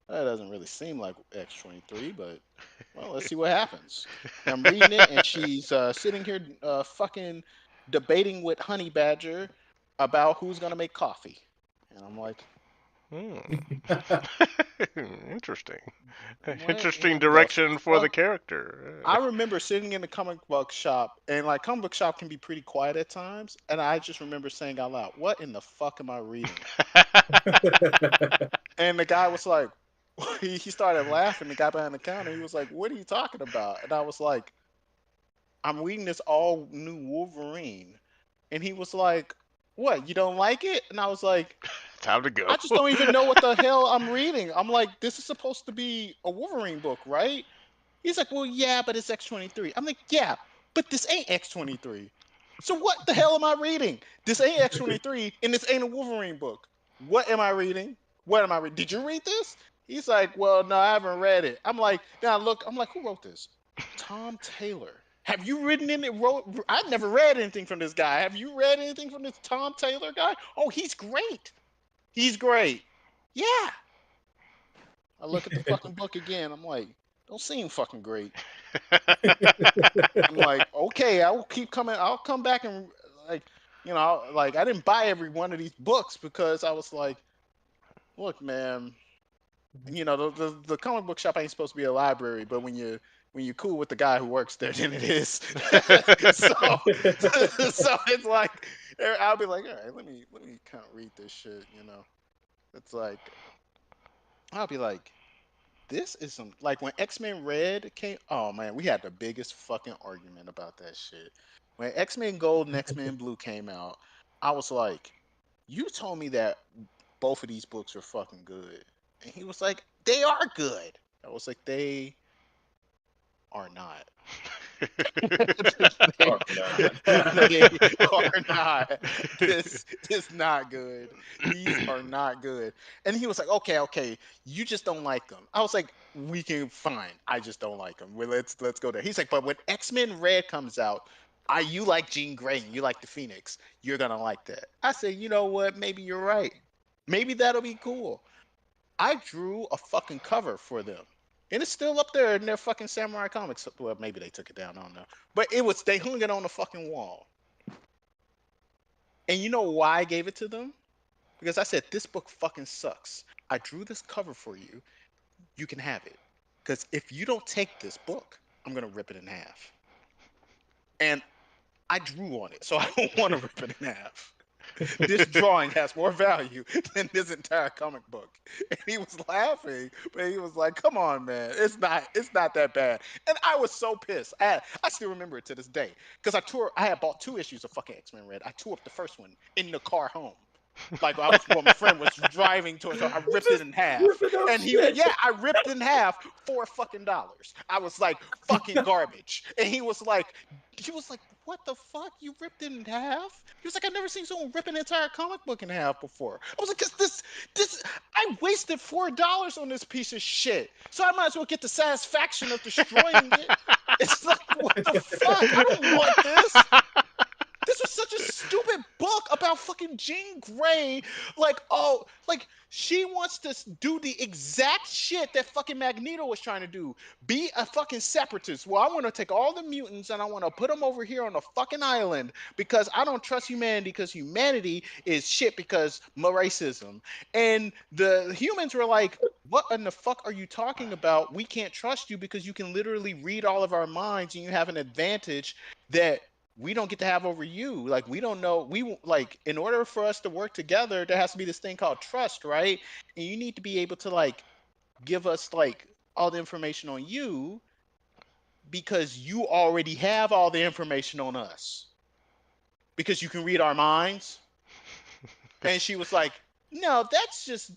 that doesn't really seem like X-23, but well, let's see what happens. And I'm reading it, and she's sitting here fucking debating with Honey Badger about who's gonna make coffee. And I'm like, Hmm. Interesting. what Interesting in the direction for the fuck? character. I remember sitting in the comic book shop, and like comic book shop can be pretty quiet at times, and I just remember saying out loud, "What in the fuck am I reading?" And the guy was like, he started laughing. The guy behind the counter, he was like, "What are you talking about?" And I was like, "I'm reading this all new Wolverine," and he was like, "What? You don't like it?" And I was like, Time to go. "I just don't even know what the hell I'm reading." I'm like, "This is supposed to be a Wolverine book, right?" He's like, "Well, yeah, but it's X-23." I'm like, "Yeah, but this ain't X-23. So what the hell am I reading? This ain't X-23, and this ain't a Wolverine book. What am I reading? What am I reading? Did you read this?" He's like, "Well, no, I haven't read it." I'm like, now look, I'm like, who wrote this? Tom Taylor. Have you written in it? I've never read anything from this guy. Have you read anything from this Tom Taylor guy? Oh, he's great. He's great. Yeah. I look at the fucking book again. I'm like, don't seem fucking great. I'm like, okay, I will keep coming. I'll come back and like, like I didn't buy every one of these books because I was like, look, man, the comic book shop ain't supposed to be a library, but when you're cool with the guy who works there, then it is. so so it's like I'll be like, all right, let me kind of read this shit. It's like I'll be like, this is some like when X-Men Red came. Oh man, we had the biggest fucking argument about that shit. When X-Men Gold and X-Men Blue came out, I was like, "You told me that both of these books are fucking good," and he was like, "They are good." I was like, "They are not." they, Or not. they are not. This not good. These are not good. And he was like, okay, you just don't like them. I was like, we can fine. I just don't like them. Well, let's go there. He's like, but when X-Men Red comes out, you like Jean Grey and you like the Phoenix, you're gonna like that. I said, you know what? Maybe you're right. Maybe that'll be cool. I drew a fucking cover for them. And it's still up there in their fucking Samurai Comics. Well, maybe they took it down. I don't know. But they hung it on the fucking wall. And you know why I gave it to them? Because I said, this book fucking sucks. I drew this cover for you. You can have it. Because if you don't take this book, I'm going to rip it in half. And I drew on it, so I don't want to rip it in half. This drawing has more value than this entire comic book. And he was laughing, but he was like, come on, man. It's not that bad. And I was so pissed. I still remember it to this day. Because I had bought 2 issues of fucking X-Men Red. I tore up the first one in the car home. Like my friend was driving towards her. I ripped it in half. And I ripped it in half for fucking $4. I was like, fucking garbage. And he was like, what the fuck? You ripped it in half? He was like, I've never seen someone rip an entire comic book in half before. I was like, this, I wasted $4 on this piece of shit. So I might as well get the satisfaction of destroying it. It's like, what the fuck? I don't want this. This was such a stupid book about fucking Jean Grey. Like, she wants to do the exact shit that fucking Magneto was trying to do. Be a fucking separatist. Well, I want to take all the mutants and I want to put them over here on a fucking island because I don't trust humanity because humanity is shit because racism. And the humans were like, what in the fuck are you talking about? We can't trust you because you can literally read all of our minds and you have an advantage that we don't get to have over you. Like, we don't know. In order for us to work together, there has to be this thing called trust, right? And you need to be able to like give us like all the information on you because you already have all the information on us because you can read our minds. And she was like, no, that's just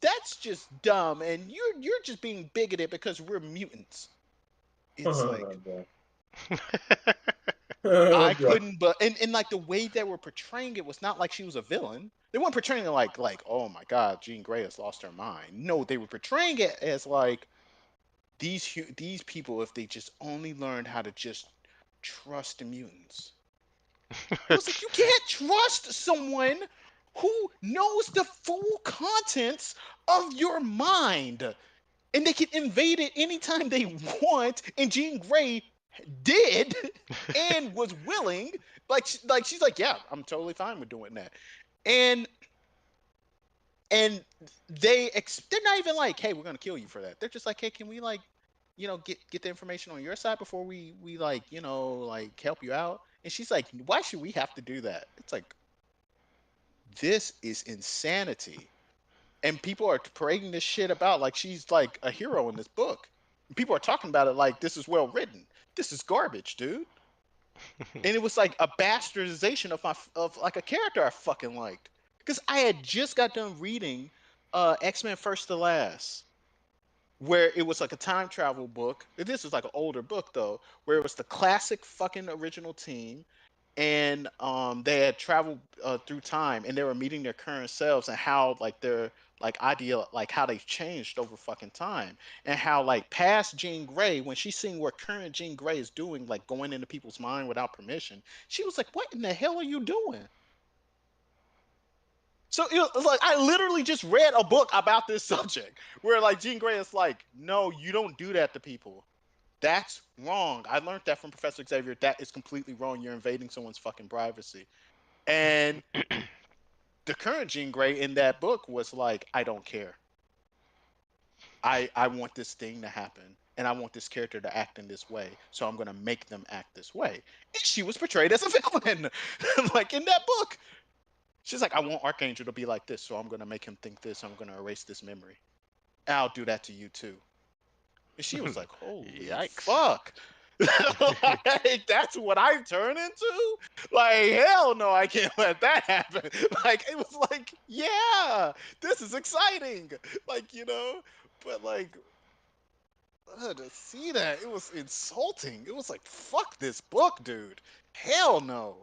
dumb, and you're just being bigoted because we're mutants. It's like I couldn't, but and like the way they were portraying it was not like she was a villain. They weren't portraying it like oh my god, Jean Grey has lost her mind. No, they were portraying it as like these people, if they just only learned how to just trust the mutants. I was like, you can't trust someone who knows the full contents of your mind, and they can invade it anytime they want. And Jean Grey did and was willing. Like she's like, yeah, I'm totally fine with doing that. And they're not even like, hey, we're gonna kill you for that. They're just like, hey, can we like, get the information on your side before we like, like help you out? And she's like, why should we have to do that? It's like, this is insanity. And people are parading this shit about like she's like a hero in this book. People are talking about it like this is well written. This is garbage, dude. And it was like a bastardization of like a character I fucking liked. Because I had just got done reading X-Men First to Last, where it was like a time travel book. This was like an older book though, where it was the classic fucking original team, and they had traveled through time, and they were meeting their current selves, and how like their like idea, like how they've changed over fucking time, and how like past Jean Grey, when she's seeing what current Jean Grey is doing, like going into people's mind without permission, she was like, "What in the hell are you doing?" So it was like I literally just read a book about this subject, where like Jean Grey is like, "No, you don't do that to people. That's wrong. I learned that from Professor Xavier. That is completely wrong. You're invading someone's fucking privacy." And the current Jean Grey in that book was like, I don't care. I want this thing to happen, and I want this character to act in this way, so I'm going to make them act this way. And she was portrayed as a villain, like in that book. She's like, I want Archangel to be like this, so I'm going to make him think this. I'm going to erase this memory. And I'll do that to you too. And she was like, holy Yikes. fuck. Like, that's what I turn into? Like, hell no, I can't let that happen. Like, it was like, yeah, this is exciting. Like, but like, to see that, it was insulting. It was like, fuck this book, dude. Hell no.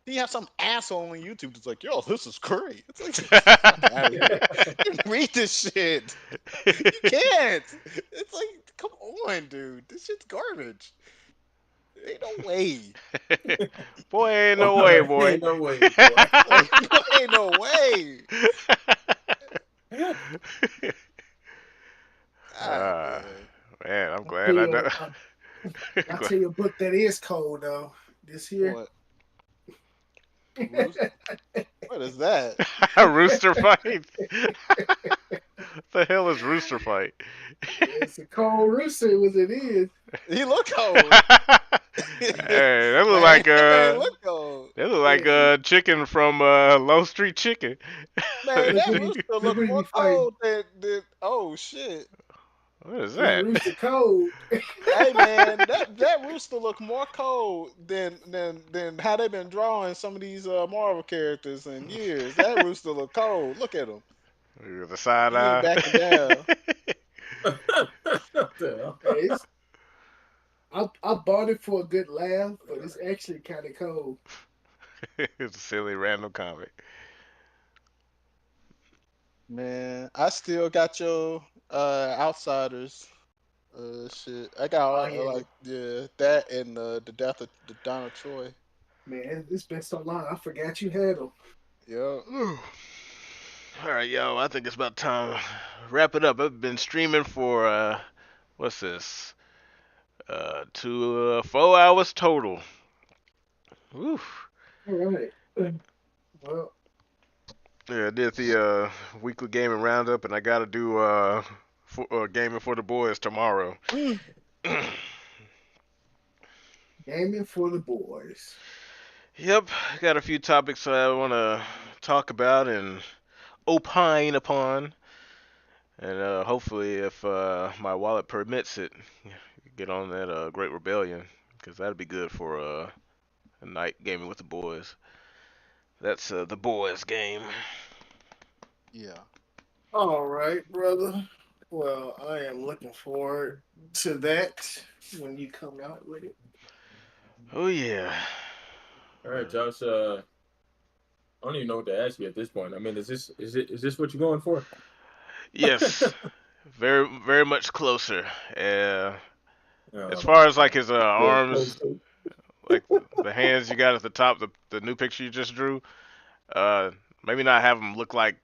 You have some asshole on YouTube that's like, yo, this is great. It's like, fuck out of here. You read this shit. You can't. It's like, come on, dude. This shit's garbage. Ain't no way. Boy, ain't no way, boy. Ain't no way, boy. Ain't no way. Man, I'm glad I know. I'll tell you a book that is cold though. This here. What? What is that? Rooster Fight. The hell is Rooster Fight? It's a cold rooster, was it is. He look cold. Hey, that look like Man, look cold. They look like Yeah, chicken from Low Street Chicken. Man, look that what he rooster look look what he more be fighting. cold than oh shit. What is That that? rooster cold. Hey man, that rooster look more cold than how they been drawing some of these Marvel characters in years. That rooster look cold. Look at him. The side He ain't eye. backing down. What the hell? Hey, I bought it for a good laugh, but it's actually kind of cold. It's a silly random comic. Man, I still got your outsiders shit. I got Oh yeah, like yeah that and the death of the Donna Troy. man, it's been so long. I forgot you had them. Yep. All right, yo, I think it's about time to wrap it up. I've been streaming for what's this? 4 hours total. Woo. All right. Well, Yeah, I did the weekly gaming roundup, and I gotta do gaming for the boys tomorrow. gaming for the boys. Yep, got a few topics I want to talk about and opine upon, and hopefully, if my wallet permits it, get on that Great Rebellion, because that'd be good for a night gaming with the boys. That's the boys' game. Yeah. All right, brother. Well, I am looking forward to that when you come out with it. Oh yeah. All right, Josh. I don't even know what to ask you at this point. I mean, is this what you're going for? Yes, very very much closer. As Oh far my as like God. his Very arms, close to. like the hands you got at the top, the new picture you just drew. Uh, Maybe not have him look like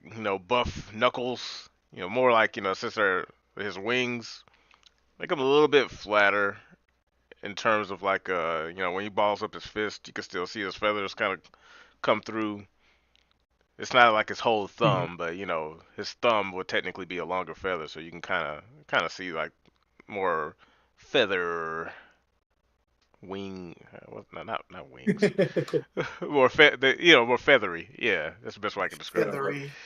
buff Knuckles. More like since they're his wings, make him a little bit flatter in terms of like when he balls up his fist, you can still see his feathers kind of come through. It's not like his whole thumb, but his thumb would technically be a longer feather, so you can kind of see like more feather wing. What? No, not wings. More feathery. Yeah, that's the best way I can describe it. Feathery,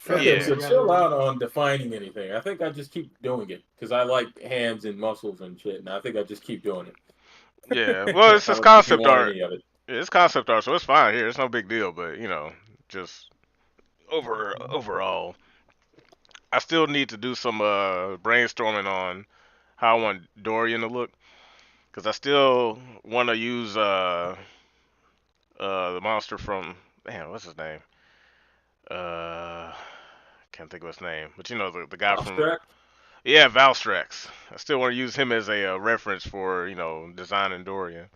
Okay, feathery Yeah, so chill rather. out on defining anything. I think I just keep doing it because I like hands and muscles and shit, and I think I just keep doing yeah. Well, it. it's I just don't think you concept want art. any of it. Yeah, it's concept art, so it's fine here. It's no big deal, but just overall, I still need to do some brainstorming on how I want Dorian to look, because I still want to use the monster from, man, what's his name? Uh, can't think of his name, but the guy from, Abstract? yeah, Valstrax. I still want to use him as a reference for designing Dorian,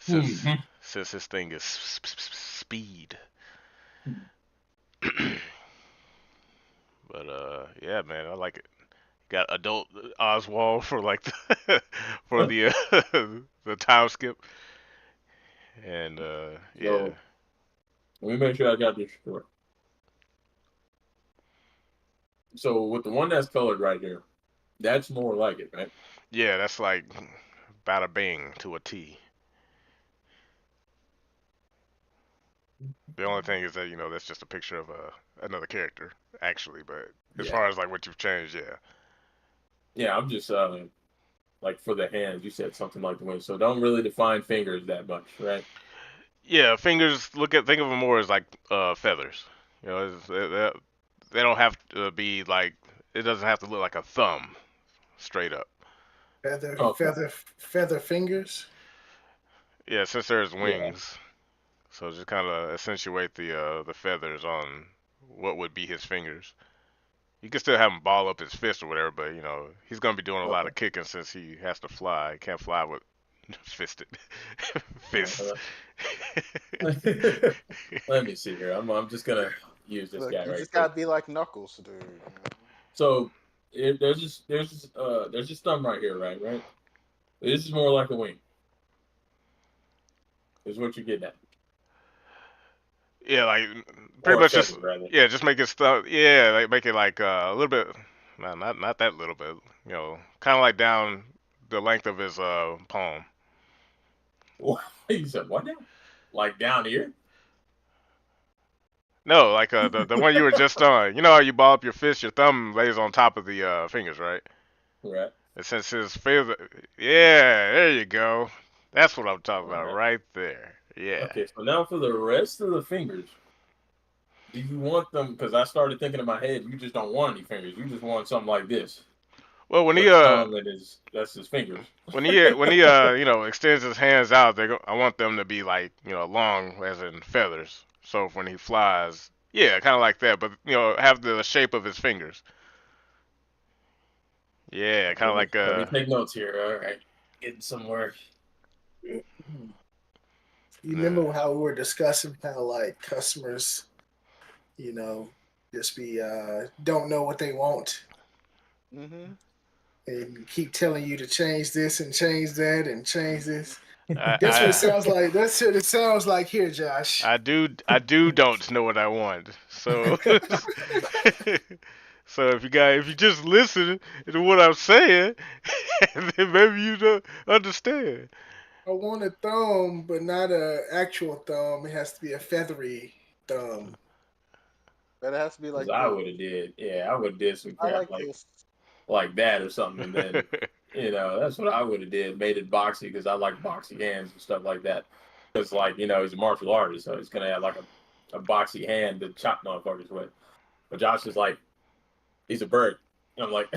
since Hmm. since his thing is speed. But yeah, man, I like it. Got adult Oswald for like for the the time skip, and yeah, So let me make sure I got this correct. So with the one that's colored right here, that's more like it, right? yeah, that's like bada bing to a T. The only thing is that that's just a picture of another character actually, but as Yeah. far as like what you've changed, yeah, Yeah, I'm just like for the hands, you said something like the wings. So don't really define fingers that much, right? yeah, fingers. Think of them more as like feathers. They don't have to be like, it doesn't have to look like a thumb straight up. Feather, Okay. feather, feather fingers. Yeah, since there's Yeah. wings, so just kind of accentuate the feathers on what would be his fingers. You can still have him ball up his fist or whatever, but he's gonna be doing a lot Okay. of kicking since he has to fly. He can't fly with fisted fists. Uh, let me see here. I'm just gonna use this Look, guy you right just quick. gotta be like Knuckles, dude. So there's this thumb right here, right? This is more like a wing. Is what you're getting at, Yeah, like pretty or a much feather just, rather. yeah, just make it stuff. Yeah, like make it like a little bit, not that little bit. Kind of like down the length of his palm. You said what now? Like down here? No, like the one you were just on. You know how you ball up your fist, your thumb lays on top of the fingers, right? Right. And since his finger, yeah, there you go. That's what I'm talking All about right. right there. Yeah. Okay, so now for the rest of the fingers, do you want them? Because I started thinking in my head, you just don't want any fingers. You just want something like this, Well, when he with a thumb and that's his fingers. extends his hands out, I want them to be like long as in feathers. So when he flies, yeah, kind of like that, but have the shape of his fingers. Yeah, kind of like Let me take notes here. All right, getting somewhere. You uh, remember how we were discussing how like customers, you know, just be don't know what they want Mm-hmm. and keep telling you to change this and change that and change this. I, That's what it I sounds like. That's what it sounds like here, Josh. I do don't know what I want. So so if you just listen to what I'm saying, then maybe you don't understand. I want a thumb, but not a actual thumb. It has to be a feathery thumb. But it has to be Because like I this. would have did, yeah, I would have did some I crap like this. like that or something, and then that's what I would have did. Made it boxy because I like boxy hands and stuff like that. Because like he's a martial artist, so he's gonna have like a boxy hand to chop motherfuckers with. But Josh is like he's a bird. And I'm like,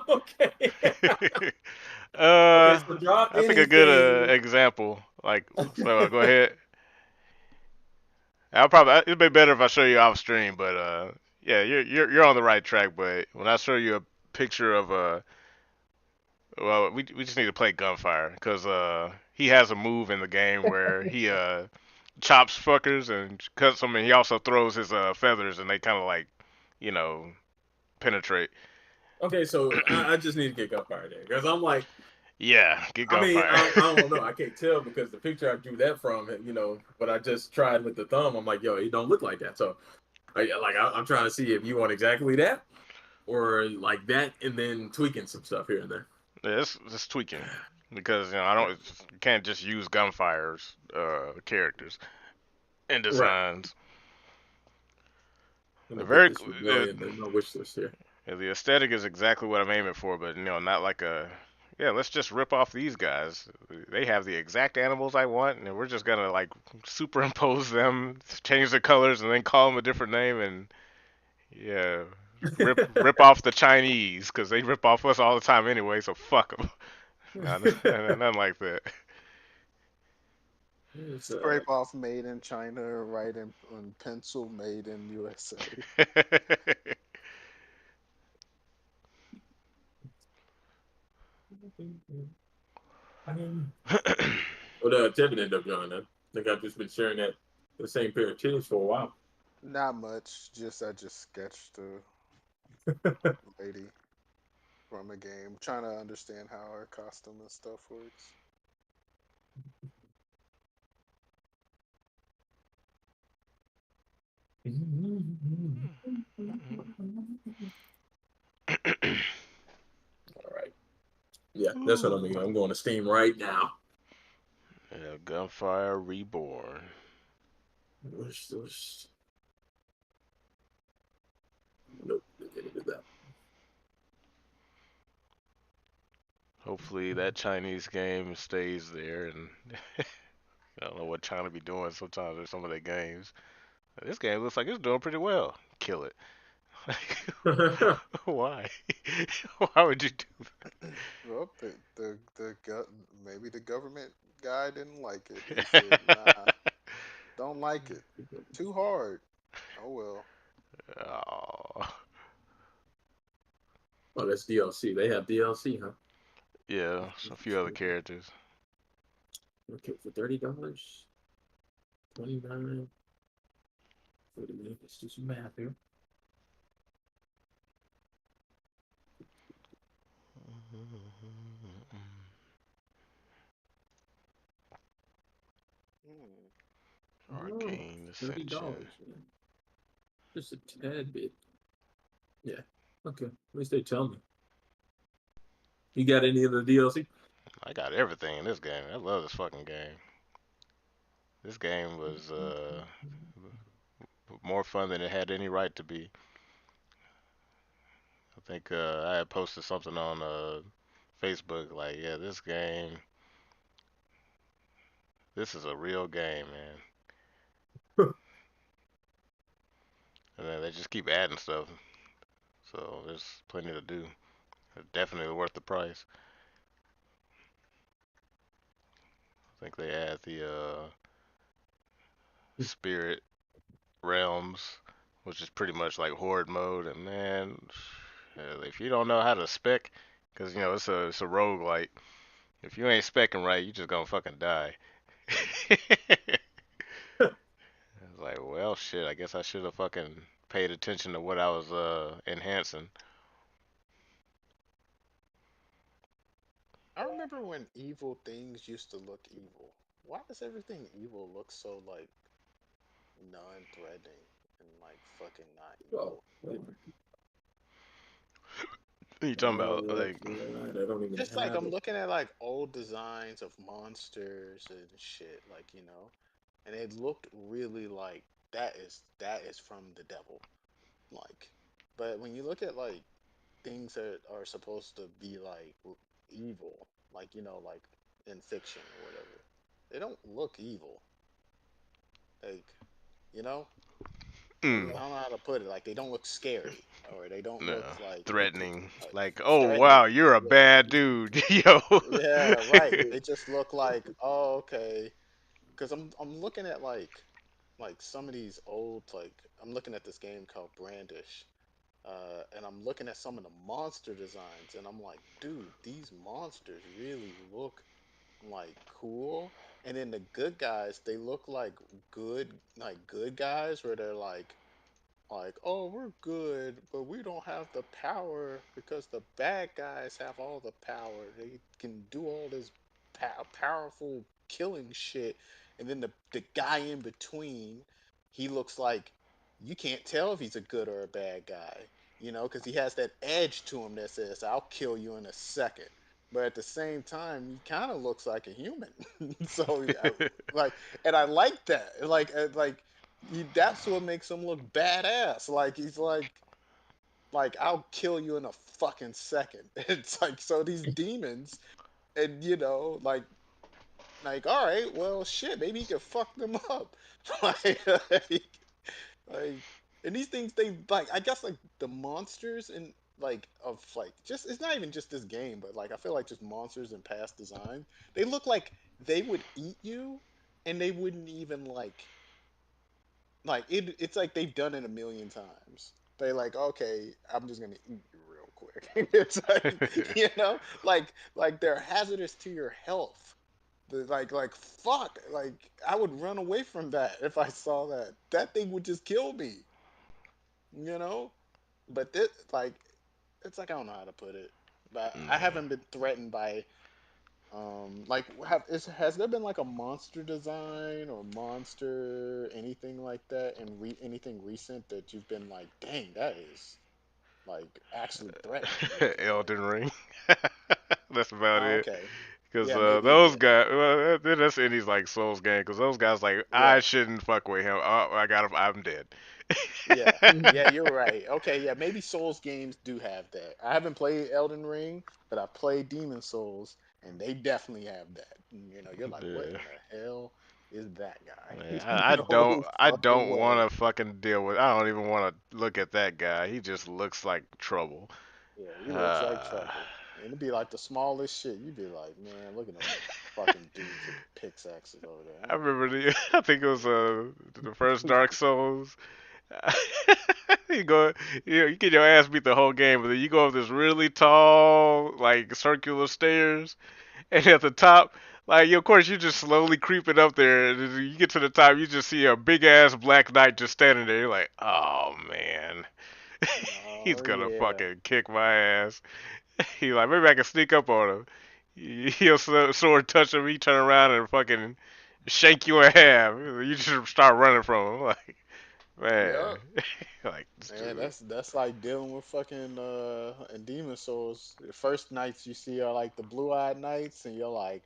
okay, okay. So drop I think a good anything. example, like, so go ahead. It'd be better if I show you off stream, but yeah, you're on the right track. But when I show you a picture of well, we just need to play Gunfire because he has a move in the game where he chops fuckers and cuts them, and he also throws his feathers, and they kind of like you know penetrate. Okay, so I just need to get gunfire there because I'm like, Yeah, get I mean, Gunfire. I don't know. I can't tell because the picture I drew that from, but I just tried with the thumb. I'm like, yo, it don't look like that. So, I'm trying to see if you want exactly that or like that, and then tweaking some stuff here and there. Yeah, it's tweaking because I don't you can't just use Gunfire's characters and Right. designs. Let The me get very this rebellion in my wish list here. the aesthetic is exactly what I'm aiming for, but not like a yeah. Let's just rip off these guys. They have the exact animals I want, and we're just gonna like superimpose them, change the colors, and then call them a different name, and yeah, rip off the Chinese because they rip off us all the time anyway. So fuck them. Nothing like that. It's, Scrape off made in China, write in pencil made in USA. what Tevin ended up doing? I think I've just been sharing the same pair of titties for a while. Not much. I just sketched a lady from a game, trying to understand how her costume and stuff works. All right. Yeah, that's what I'm doing. I'm going to Steam right now. Yeah, Gunfire Reborn. Wish this. Nope, didn't do that. Hopefully that Chinese game stays there, and I don't know what China be doing sometimes with some of their games. This game looks like it's doing pretty well. Kill it. Why? Why would you do Well, maybe the government guy didn't like it. He said, "Nah, that? don't like it. Too hard." Oh well. Oh, Oh, that's DLC. They have DLC, huh? yeah, a few other characters. Okay, for $30, 29. Wait a minute, let's do some math here. Hmm. No, Arcane Ascension. $30, man. Just a tad bit. Yeah. Okay. At least they tell me. You got any of the DLC? I got everything in this game. I love this fucking game. This game was more fun than it had any right to be. I think I had posted something on Facebook like, yeah, this is a real game, man. And then they just keep adding stuff, so there's plenty to do. Definitely worth the price. I think they add the spirit realms, which is pretty much like horde mode. And man, if you don't know how to spec, because you know it's a roguelike. If you ain't specking right, you just gonna fucking die. It's like, well, shit. I guess I should have fucking paid attention to what I was enhancing. I remember when evil things used to look evil. Why does everything evil look so like non-threatening and like fucking not Oh, evil? wait, What are you talking about? Like, I don't even Just like have I'm it. looking at like old designs of monsters and shit, like and it looked really like that is from the devil, like. But when you look at like things that are supposed to be like evil, like like in fiction or whatever, they don't look evil, like you know. mm, I don't know how to put it. Like they don't look scary, or they don't no, look threatening. like Like, oh threatening. wow, you're a Yeah, bad dude, yo. yeah, right. They just look like, oh, okay. Because I'm looking at like some of these old like I'm looking at this game called Brandish, and I'm looking at some of the monster designs, and I'm like, dude, these monsters really look like cool. And then the good guys, they look like good guys, where they're like, oh, we're good, but we don't have the power because the bad guys have all the power. They can do all this powerful killing shit. And then the guy in between, he looks like you can't tell if he's a good or a bad guy, because he has that edge to him that says, I'll kill you in a second. But at the same time, he kind of looks like a human. So, like, and I like that. That's what makes him look badass. Like he's like I'll kill you in a fucking second. It's like so these demons, and like all right, well shit, maybe he could fuck them up. like, like and these things they like I guess like the monsters and like of like just it's not even just this game, but like I feel like just monsters in past design, they look like they would eat you and they wouldn't even like it's like they've done it a million times. They like, okay, I'm just gonna eat you real quick. It's like like they're hazardous to your health. Like fuck, like I would run away from that if I saw that. That thing would just kill me, you know. But this like it's like I don't know how to put it. But I Yeah. haven't been threatened by like has there been like a monster design or monster anything like that and anything recent that you've been like, dang, that is like actually threatening or anything like Elden that? Ring. That's about Oh, it. okay. Cause Yeah, maybe. those Yeah, guys, well, that's any's like Souls game. Cause those guys like I right. shouldn't fuck with him. Oh, I got him. I'm dead. Yeah, yeah, you're right. Okay, yeah, maybe Souls games do have that. I haven't played Elden Ring, but I played Demon Souls, and they definitely have that. You're like, what Yeah. in the hell is that guy? Man, I don't No I fucking don't way. want to fucking deal with. I don't even want to look at that guy. He just looks like trouble. Yeah, he looks like Uh, trouble. And it'd be like the smallest shit. You'd be like, man, look at them fucking dudes with the pickaxes over there. I Ain't remember I think it was the first Dark Souls. you go, you get your ass beat the whole game, but then you go up this really tall, like circular stairs, and at the top, like of course you're just slowly creeping up there. And then you get to the top, you just see a big ass black knight just standing there. You're like, oh man, he's Oh gonna yeah. fucking kick my ass. He's like, maybe I can sneak up on him. He'll sword touch him. He turn around and fucking shank you in half. You just start running from him. Like, man, Yep. like Man, stupid. that's like dealing with fucking and Demon Souls. The first knights you see are like the blue-eyed knights, and you're like,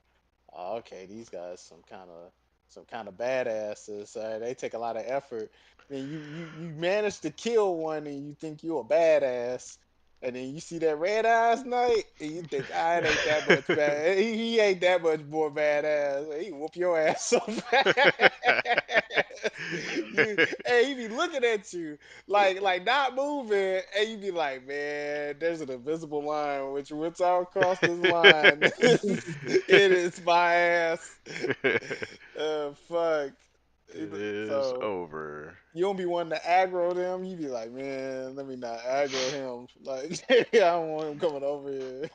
oh, okay, these guys some kind of some kind of badasses. They take a lot of effort. Then you manage to kill one, and you think you're a badass. And then you see that red eyes knight, and you think, it ain't that much bad. He ain't that much more badass. He whoop your ass so fast. Hey, he be looking at you like not moving, and you be like, man, there's an invisible line. Which once I cross this line, it is my ass. Fuck. It is So over. you don't be wanting to aggro them. You be like, man, let me not aggro him. Like, I don't want him coming over here.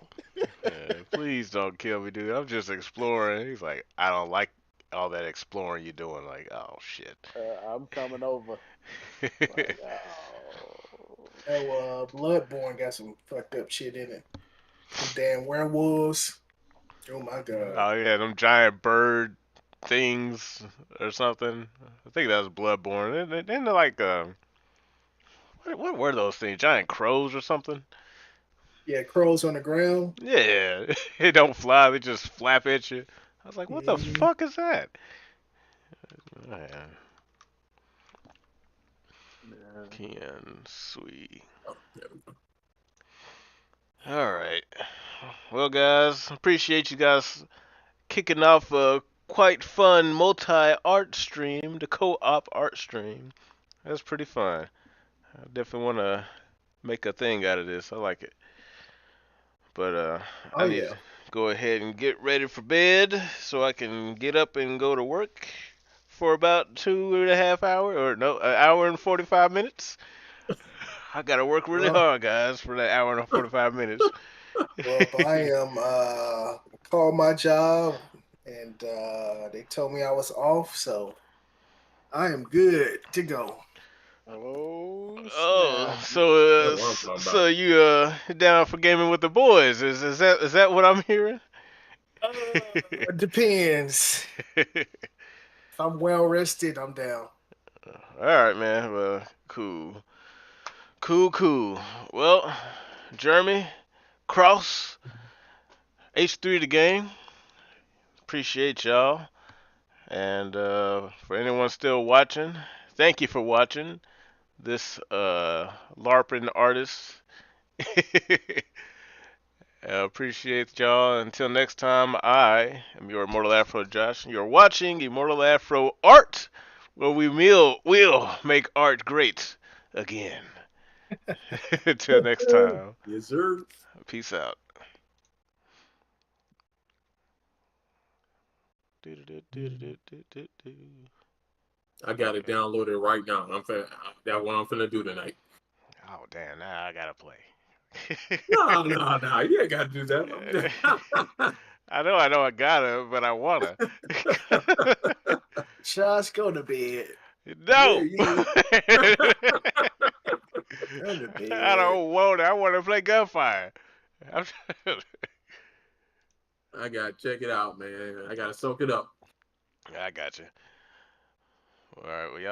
Please don't kill me, dude. I'm just exploring. He's like, I don't like all that exploring you're doing. Like, oh shit. I'm coming over. Like, oh. Oh, Bloodborne got some fucked up shit in it. Some damn werewolves. Oh my god. Oh yeah, them giant bird things or something. I think that was Bloodborne. Didn't they like what were those things? Giant crows or something? Yeah, crows on the ground. Yeah, they don't fly. They just flap at you. I was like, what the Mhm. fuck is that? Man, Yeah. Ken Sui. Oh, there we go. All right. Well, guys, appreciate you guys kicking off a quite fun multi-art stream, the co-op art stream. That's pretty fun. I definitely want to make a thing out of this. I like it. But I Oh need yeah. to go ahead and get ready for bed so I can get up and go to work for about 2.5 hours, or no, an hour and 45 minutes. I gotta work really Well, hard, guys, for that hour and 45 minutes. well, I am called my job and they told me I was off, so I am good to go. Oh Oh, snap! so That's what I'm talking so about. you down for gaming with the boys? Is that what I'm hearing? It depends. If I'm well rested, I'm down. All right, man. Well, cool, cool, cool. Well, Jeremy, Cross, H3 the game. Appreciate y'all. And for anyone still watching, thank you for watching this LARPing artist. Appreciate y'all. Until next time, I am your Immortal Afro Josh. You're watching Immortal Afro Art, where we will make art great again. Until next time, Yes, sir. peace out. I got it Okay. downloaded right now. That's what I'm finna do tonight. Oh damn! Now I gotta play. No, no, no. You ain't gotta do that. I know, I gotta, but I wanna. Just go to bed. Yeah, No. you. Go to I bed. don't want it. I want to play Gunfire. I'm I gotta check it out, man. I gotta soak it up. I got you. All right. Well, y'all.